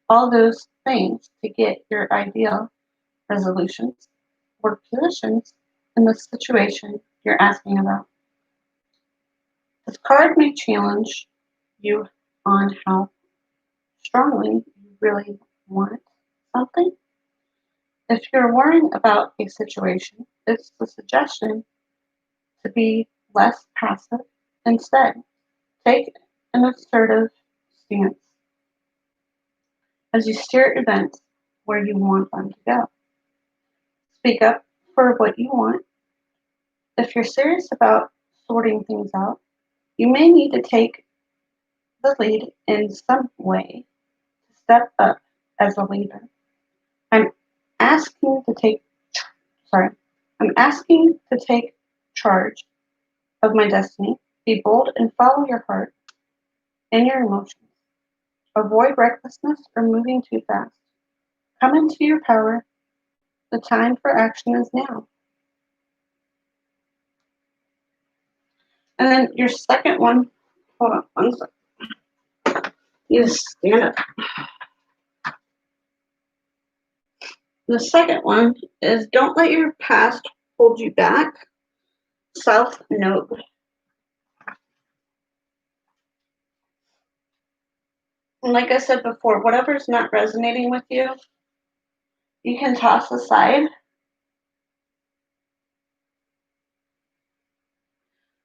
all those things to get your ideal resolutions or positions in the situation you're asking about. This card may challenge you on how strongly you really want something. If you're worrying about a situation, it's the suggestion to be less passive. Instead, take an assertive stance as you steer events where you want them to go. Speak up for what you want. If you're serious about sorting things out, you may need to take the lead in some way to step up as a leader. I'm asking to take sorry. I'm asking to take charge of my destiny. Be bold and follow your heart and your emotions. Avoid recklessness or moving too fast. Come into your power. The time for action is now. And then your second one, hold on one second. You just stand up. The second one is don't let your past hold you back. South Node. And like I said before, whatever's not resonating with you, you can toss aside.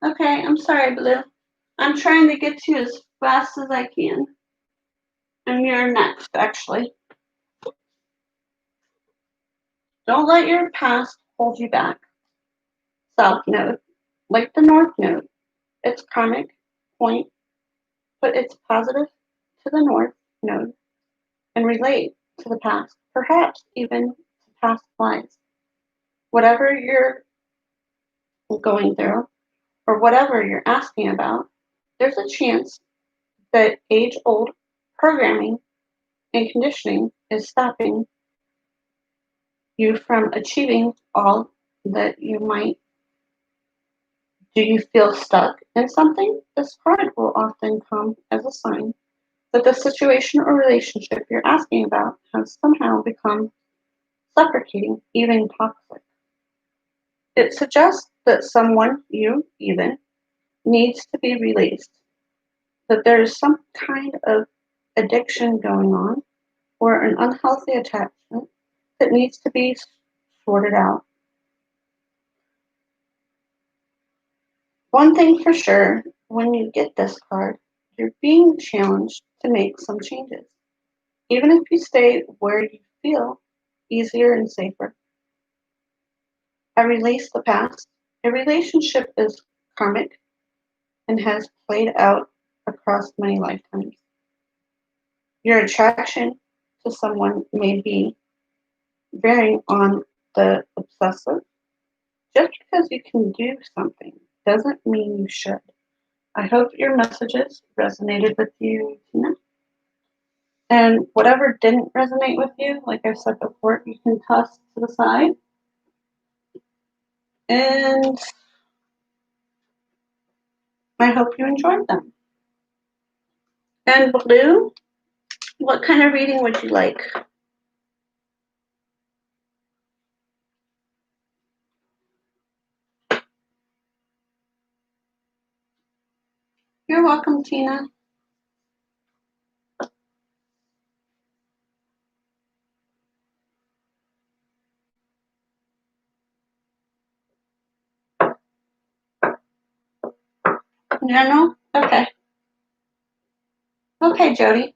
Okay, I'm sorry, Blue. I'm trying to get to you as fast as I can. And you're next, actually. Don't let your past hold you back. South Node. Like the North Node. It's karmic point, but it's positive to the North Node and relate to the past, perhaps even to past lives. Whatever you're going through or whatever you're asking about, there's a chance that age old programming and conditioning is stopping you from achieving all that you might. Do you feel stuck in something? This card will often come as a sign that the situation or relationship you're asking about has somehow become suffocating, even toxic. It suggests that someone, you even, needs to be released, that there is some kind of addiction going on or an unhealthy attachment that needs to be sorted out. One thing for sure, when you get this card, you're being challenged to make some changes, even if you stay where you feel easier and safer. I release the past. A relationship is karmic and has played out across many lifetimes. Your attraction to someone may be varying on the obsessive. Just because you can do something doesn't mean you should. I hope your messages resonated with you, Tina. And whatever didn't resonate with you, like I said before, you can toss to the side. And I hope you enjoyed them. And Blue, what kind of reading would you like? You're welcome, Tina. General? Okay. Okay, Jody.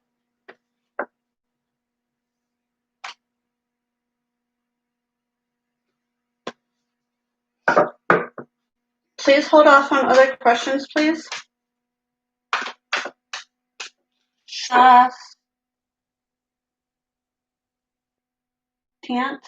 Please hold off on other questions, please. Can't.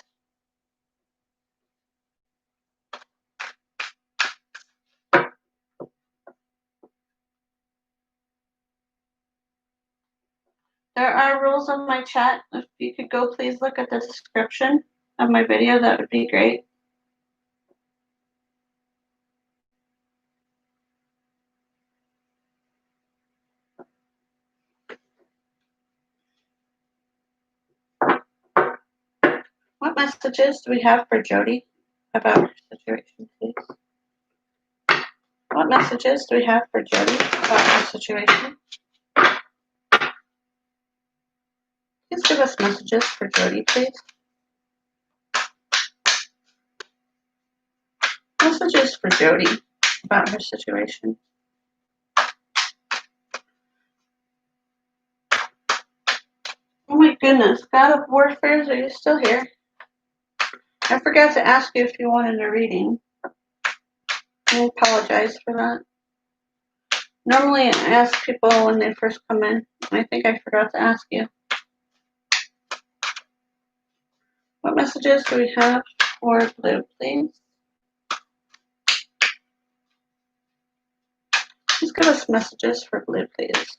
There are rules on my chat. If you could go, please look at the description of my video, that would be great. What messages do we have for Jody about her situation, please? What messages do we have for Jody about her situation? Please give us messages for Jody, please. Messages for Jody about her situation. Oh my goodness, God of Warfares, are you still here? I forgot to ask you if you wanted a reading. I apologize for that. Normally I ask people when they first come in. I think I forgot to ask you. What messages do we have for Blue, please? Please give us messages for Blue, please.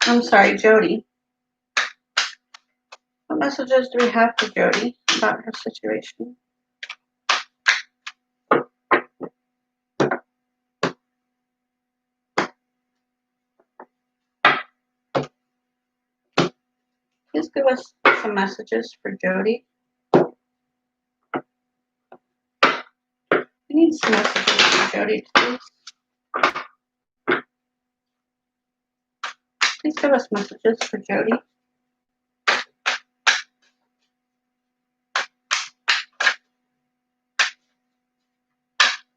I'm sorry, Jody. What messages do we have for Jody about her situation? Please give us some messages for Jody. We need some messages for Jody, please. Please give us messages for Jody.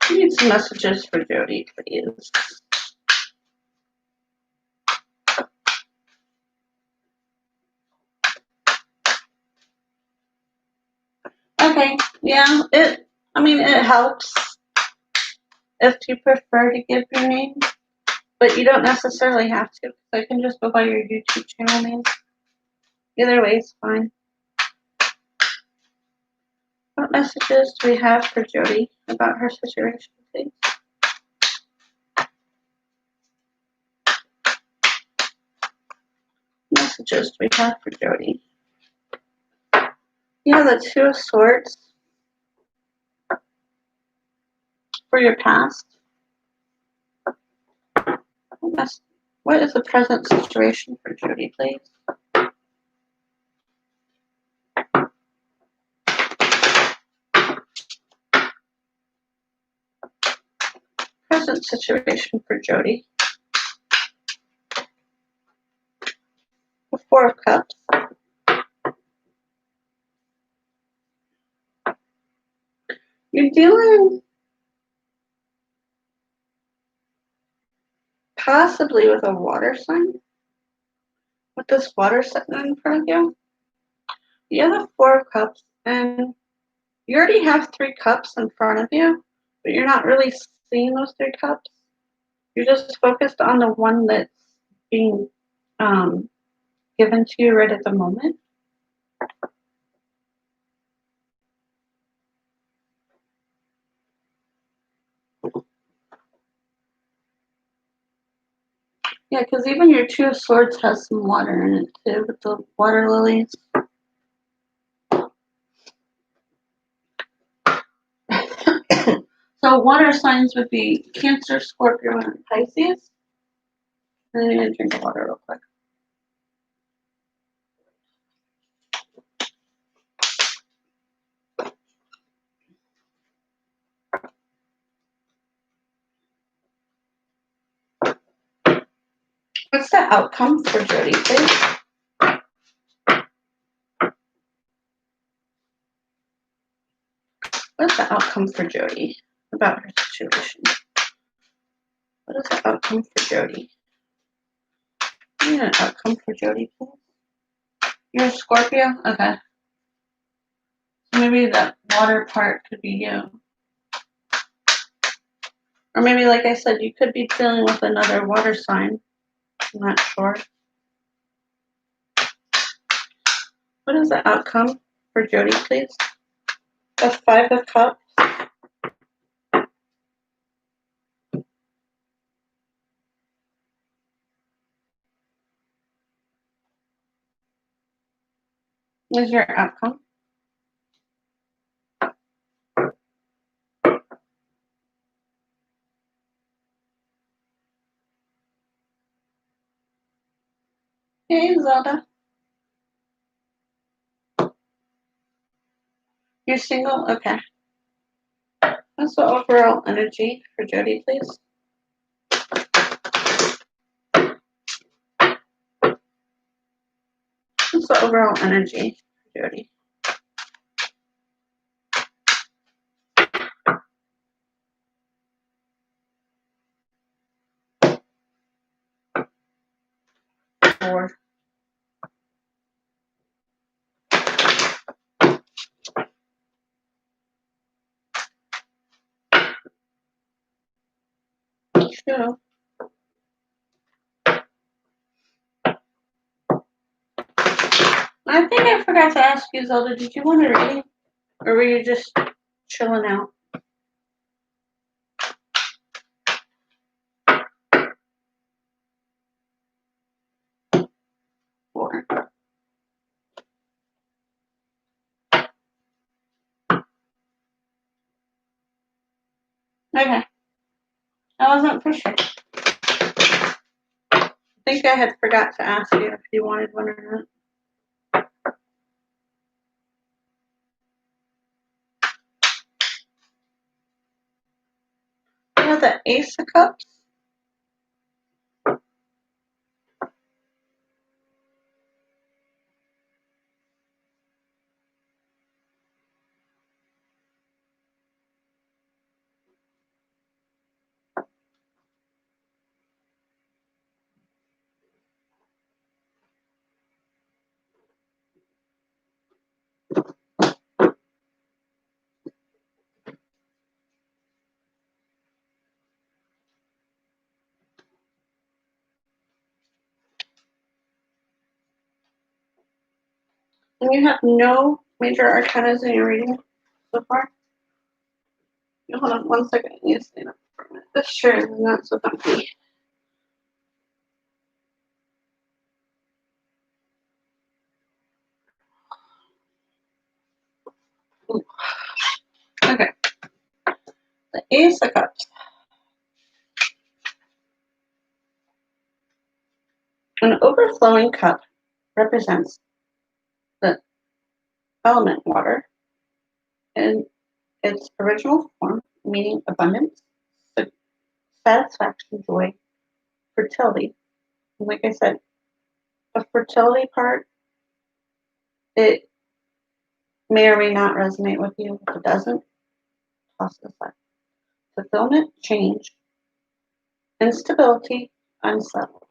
We need some messages for Jody, please. Okay, yeah, it helps if you prefer to give your name, but you don't necessarily have to. I can just go by your YouTube channel name. Either way is fine. What messages do we have for Jody about her situation, please? What messages do we have for Jody? You have the Two of Swords for your past. What is the present situation for Jody, please? Present situation for Jody. The Four of Cups. You're dealing possibly with a water sign. With this water sitting in front of you. You have the Four of Cups, and you already have 3 cups in front of you, but you're not really seeing those 3 cups. You're just focused on the one that's being given to you right at the moment. Yeah, because even your Two of Swords has some water in it too, with the water lilies. So water signs would be Cancer, Scorpio, and Pisces. And I'm going to drink water real quick. What's the outcome for Jody, please? What's the outcome for Jody about her situation? What is the outcome for Jody? I need an outcome for Jody, please. You're a Scorpio? Okay. So maybe that water part could be you. Or maybe, like I said, you could be dealing with another water sign. I'm not sure. What is the outcome for Jody, please? The Five of Cups. is your outcome. Hey, Zelda. You're single? Okay. What's the overall energy for Jody, please? What's the overall energy for Jody? Four. Two. I think I forgot to ask you, Zelda, did you want a reading? Or were you just chilling out? Four. Okay. I wasn't for sure. I think I had forgot to ask you if you wanted one or not. You have the Ace of Cups. And you have no major arcanas in your reading so far? Hold on 1 second. I need to stand up for a minute. This chair is not so comfy. Ooh. Okay. The Ace of Cups. An overflowing cup represents the element water in its original form, meaning abundance, satisfaction, joy, fertility. And like I said, the fertility part, it may or may not resonate with you. If it doesn't, toss it aside. Fulfillment, change, instability, unsettled.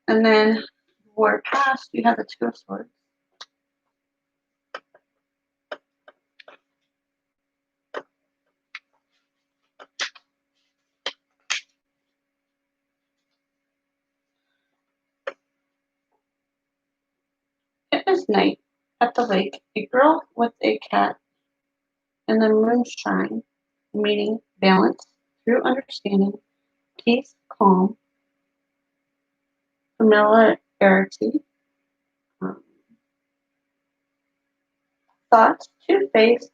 And then for past, you have the Two of Swords. It is night at the lake. A girl with a cat in the moonshine, meaning balance through understanding, peace, calm, familiarity, um, thoughts, two-faced,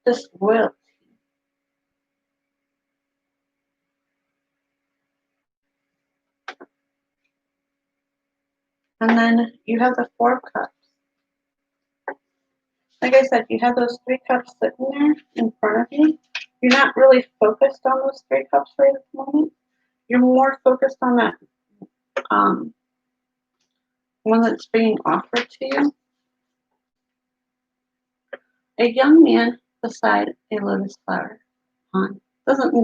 disloyalty. And then you have the Four of Cups. Like I said, you have those three cups sitting there in front of you. You're not really focused on those three cups right at the moment. You're more focused on that one that's being offered to you. A young man beside a lotus flower pond doesn't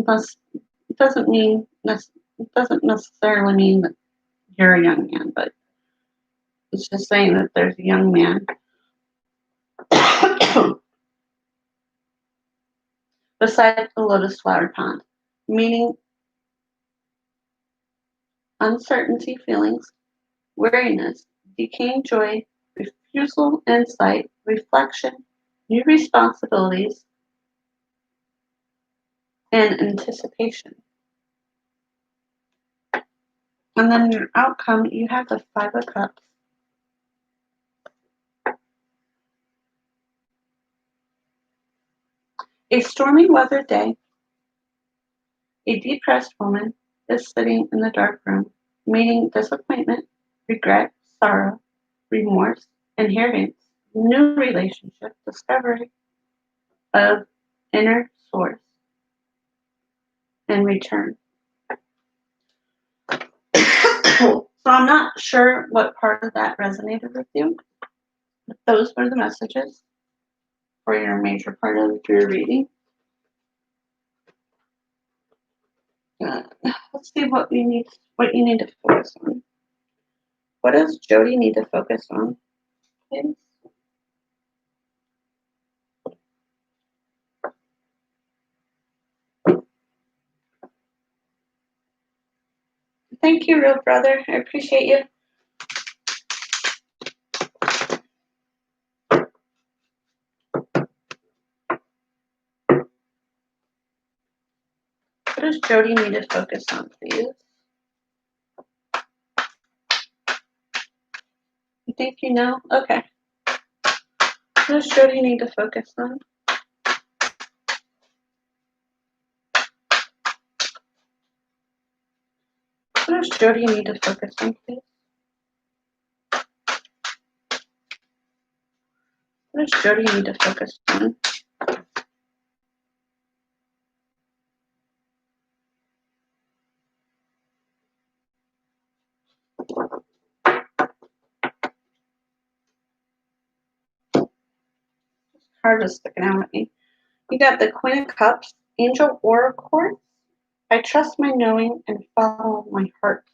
necessarily mean that you're a young man, but it's just saying that there's a young man beside the lotus flower pond, meaning uncertainty, feelings, weariness, decaying joy, refusal, insight, reflection, new responsibilities, and anticipation. And then your outcome, you have the Five of Cups. A stormy weather day, a depressed woman is sitting in the dark room, meeting disappointment, regret, sorrow, remorse, inheritance, new relationship, discovery of inner source, and return. So I'm not sure what part of that resonated with you, but those were the messages for your major part of your reading. Let's see what you need to focus on. What does Jody need to focus on, please? Thank you, real brother. I appreciate you. What does Jody need to focus on, please? You think you know? Okay. What does Jody need to focus on? What does Jody need to focus on, please? What does Jody need to focus on? Card is sticking out at me. You got the Queen of Cups, Angel Aura Quartz. I trust my knowing and follow my heart.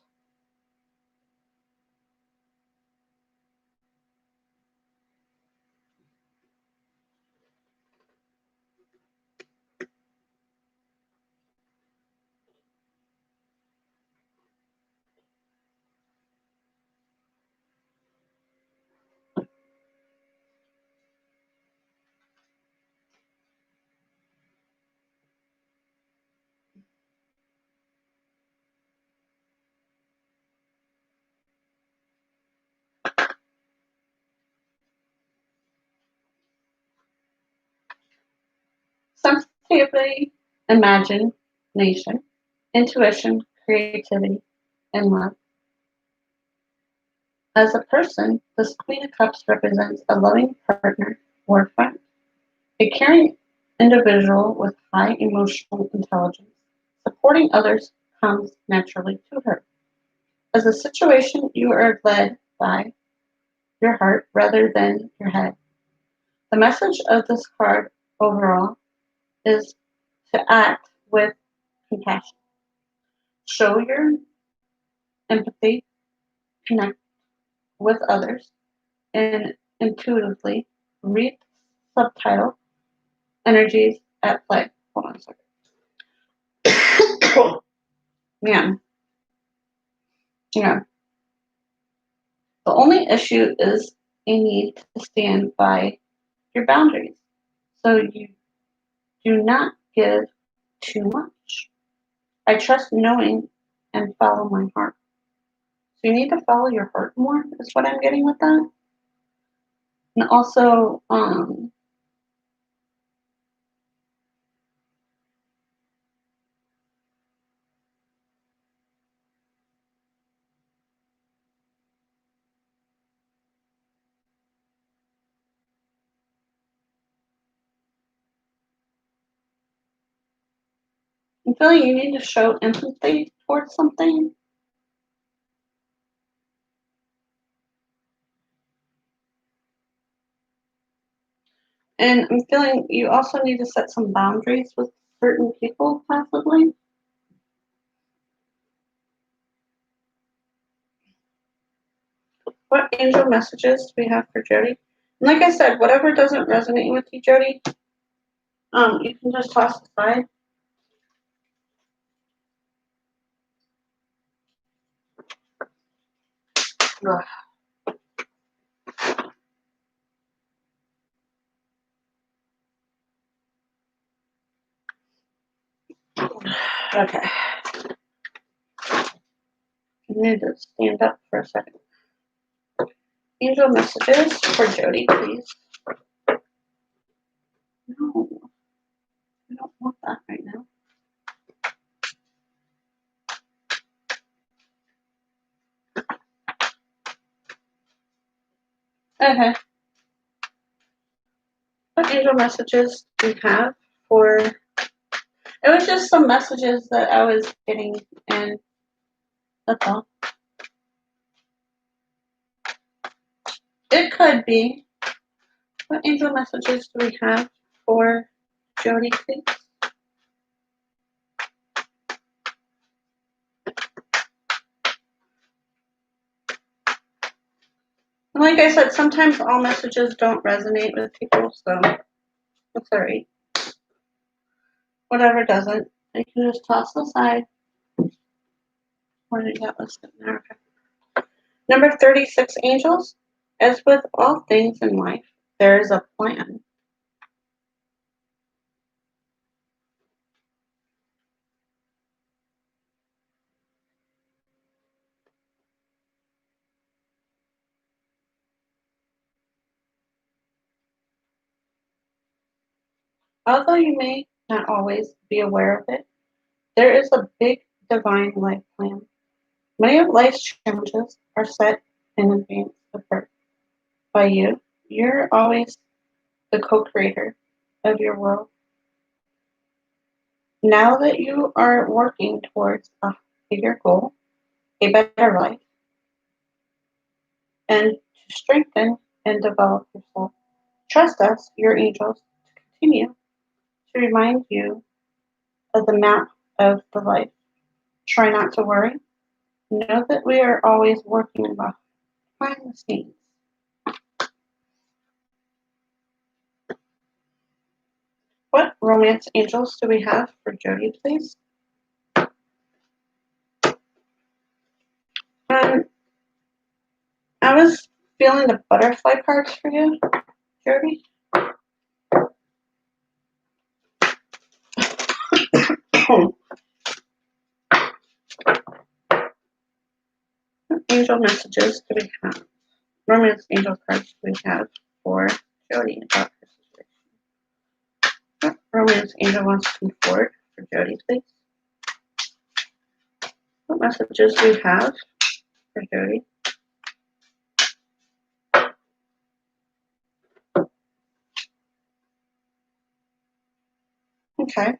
Sensitivity, imagination, intuition, creativity, and love. As a person, this Queen of Cups represents a loving partner or friend, a caring individual with high emotional intelligence. Supporting others comes naturally to her. As a situation, you are led by your heart rather than your head. The message of this card overall is to act with compassion. Show your empathy, connect with others, and intuitively read subtitle energies at play. Hold on a second. Man, yeah. The only issue is a need to stand by your boundaries. So you do not give too much. I trust knowing and follow my heart. So you need to follow your heart more, is what I'm getting with that. And also, I'm feeling you need to show empathy towards something. And I'm feeling you also need to set some boundaries with certain people, possibly. What angel messages do we have for Jody? And like I said, whatever doesn't resonate with you, Jody, you can just toss aside. Ugh. Okay. need to stand up for a second. Angel messages for Jody, please. No, I don't want that right now. Okay. What angel messages do we have for? It was just some messages that I was getting, and that's all. It could be. What angel messages do we have for Jody, please? And like I said, sometimes all messages don't resonate with people, so that's alright. Whatever doesn't, they can just toss aside. What did you got listed there? Okay. Number 36, angels. As with all things in life, there is a plan. Although you may not always be aware of it, there is a big divine life plan. Many of life's challenges are set in advance of birth by you. You're always the co-creator of your world. Now that you are working towards a bigger goal, a better life, and to strengthen and develop yourself, trust us, your angels, to continue to remind you of the map of the life. Try not to worry. Know that we are always working behind the scenes. What romance angels do we have for Jody, please? I was feeling the butterfly cards for you, Jody. What angel messages do we have? Romance angel cards do we have for Jody about her situation? What romance angel wants to come forward for Jody, please? What messages do we have for Jody? Okay.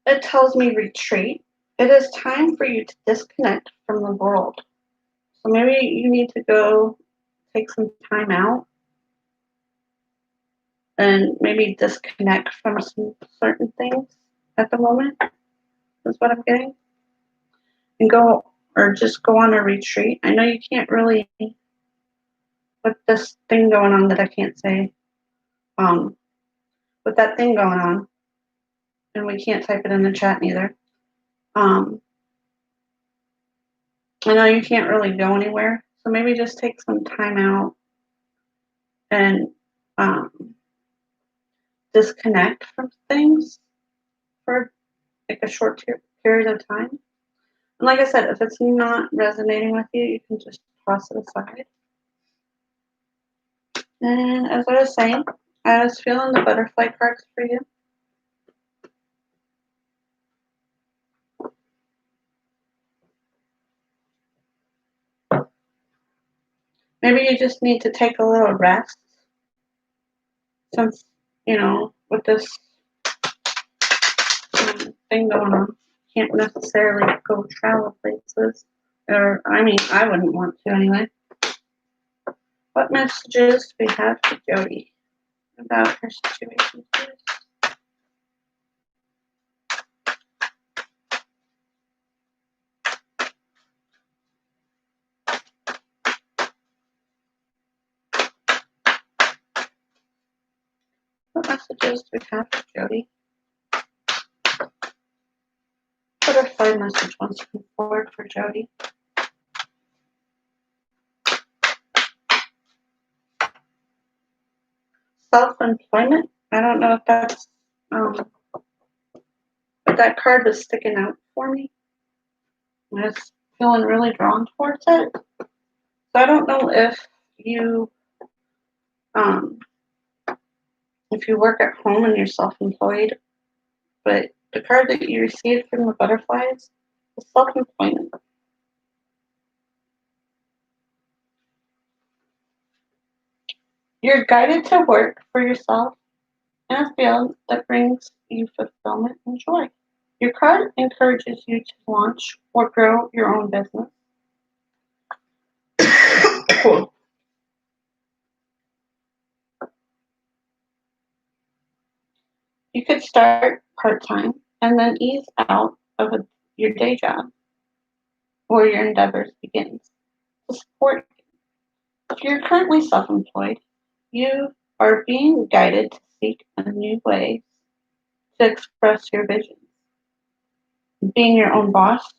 It tells me retreat. It is time for you to disconnect from the world. So maybe you need to go take some time out and maybe disconnect from some certain things at the moment, is what I'm getting. And go, or just go on a retreat. I know you can't really, with this thing going on that I can't say, with that thing going on, and we can't type it in the chat neither. I know you can't really go anywhere, so maybe just take some time out and disconnect from things for like a short period of time. And like I said, if it's not resonating with you, you can just toss it aside. And as I was saying, I was feeling the butterfly cards for you. Maybe you just need to take a little rest since, with this thing going on, you can't necessarily go travel places. Or, I mean, I wouldn't want to anyway. What messages do we have for Jody about her situation, please? What messages do we have for Jody? Butterfly message wants to come forward for Jody. Self-employment. I don't know if that's, but that card was sticking out for me. I'm just feeling really drawn towards it. So I don't know um, if you work at home and you're self-employed, but the card that you received from the butterflies is self-employment. You're guided to work for yourself in a field that brings you fulfillment and joy. Your card encourages you to launch or grow your own business. You could start part time and then ease out of your day job or your endeavors begins to support. If you're currently self employed, you are being guided to seek a new way to express your visions. Being your own boss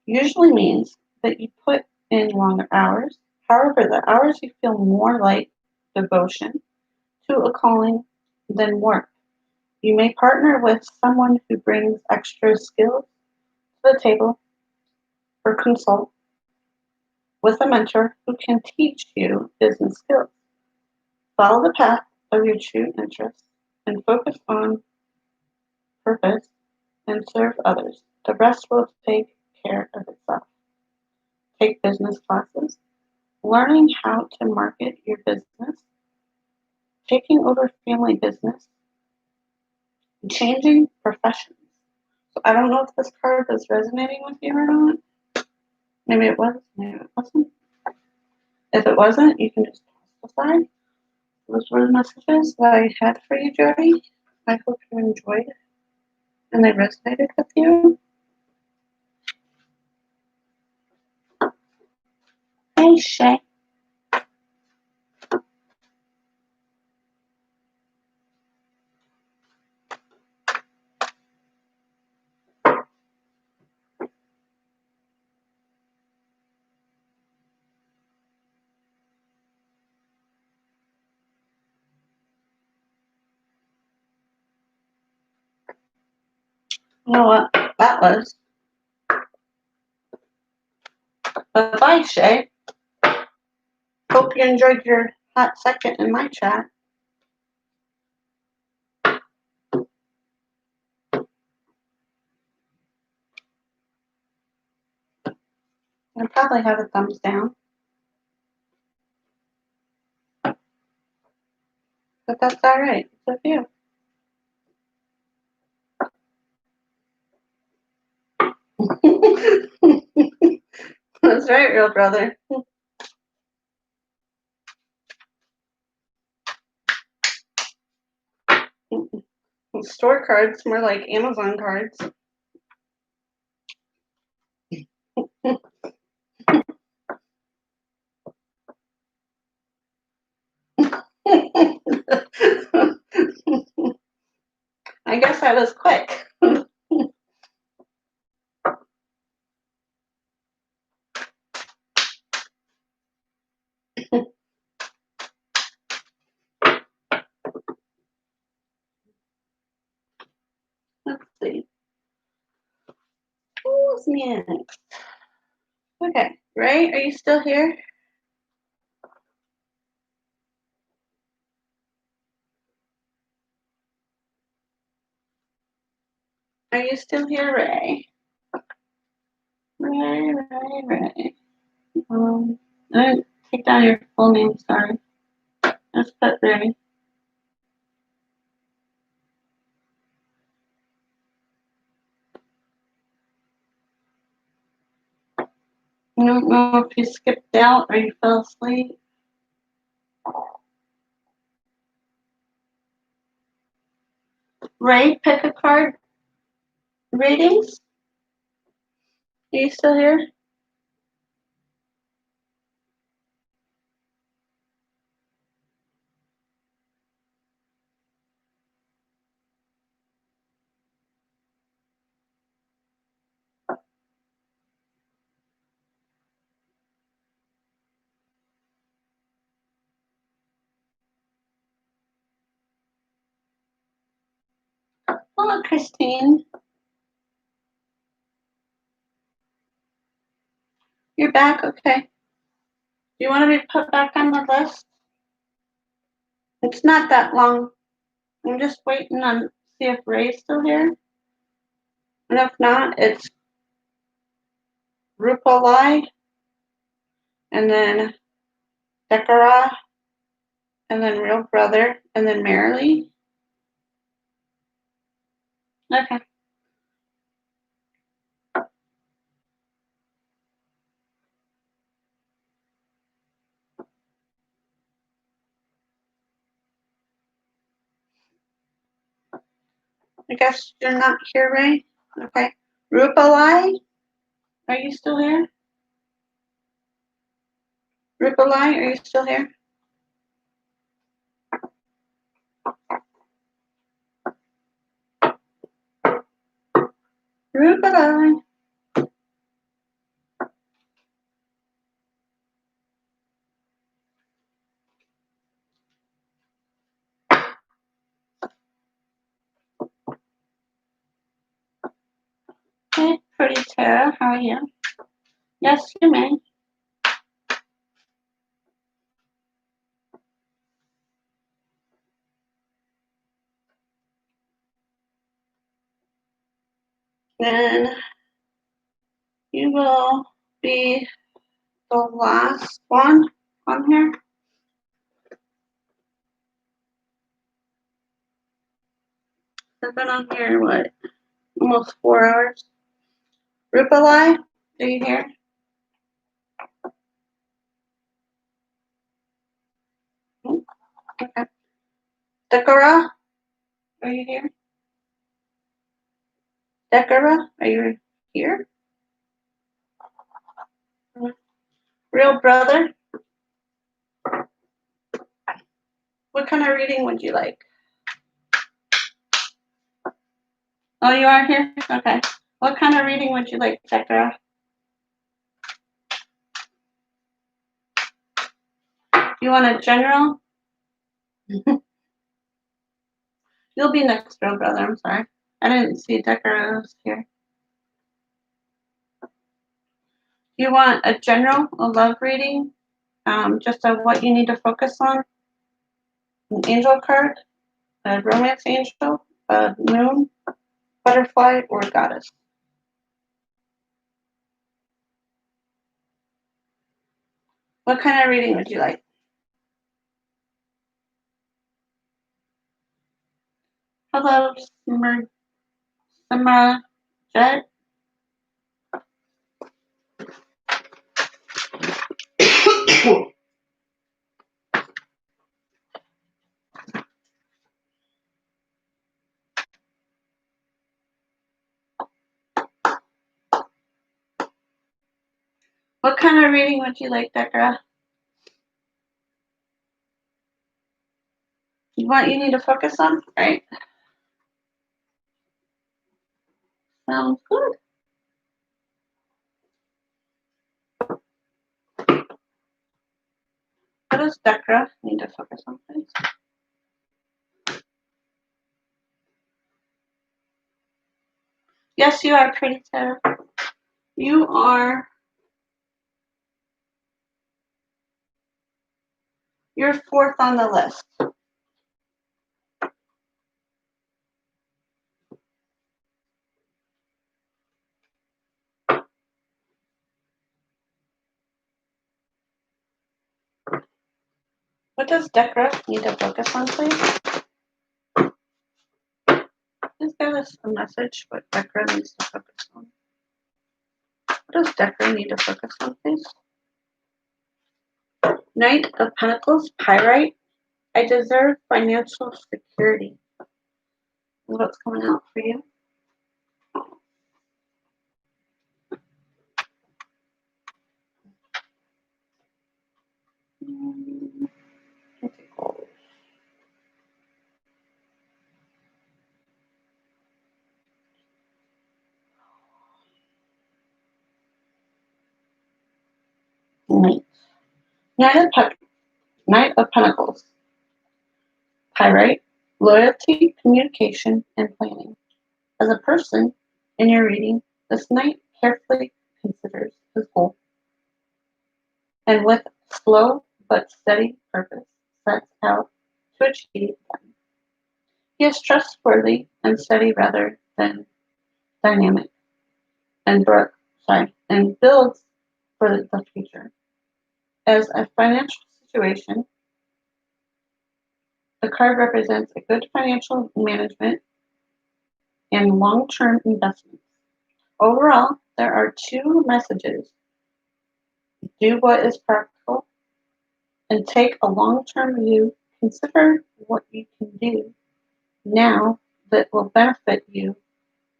usually means that you put in longer hours. However, the hours you feel more like devotion to a calling than work. You may partner with someone who brings extra skills to the table or consult with a mentor who can teach you business skills. Follow the path of your true interests and focus on purpose and serve others. The rest will take care of itself. Take business classes, learning how to market your business, taking over family business, changing professions. So I don't know if this card was resonating with you or not. Maybe it was, maybe it wasn't. If it wasn't, you can just toss it aside. Those were the messages that I had for you, Jody. I hope you enjoyed it and they resonated with you. Hey, Shay. You know what that was? Bye, Shay. Hope you enjoyed your hot second in my chat. I probably have a thumbs down, but that's all right. It's with you. That's right, real brother. Store cards, more like Amazon cards. I guess I was quick. Let's see. Who's next? Okay, Ray, are you still here? Are you still here, Ray? Ray. I didn't take down your full name, sorry. Let's put Ray. I don't know if you skipped out or you fell asleep. Ray, pick a card. Readings? Are you still here? Hello, Christine. You're back? Okay. Do you want to be put back on the list? It's not that long. I'm just waiting on see if Ray's still here. And if not, it's Rupalai, and then Dekara, and then Real Brother, and then Marilee. Okay. I guess you're not here, Ray? Okay. Rupalai, are you still here? Rupalai, are you still here? Rupalai. Hey, pretty Tara, how are you? Yes, you may. Then you will be the last one on here. I've been on here, what, almost 4 hours. Rupalai, are you here? Okay. Dekara, are you here? Dekara, are you here? Real Brother, what kind of reading would you like? Oh, you are here? Okay. What kind of reading would you like, Dekara? You want a general? You'll be next, Real Brother, I'm sorry. I didn't see Dekara's here. You want a general, a love reading, just of what you need to focus on? An angel card, a romance angel, a moon, butterfly, or goddess? What kind of reading would you like? Hello, Summer Jet. What kind of reading would you like, Dekara? What you need to focus on, right? Sounds good. What does Dekara need to focus on, please? Yes, you are pretty, Sarah. You are. You're 4th on the list. What does Dekara need to focus on, please? Please give us a message what Dekara needs to focus on. What does Dekara need to focus on, please? Knight of Pentacles, Pyrite. I deserve financial security. What's coming out for you? Knight of Pentacles, Pyrite, loyalty, communication, and planning. As a person in your reading, this knight carefully considers his goal. and with slow but steady purpose sets out to achieve them. He is trustworthy and steady rather than dynamic and and builds for the future. As a financial situation, the card represents a good financial management and long-term investments. Overall, there are two messages. Do what is practical and take a long-term view. Consider what you can do now that will benefit you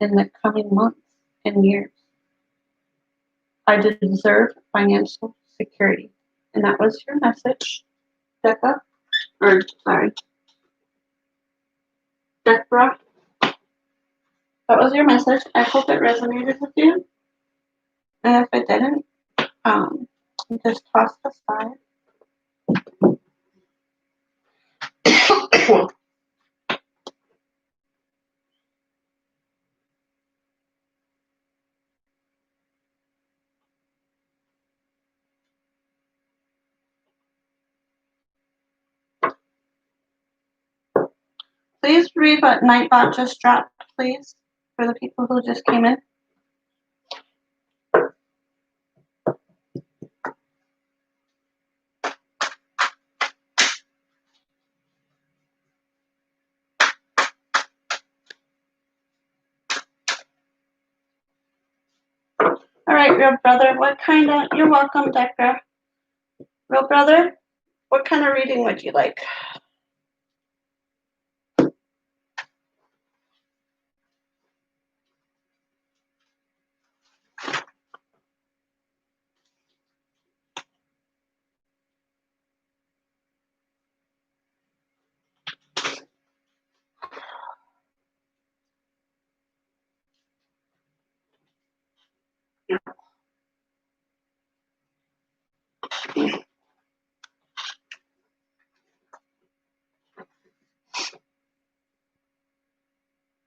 in the coming months and years. I deserve financial security. And that was your message, Decca. Or, sorry, Deborah. That was your message. I hope it resonated with you. And if it didn't, just toss it aside. Please read what Nightbot just dropped, please, for the people who just came in. All right, real brother, you're welcome, Decca. Real brother, what kind of reading would you like?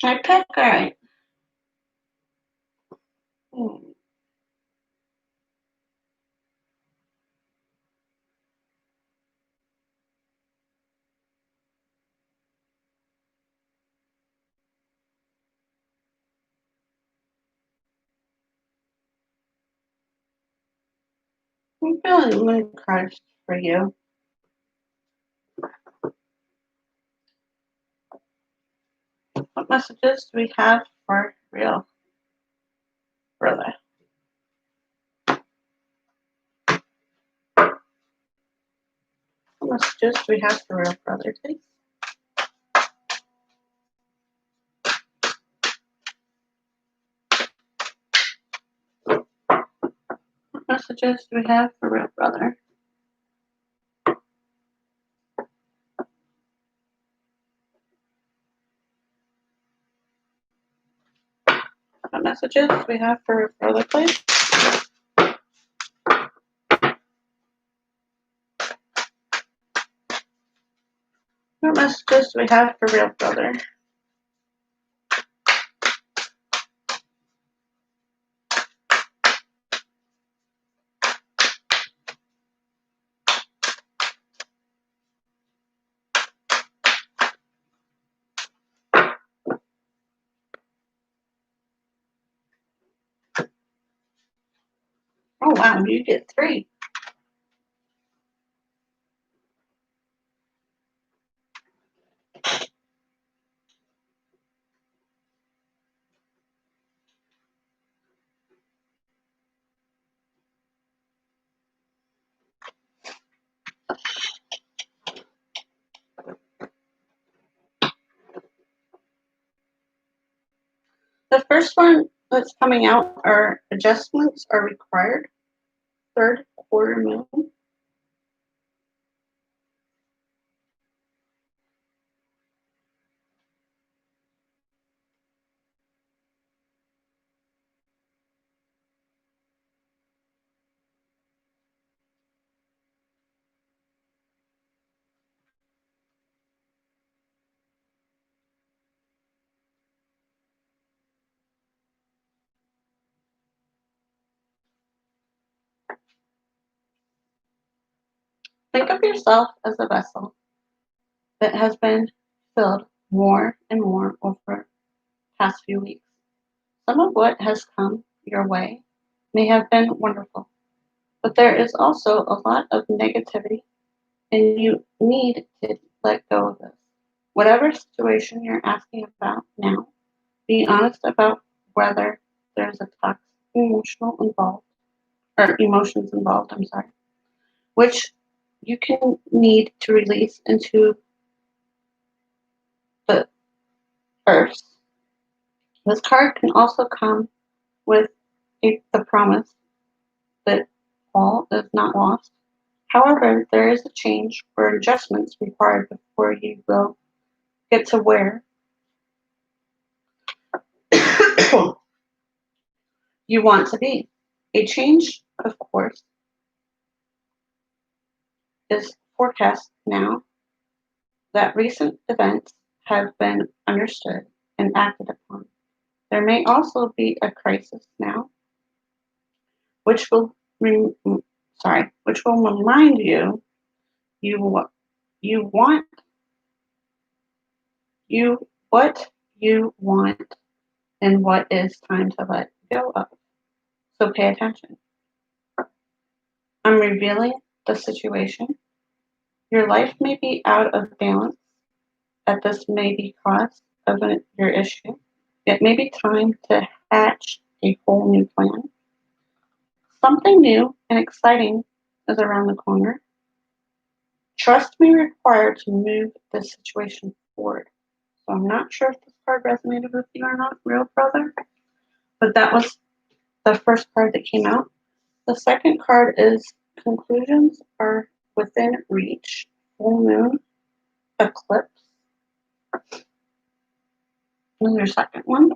I pick, all right. I'm feeling moon cards for you. What messages do we have for real brother? What messages do we have for real brother, please? What messages do we have for real brother? What messages do we have for real brother, please? What messages do we have for real brother? Oh wow, you get 3. The first one that's coming out are adjustments are required. Third quarter moon. Think of yourself as a vessel that has been filled more and more over the past few weeks. Some of what has come your way may have been wonderful, but there is also a lot of negativity, and you need to let go of this. Whatever situation you're asking about now, be honest about whether there's a toxic emotions involved, which you can need to release into the earth. This card can also come with the promise that all is not lost. However, there is a change or adjustments required before you will get to where you want to be. A change, of course, is forecast now that recent events have been understood and acted upon. There may also be a crisis now, which will rem- which will remind you what you want, you what you want, and what is time to let go of. So pay attention. I'm revealing the situation. Your life may be out of balance, that this may be cause of your issue. It may be time to hatch a whole new plan. Something new and exciting is around the corner. Trust me required to move this situation forward. So I'm not sure if this card resonated with you or not, real brother, but that was the first card that came out. The second card is conclusions are within reach. Full moon, eclipse. And your second one.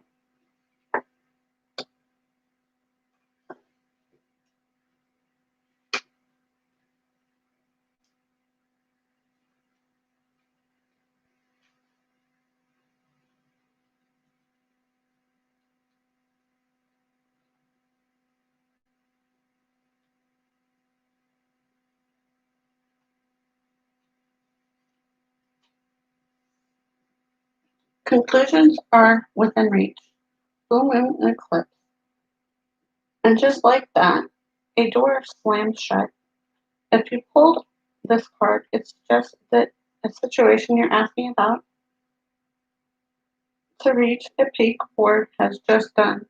Conclusions are within reach. Full moon and eclipse. And just like that, a door slams shut. If you pulled this card, it's just that a situation you're asking about to reach a peak or has just done.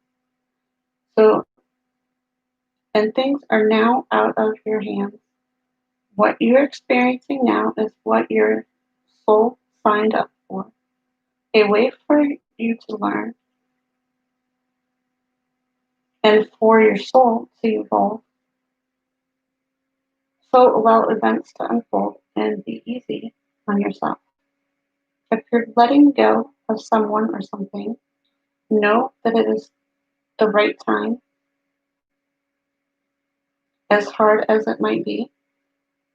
So, and things are now out of your hands. What you're experiencing now is what your soul signed up for. A way for you to learn and for your soul to evolve. So allow events to unfold and be easy on yourself. If you're letting go of someone or something, know that it is the right time, as hard as it might be.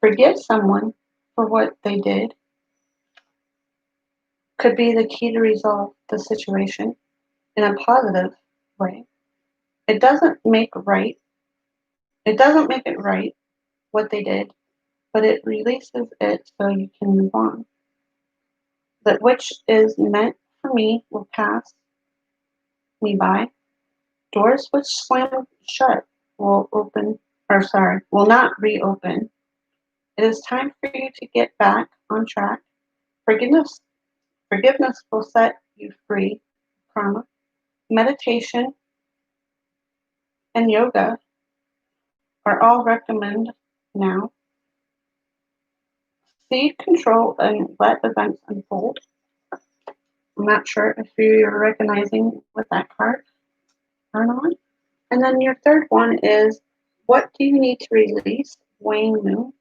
Forgive someone for what they did could be the key to resolve the situation in a positive way. It doesn't make right. It doesn't make it right what they did, but it releases it so you can move on. That which is meant for me will pass me by. Doors which slam shut will not reopen. It is time for you to get back on track. Forgiveness, forgiveness will set you free. Karma, meditation, and yoga are all recommended now. See, control, and let events unfold. I'm not sure if you're recognizing with that card or not. And then your third one is, what do you need to release? Wayne Moon.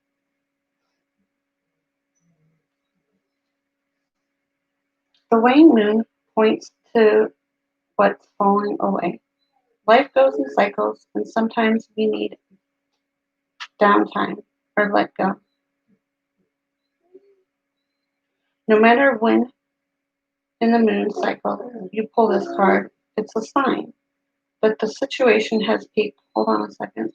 The Wayne Moon points to what's falling away. Life goes in cycles, and sometimes we need downtime or let go. No matter when in the moon cycle you pull this card, it's a sign that the situation has peaked. Hold on a second.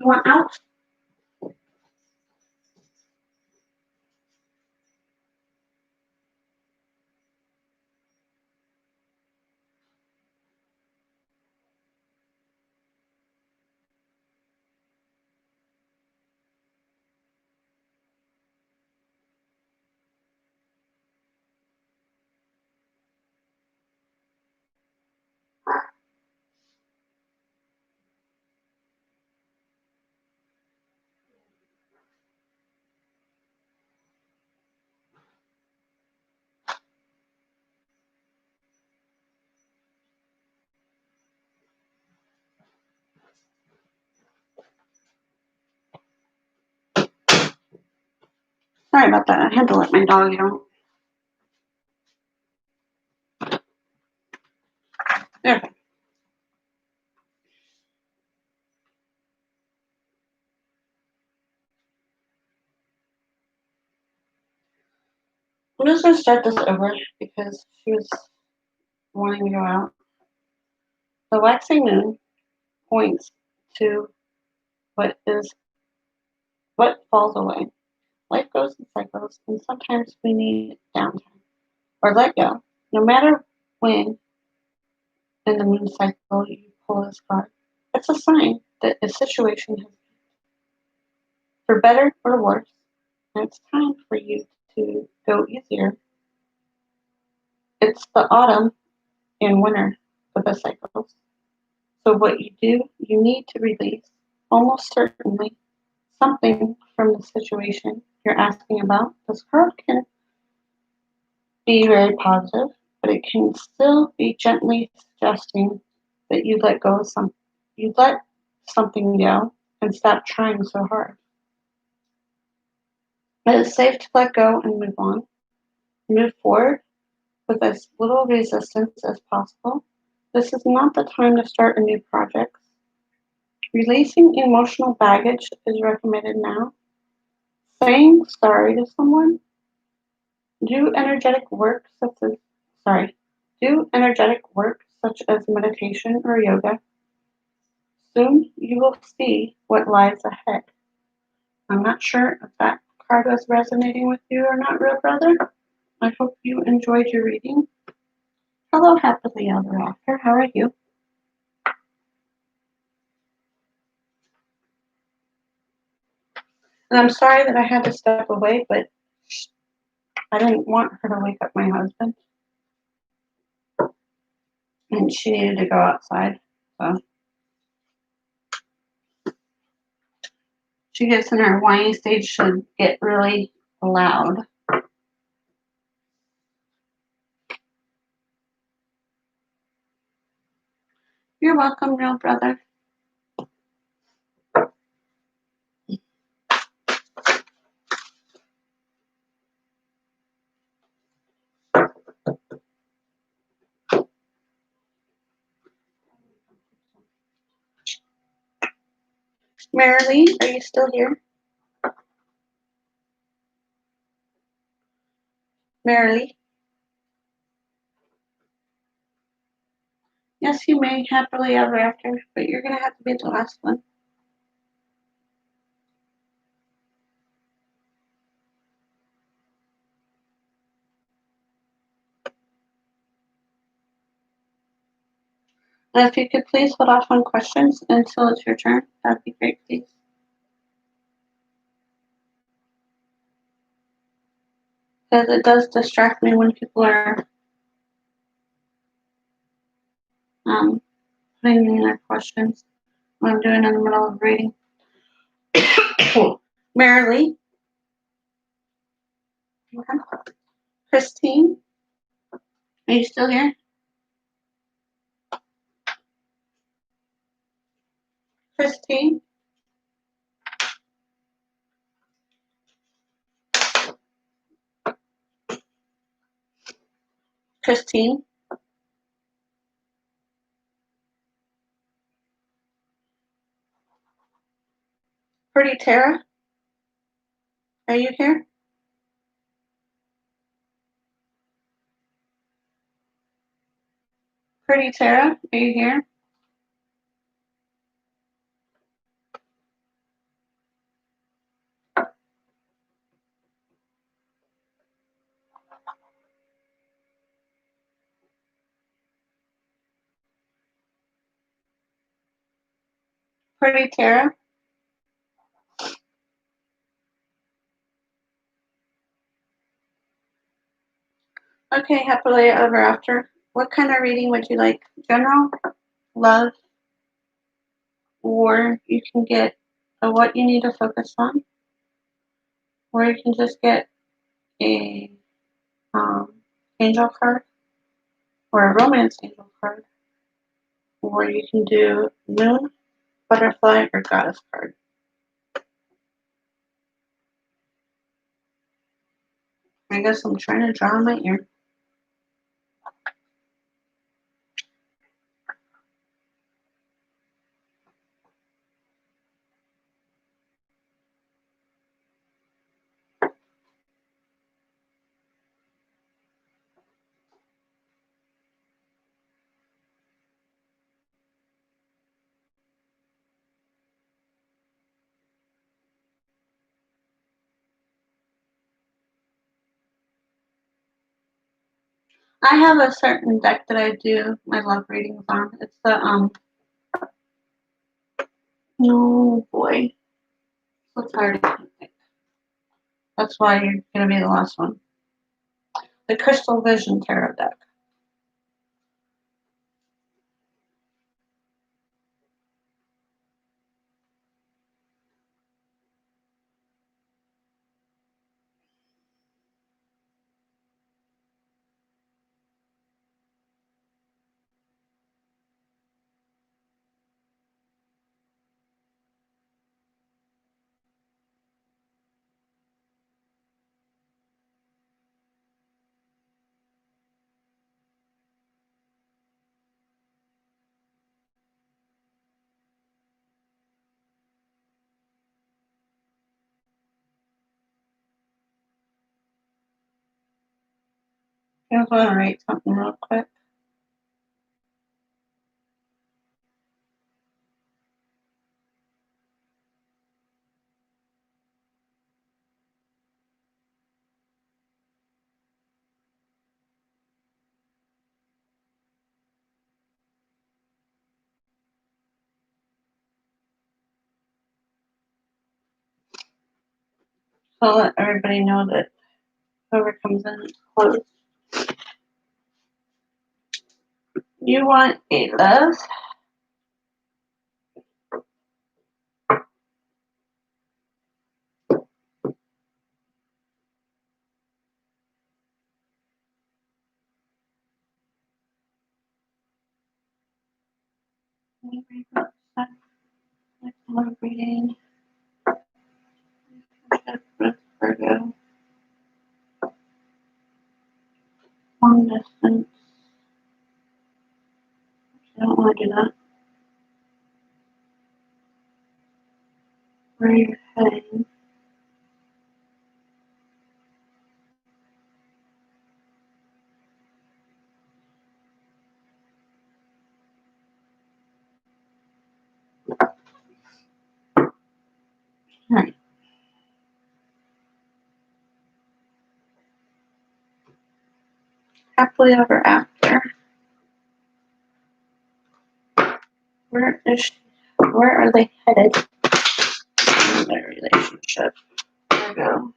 You want out? Sorry about that. I had to let my dog out. There. I'm just going to start this over because she was wanting to go out. The waxing moon points to what falls away. Life goes in cycles, and sometimes we need downtime or let go. No matter when in the moon cycle you pull this card, it's a sign that a situation has, for better or worse, and it's time for you to go easier. It's the autumn and winter of the cycles. So what you do, you need to release, almost certainly, something from the situation you're asking about. This card can be very positive, but it can still be gently suggesting that you let something go and stop trying so hard. It is safe to let go and move on. Move forward with as little resistance as possible. This is not the time to start a new project. Releasing emotional baggage is recommended now. Saying sorry to someone. Do energetic work such as sorry. Do energetic work such as meditation or yoga. Soon you will see what lies ahead. I'm not sure if that card was resonating with you or not, real brother. I hope you enjoyed your reading. Hello, happily ever after. How are you? And I'm sorry that I had to step away, but I didn't want her to wake up my husband. And she needed to go outside. So she gets in her whiny stage, should get really loud. You're welcome, real brother. Marilee, are you still here? Marilee? Yes, you may, happily ever after, but you're going to have to be the last one. And if you could please hold off on questions until it's your turn, that'd be great, please. Because it does distract me when people are putting in their questions when I'm doing in the middle of reading. Marilee? Christine? Are you still here? Christine? Christine? Pretty Tara? Are you here? Pretty Tara? Are you here? Pretty Tara. Okay, happily ever after. What kind of reading would you like? General, love, or you can get what you need to focus on, or you can just get a angel card or a romance angel card, or you can do moon, butterfly, or goddess card. I guess I'm trying to draw my ear. I have a certain deck that I do my love readings on. It's the oh boy, so tired. I can't think. That's why you're gonna be the last one. The Crystal Vision Tarot deck. I just want to write something real quick. So I'll let everybody know that whoever comes in is closed. You want a love? Love reading. Virgo. Long distance. I don't want to do that. Where you're heading. Alright. Happily ever after. Where are they headed in their relationship? Virgo.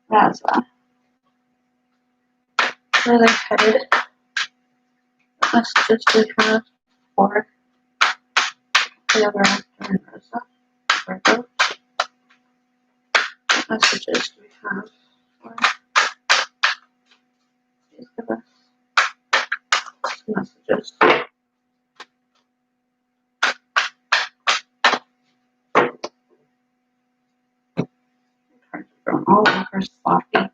Raza. Where are they headed? What messages do we have for the other actor and Rosa? Virgo. What messages do we have for these of us? Messages. Cards are going all over sloppy.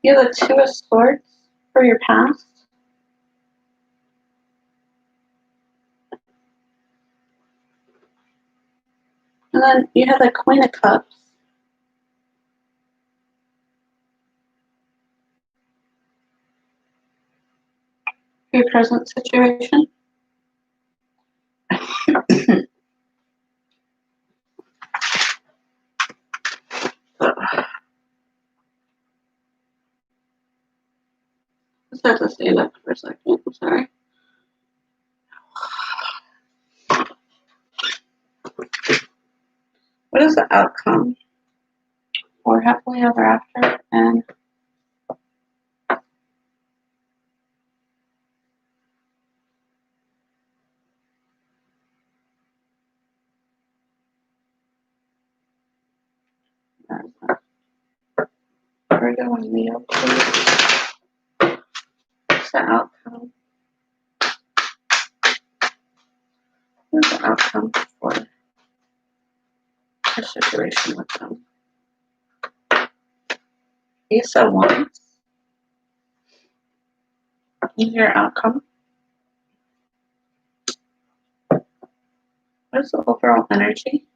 You have the Two of Swords for your past. And then you have the Queen of Cups. Your present situation. Just have to stand up for a second. I'm sorry. What is the outcome for happily ever after? And we're going Leo, please. What's the outcome? What's the outcome for the situation with them? Ace of Wands. Your outcome. What is the overall energy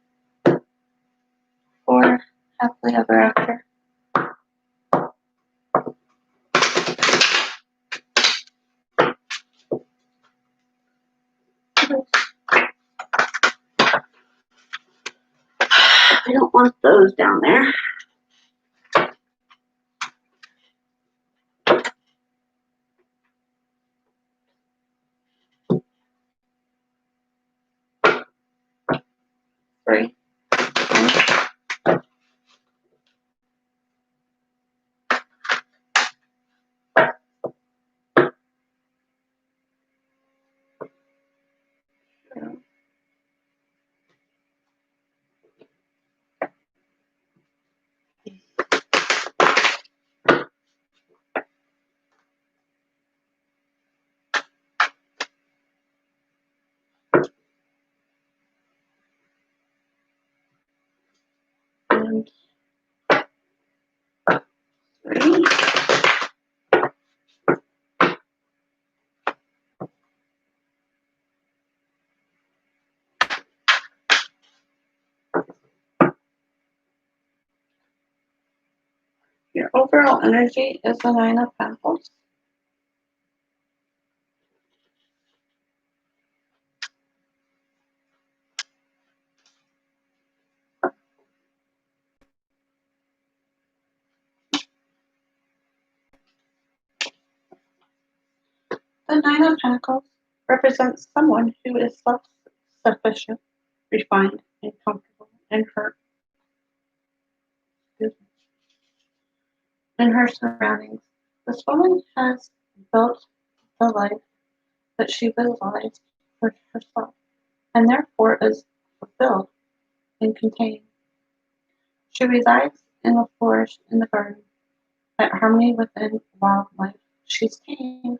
for happily ever after? I don't want those down there. Three. And three. Your overall energy is the Nine of Pentacles. The Nine of Pentacles represents someone who is self-sufficient, refined, and comfortable in her surroundings. This woman has built the life that she visualized for herself, and therefore is fulfilled and contained. She resides in a forest in the garden, at harmony within wildlife. She's tamed.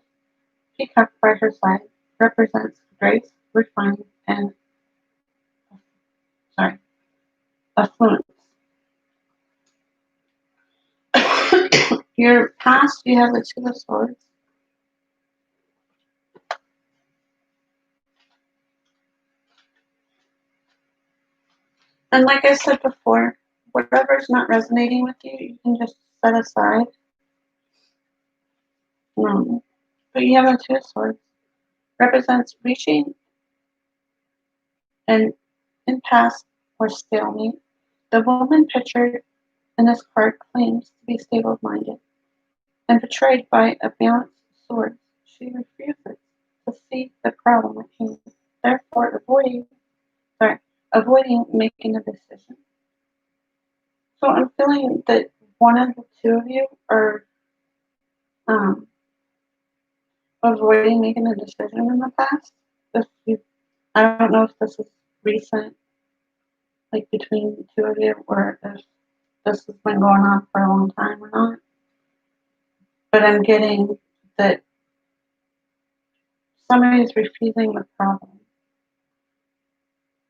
Peacock by her side represents grace, refinement, and affluence. Your past, you have the Two of Swords. And like I said before, whatever's not resonating with you, you can just set aside. But you have the Two of Swords. Represents reaching an impasse or stalemate. The woman pictured in this card claims to be stable-minded and portrayed by a balanced sword. She refuses to see the problem at hand, therefore avoiding making a decision. So I'm feeling that one of the two of you are avoiding making a decision in the past. I don't know if this is recent, like between the two of you, or if this has been going on for a long time or not. But I'm getting that somebody is refusing the problem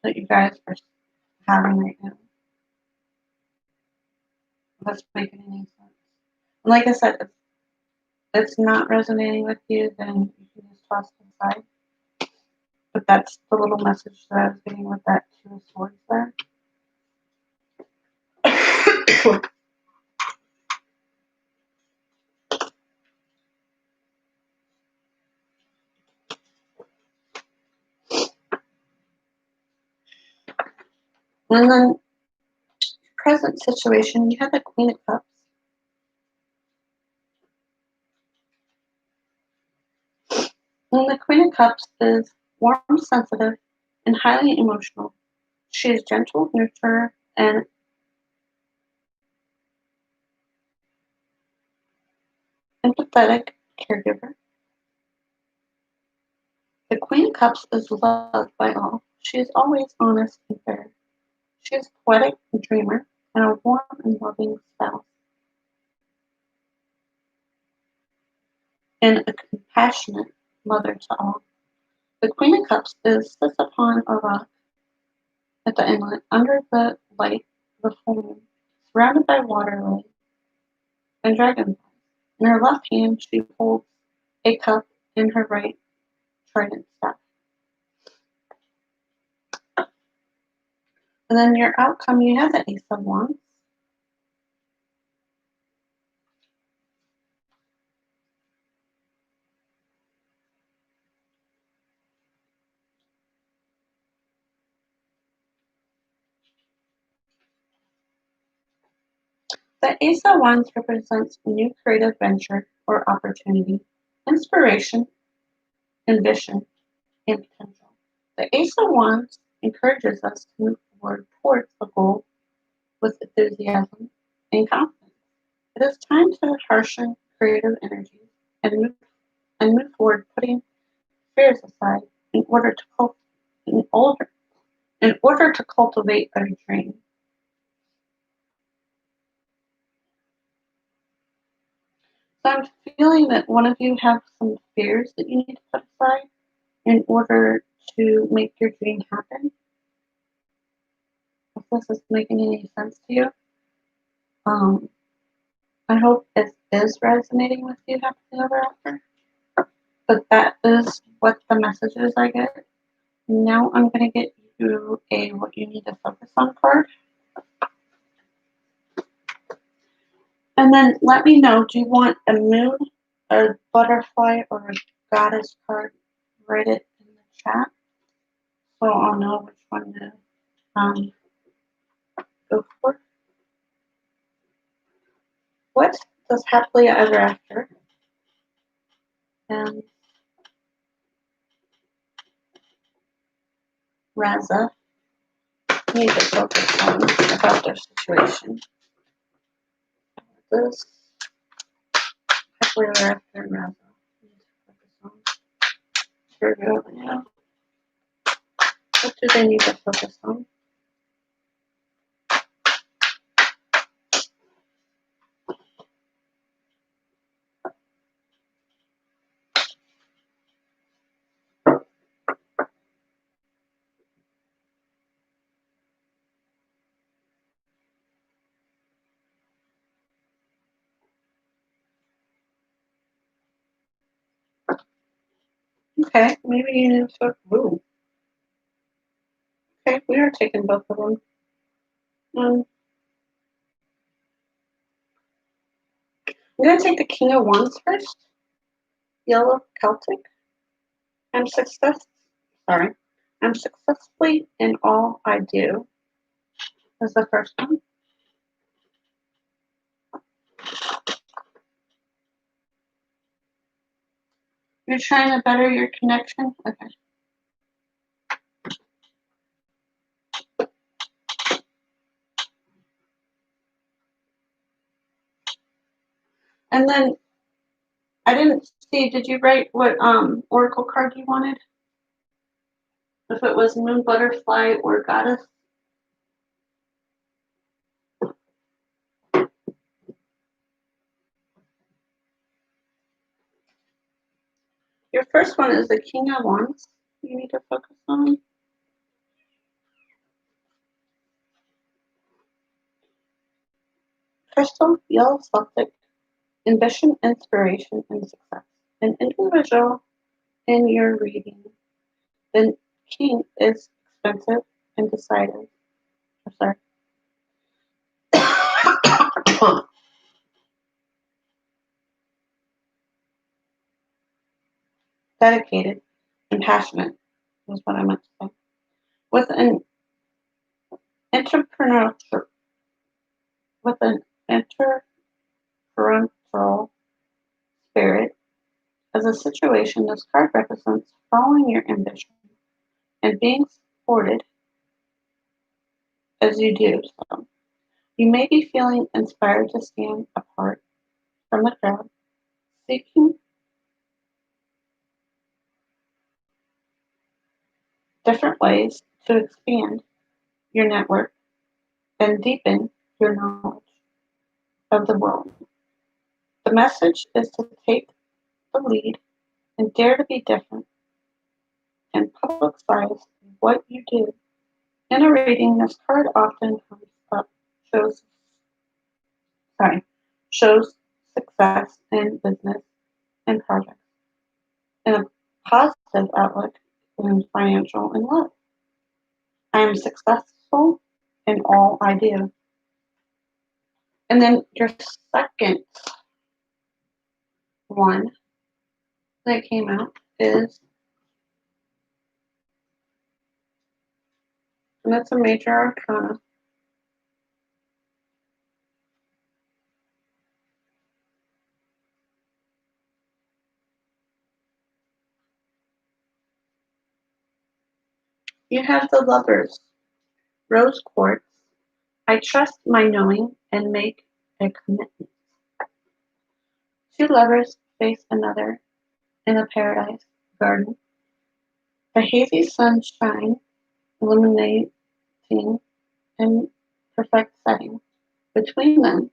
that you guys are having right now. If that's making any sense. And like I said, if it's not resonating with you, then you can just toss it aside. But that's the little message that I was getting with that Two of Swords there. And then present situation, you have the Queen of Cups. And the Queen of Cups is warm, sensitive, and highly emotional. She is gentle, nurturer, and empathetic caregiver. The Queen of Cups is loved by all. She is always honest and fair. She is poetic and dreamer, and a warm and loving spouse, and a compassionate mother to all. The Queen of Cups sits upon a rock at the inlet under the light of the full moon, surrounded by water lilies and dragonflies. In her left hand she holds a cup, in her right trident staff. And then your outcome, you have the Ace of Wands. The Ace of Wands represents a new creative venture or opportunity, inspiration, ambition, and potential. The Ace of Wands encourages us to move forward towards a goal with enthusiasm and confidence. It is time to harshen creative energies and move forward, putting fears aside in order to cultivate a dream. So I'm feeling that one of you have some fears that you need to put aside in order to make your dream happen. If this is making any sense to you, um, I hope it is resonating with you happily ever after. But that is what the messages I get. Now I'm going to get you a what you need to focus on card. And then let me know, do you want a moon, a butterfly, or a goddess card? Write it in the chat so I'll know which one to go for. What does happily ever after and Raza need to focus on about their situation? This happily ever after and Raza need to focus on. Here we go now. What do they need to focus on? Okay, maybe you need to. Ooh. Okay, we are taking both of them. I'm going to take the King of Wands first. Yellow Celtic. I'm success. Sorry, I'm successfully in all I do. Is the first one. You're trying to better your connection. Okay. And then I didn't see. Did you write what oracle card you wanted? If it was moon, butterfly, or goddess. Your first one is the King of Wands. You need to focus on. Crystal, yellow Celtic, ambition, inspiration, and success. An individual in your reading. The King is expensive and decided. I'm sorry. dedicated, and passionate is what I meant to say. With an entrepreneurial, with an entrepreneurial spirit as a situation, this card represents following your ambition and being supported as you do so. You may be feeling inspired to stand apart from the crowd, seeking different ways to expand your network and deepen your knowledge of the world. The message is to take the lead and dare to be different and publicize what you do. In a reading, this card often comes up, shows sorry, shows success in business and projects, and a positive outlook in financial and love. I am successful in all I do. And then your second one that came out is, and that's a major arcana. You have the lovers, rose quartz. I trust my knowing and make a commitment. Two lovers face another in a paradise garden. The hazy sunshine illuminating in perfect setting. Between them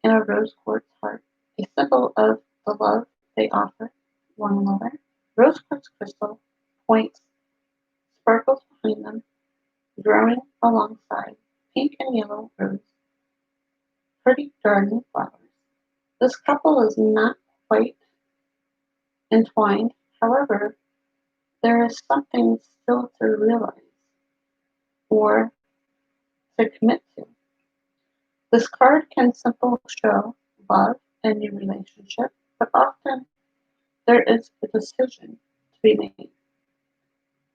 in a rose quartz heart, a symbol of the love they offer one another. Rose quartz crystal points sparkles behind them, growing alongside pink and yellow rose, pretty garden flowers. This couple is not quite entwined, however, there is something still to realize or to commit to. This card can simply show love and new relationship, but often there is a decision to be made.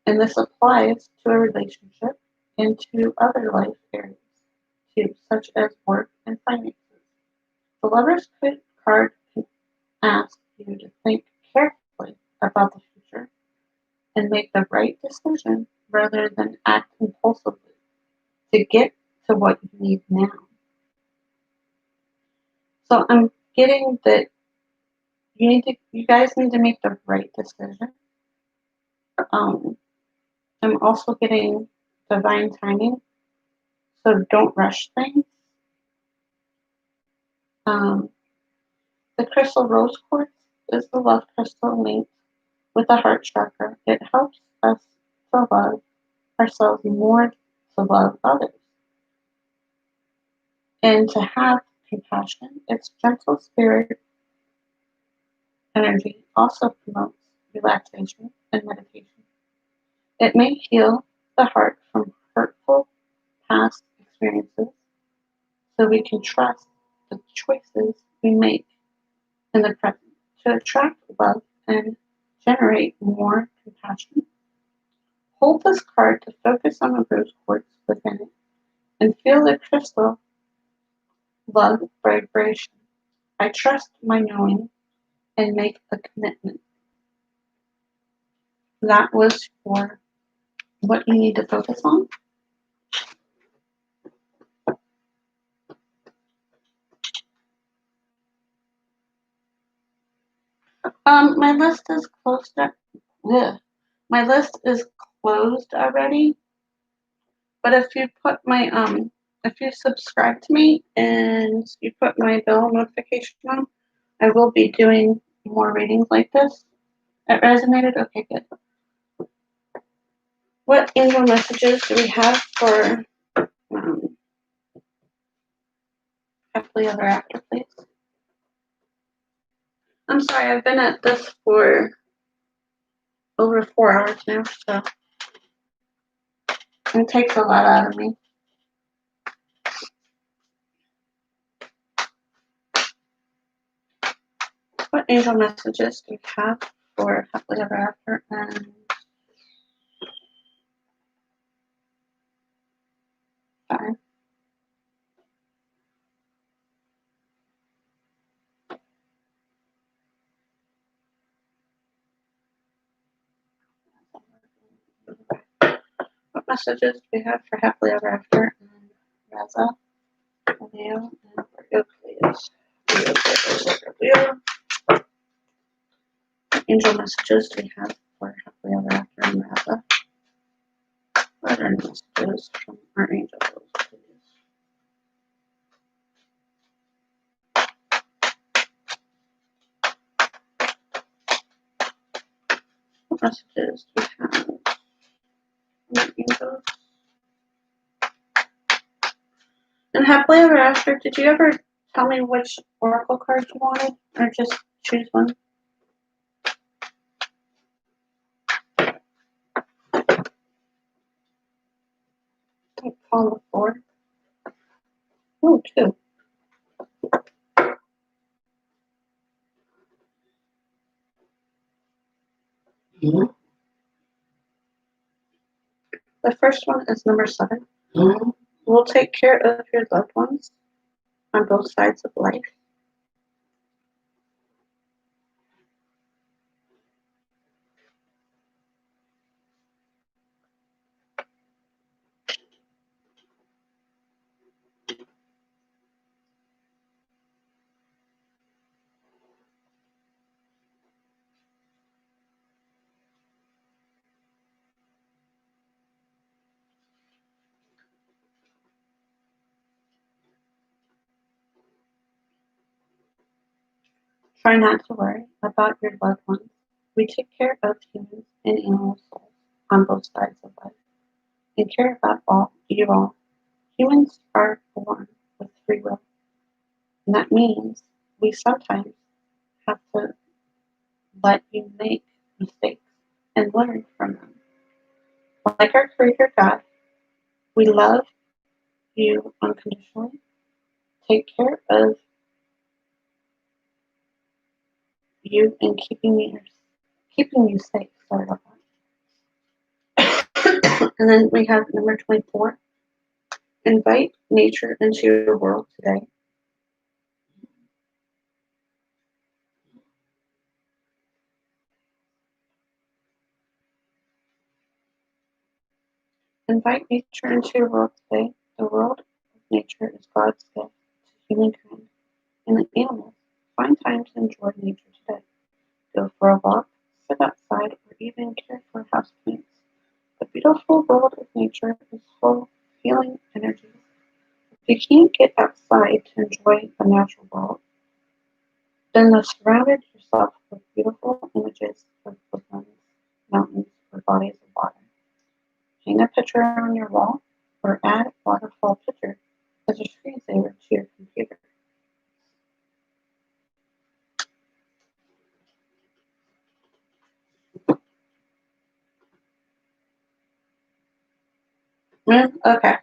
And this applies to a relationship and to other life areas too, such as work and finances. The Lover's card can ask you to think carefully about the future and make the right decision rather than act impulsively to get to what you need now. So I'm getting that you guys need to make the right decision. Um, I'm also getting divine timing, so don't rush things. Um, the crystal rose quartz is the love crystal linked with the heart chakra. It helps us to love ourselves more, to love others, and to have compassion. Its gentle spirit energy also promotes relaxation and meditation. It may heal the heart from hurtful past experiences so we can trust the choices we make in the present to attract love and generate more compassion. Hold this card to focus on the rose quartz within it and feel the crystal love vibration. I trust my knowing and make a commitment. That was for what you need to focus on. My list is closed. Ugh. My list is closed already. But if you subscribe to me and you put my bell notification on, I will be doing more readings like this. It resonated? Okay, good. What angel messages do we have for um, happily ever after, please? I'm sorry, I've been at this for over 4 hours now, so it takes a lot out of me. angel messages do you have for happily ever after? And five. What messages do we have for happily ever after? And Raza, Leo, and Virgo, please. Leo. Angel messages do we have for happily ever after? And Raza. What are messages from our angels, please? What messages do we have from our angels? And happily ever after, did you ever tell me which oracle card you wanted, or just choose one? On the floor. Oh, two. Mm-hmm. The first one is number 7. Mm-hmm. We'll take care of your loved ones on both sides of life. Try not to worry about your loved ones. We take care of humans and animal souls on both sides of life and care about you all. Humans are born with free will, and that means we sometimes have to let you make mistakes and learn from them. Like our Creator God, we love you unconditionally, take care of you, and keeping you safe. Sorry about that. And then we have number 24. Invite nature into your world today. Invite nature into your world today. The world of nature is God's gift to humankind and the animals. Find time to enjoy nature today. Go for a walk, sit outside, or even care for houseplants. The beautiful world of nature is full of healing energies. If you can't get outside to enjoy the natural world, then surround yourself with beautiful images of woodlands, mountains, or bodies of water. Hang a picture on your wall or add a waterfall picture as a screensaver to your computer. Okay.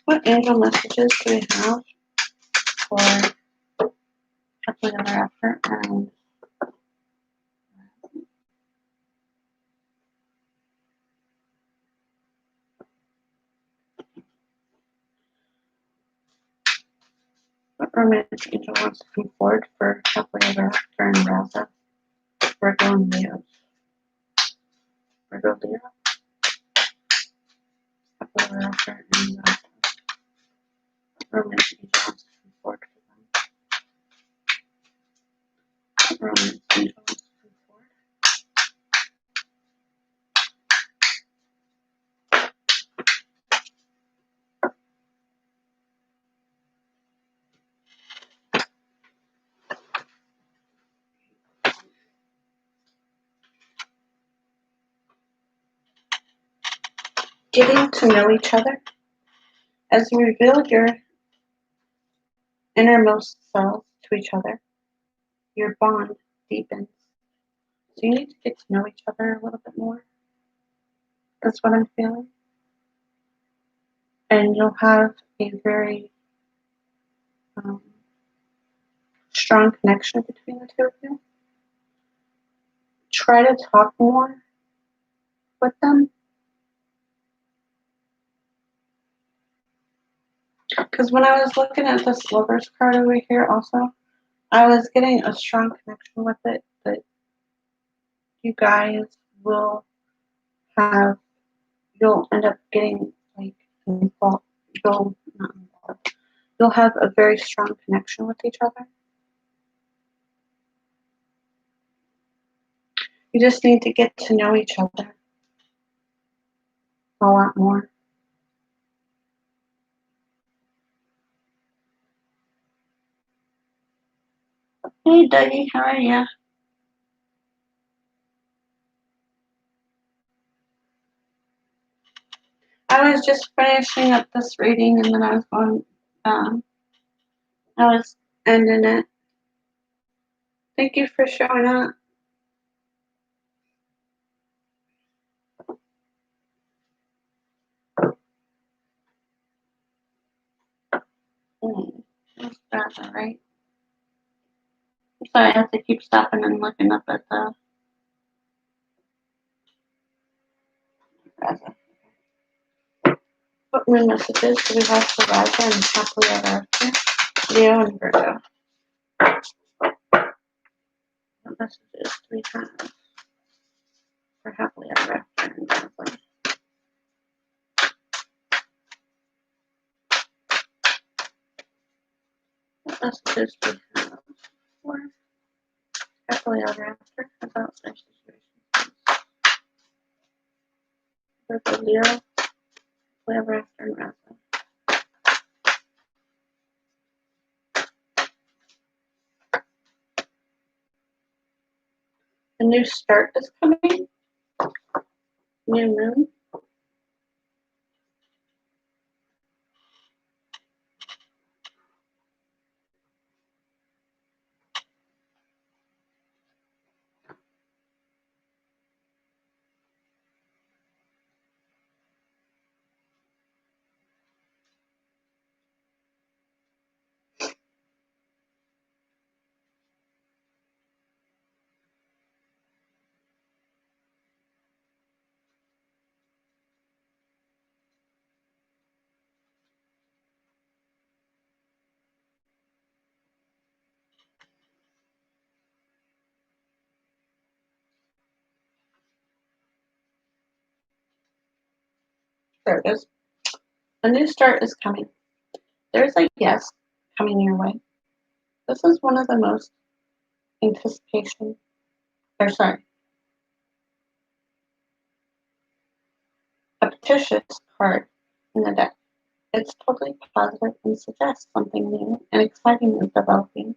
What angel messages do we have for happily ever after? And what romance angel wants to come forward for happily ever after and Raza? Virgo and Leo. Virgo, Leo. Happily ever after and Raza. Romance angel wants to come forward for them. Romance angel wants to come forward. getting to know each other. As you reveal your innermost selves to each other, your bond deepens. So you need to get to know each other a little bit more. That's what I'm feeling. And you'll have a very strong connection between the two of you. Try to talk more with them. Because when I was looking at this Lovers card over here also, I was getting a strong connection with it that you guys will have, you'll end up getting like involved, you'll, not involved, you'll have a very strong connection with each other. You just need to get to know each other a lot more. Hey Dougie, how are you? I was just finishing up this reading and then I was going, I was ending it. Thank you for showing up. That's bad, all right. So I have to keep stopping and looking up at the Raza. What moon messages do we have for Raza and happily ever after? Leo and Virgo. What messages do we have for happily ever after and Raza? What messages do we have for happily ever after about their situations? Virgo, Leo, happily ever after and Raza. A new start is coming. New moon. There it is. A new start is coming. There's a yes coming your way. This is one of the most anticipation, or sorry, a petitious card in the deck. It's totally positive and suggests something new and exciting is developing.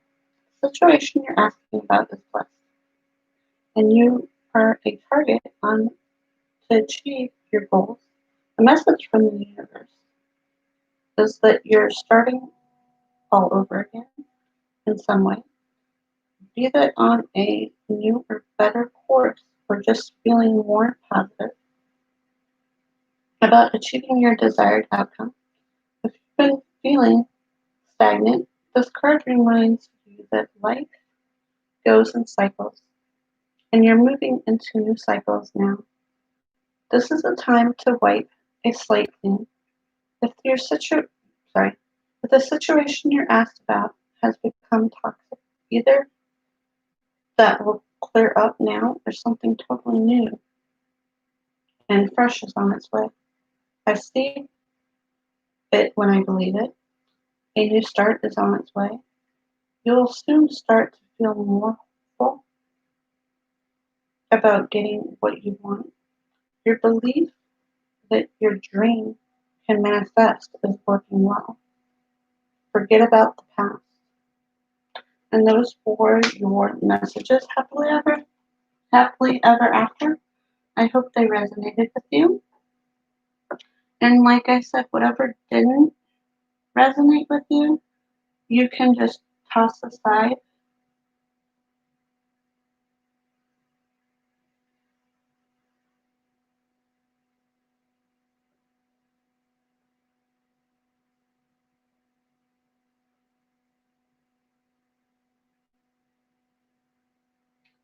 The situation you're asking about is blessed, and you are a target on to achieve your goals. The message from the universe is that you're starting all over again in some way, be that on a new or better course or just feeling more positive about achieving your desired outcome. If you've been feeling stagnant, this card reminds you that life goes in cycles and you're moving into new cycles now. This is a time to wipe a slate clean. If if the situation you're asked about has become toxic, either that will clear up now or something totally new and fresh is on its way. I see it when I believe it. A new start is on its way. You'll soon start to feel more hopeful about getting what you want. Your belief that your dream can manifest is working well. Forget about the past. And those were your messages, happily ever after. I hope they resonated with you. And like I said, whatever didn't resonate with you, you can just toss aside.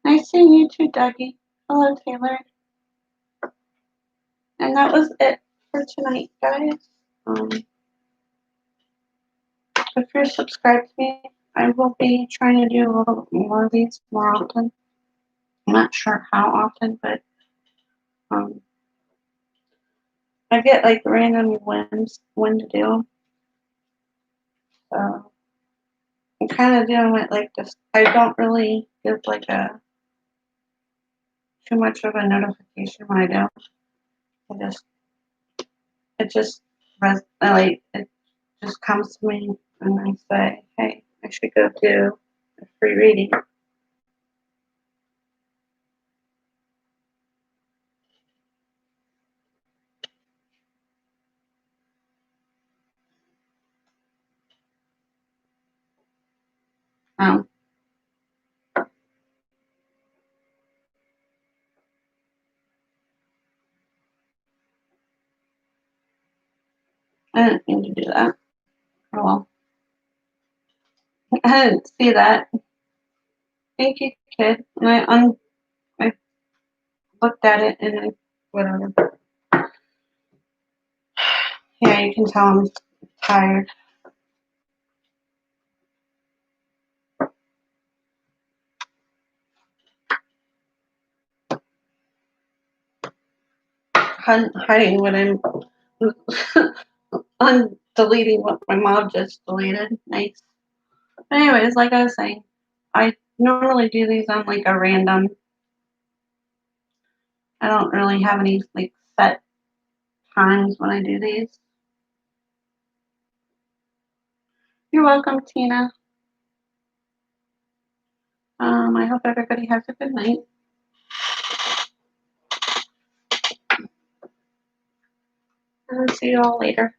Nice seeing you too, Dougie. Hello, Taylor. And that was it for tonight, guys. If you're subscribed to me, I will be trying to do a little more of these more often. I'm not sure how often, but I get like random whims when to do them. So I'm kind of doing it like this. I don't really give like a too much of a notification when I do. It just it just comes to me and I say, hey, I should go do a free reading. Um, I didn't mean to do that. Oh well. I didn't see that. Thank you, kid. And I looked at it and I whatever. Yeah, you can tell I'm tired. Hiding what I'm deleting what my mom just deleted. Nice. But anyways, like I was saying, I normally do these on like a random. I don't really have any like set times when I do these. You're welcome, Tina. I hope everybody has a good night. And I'll see you all later.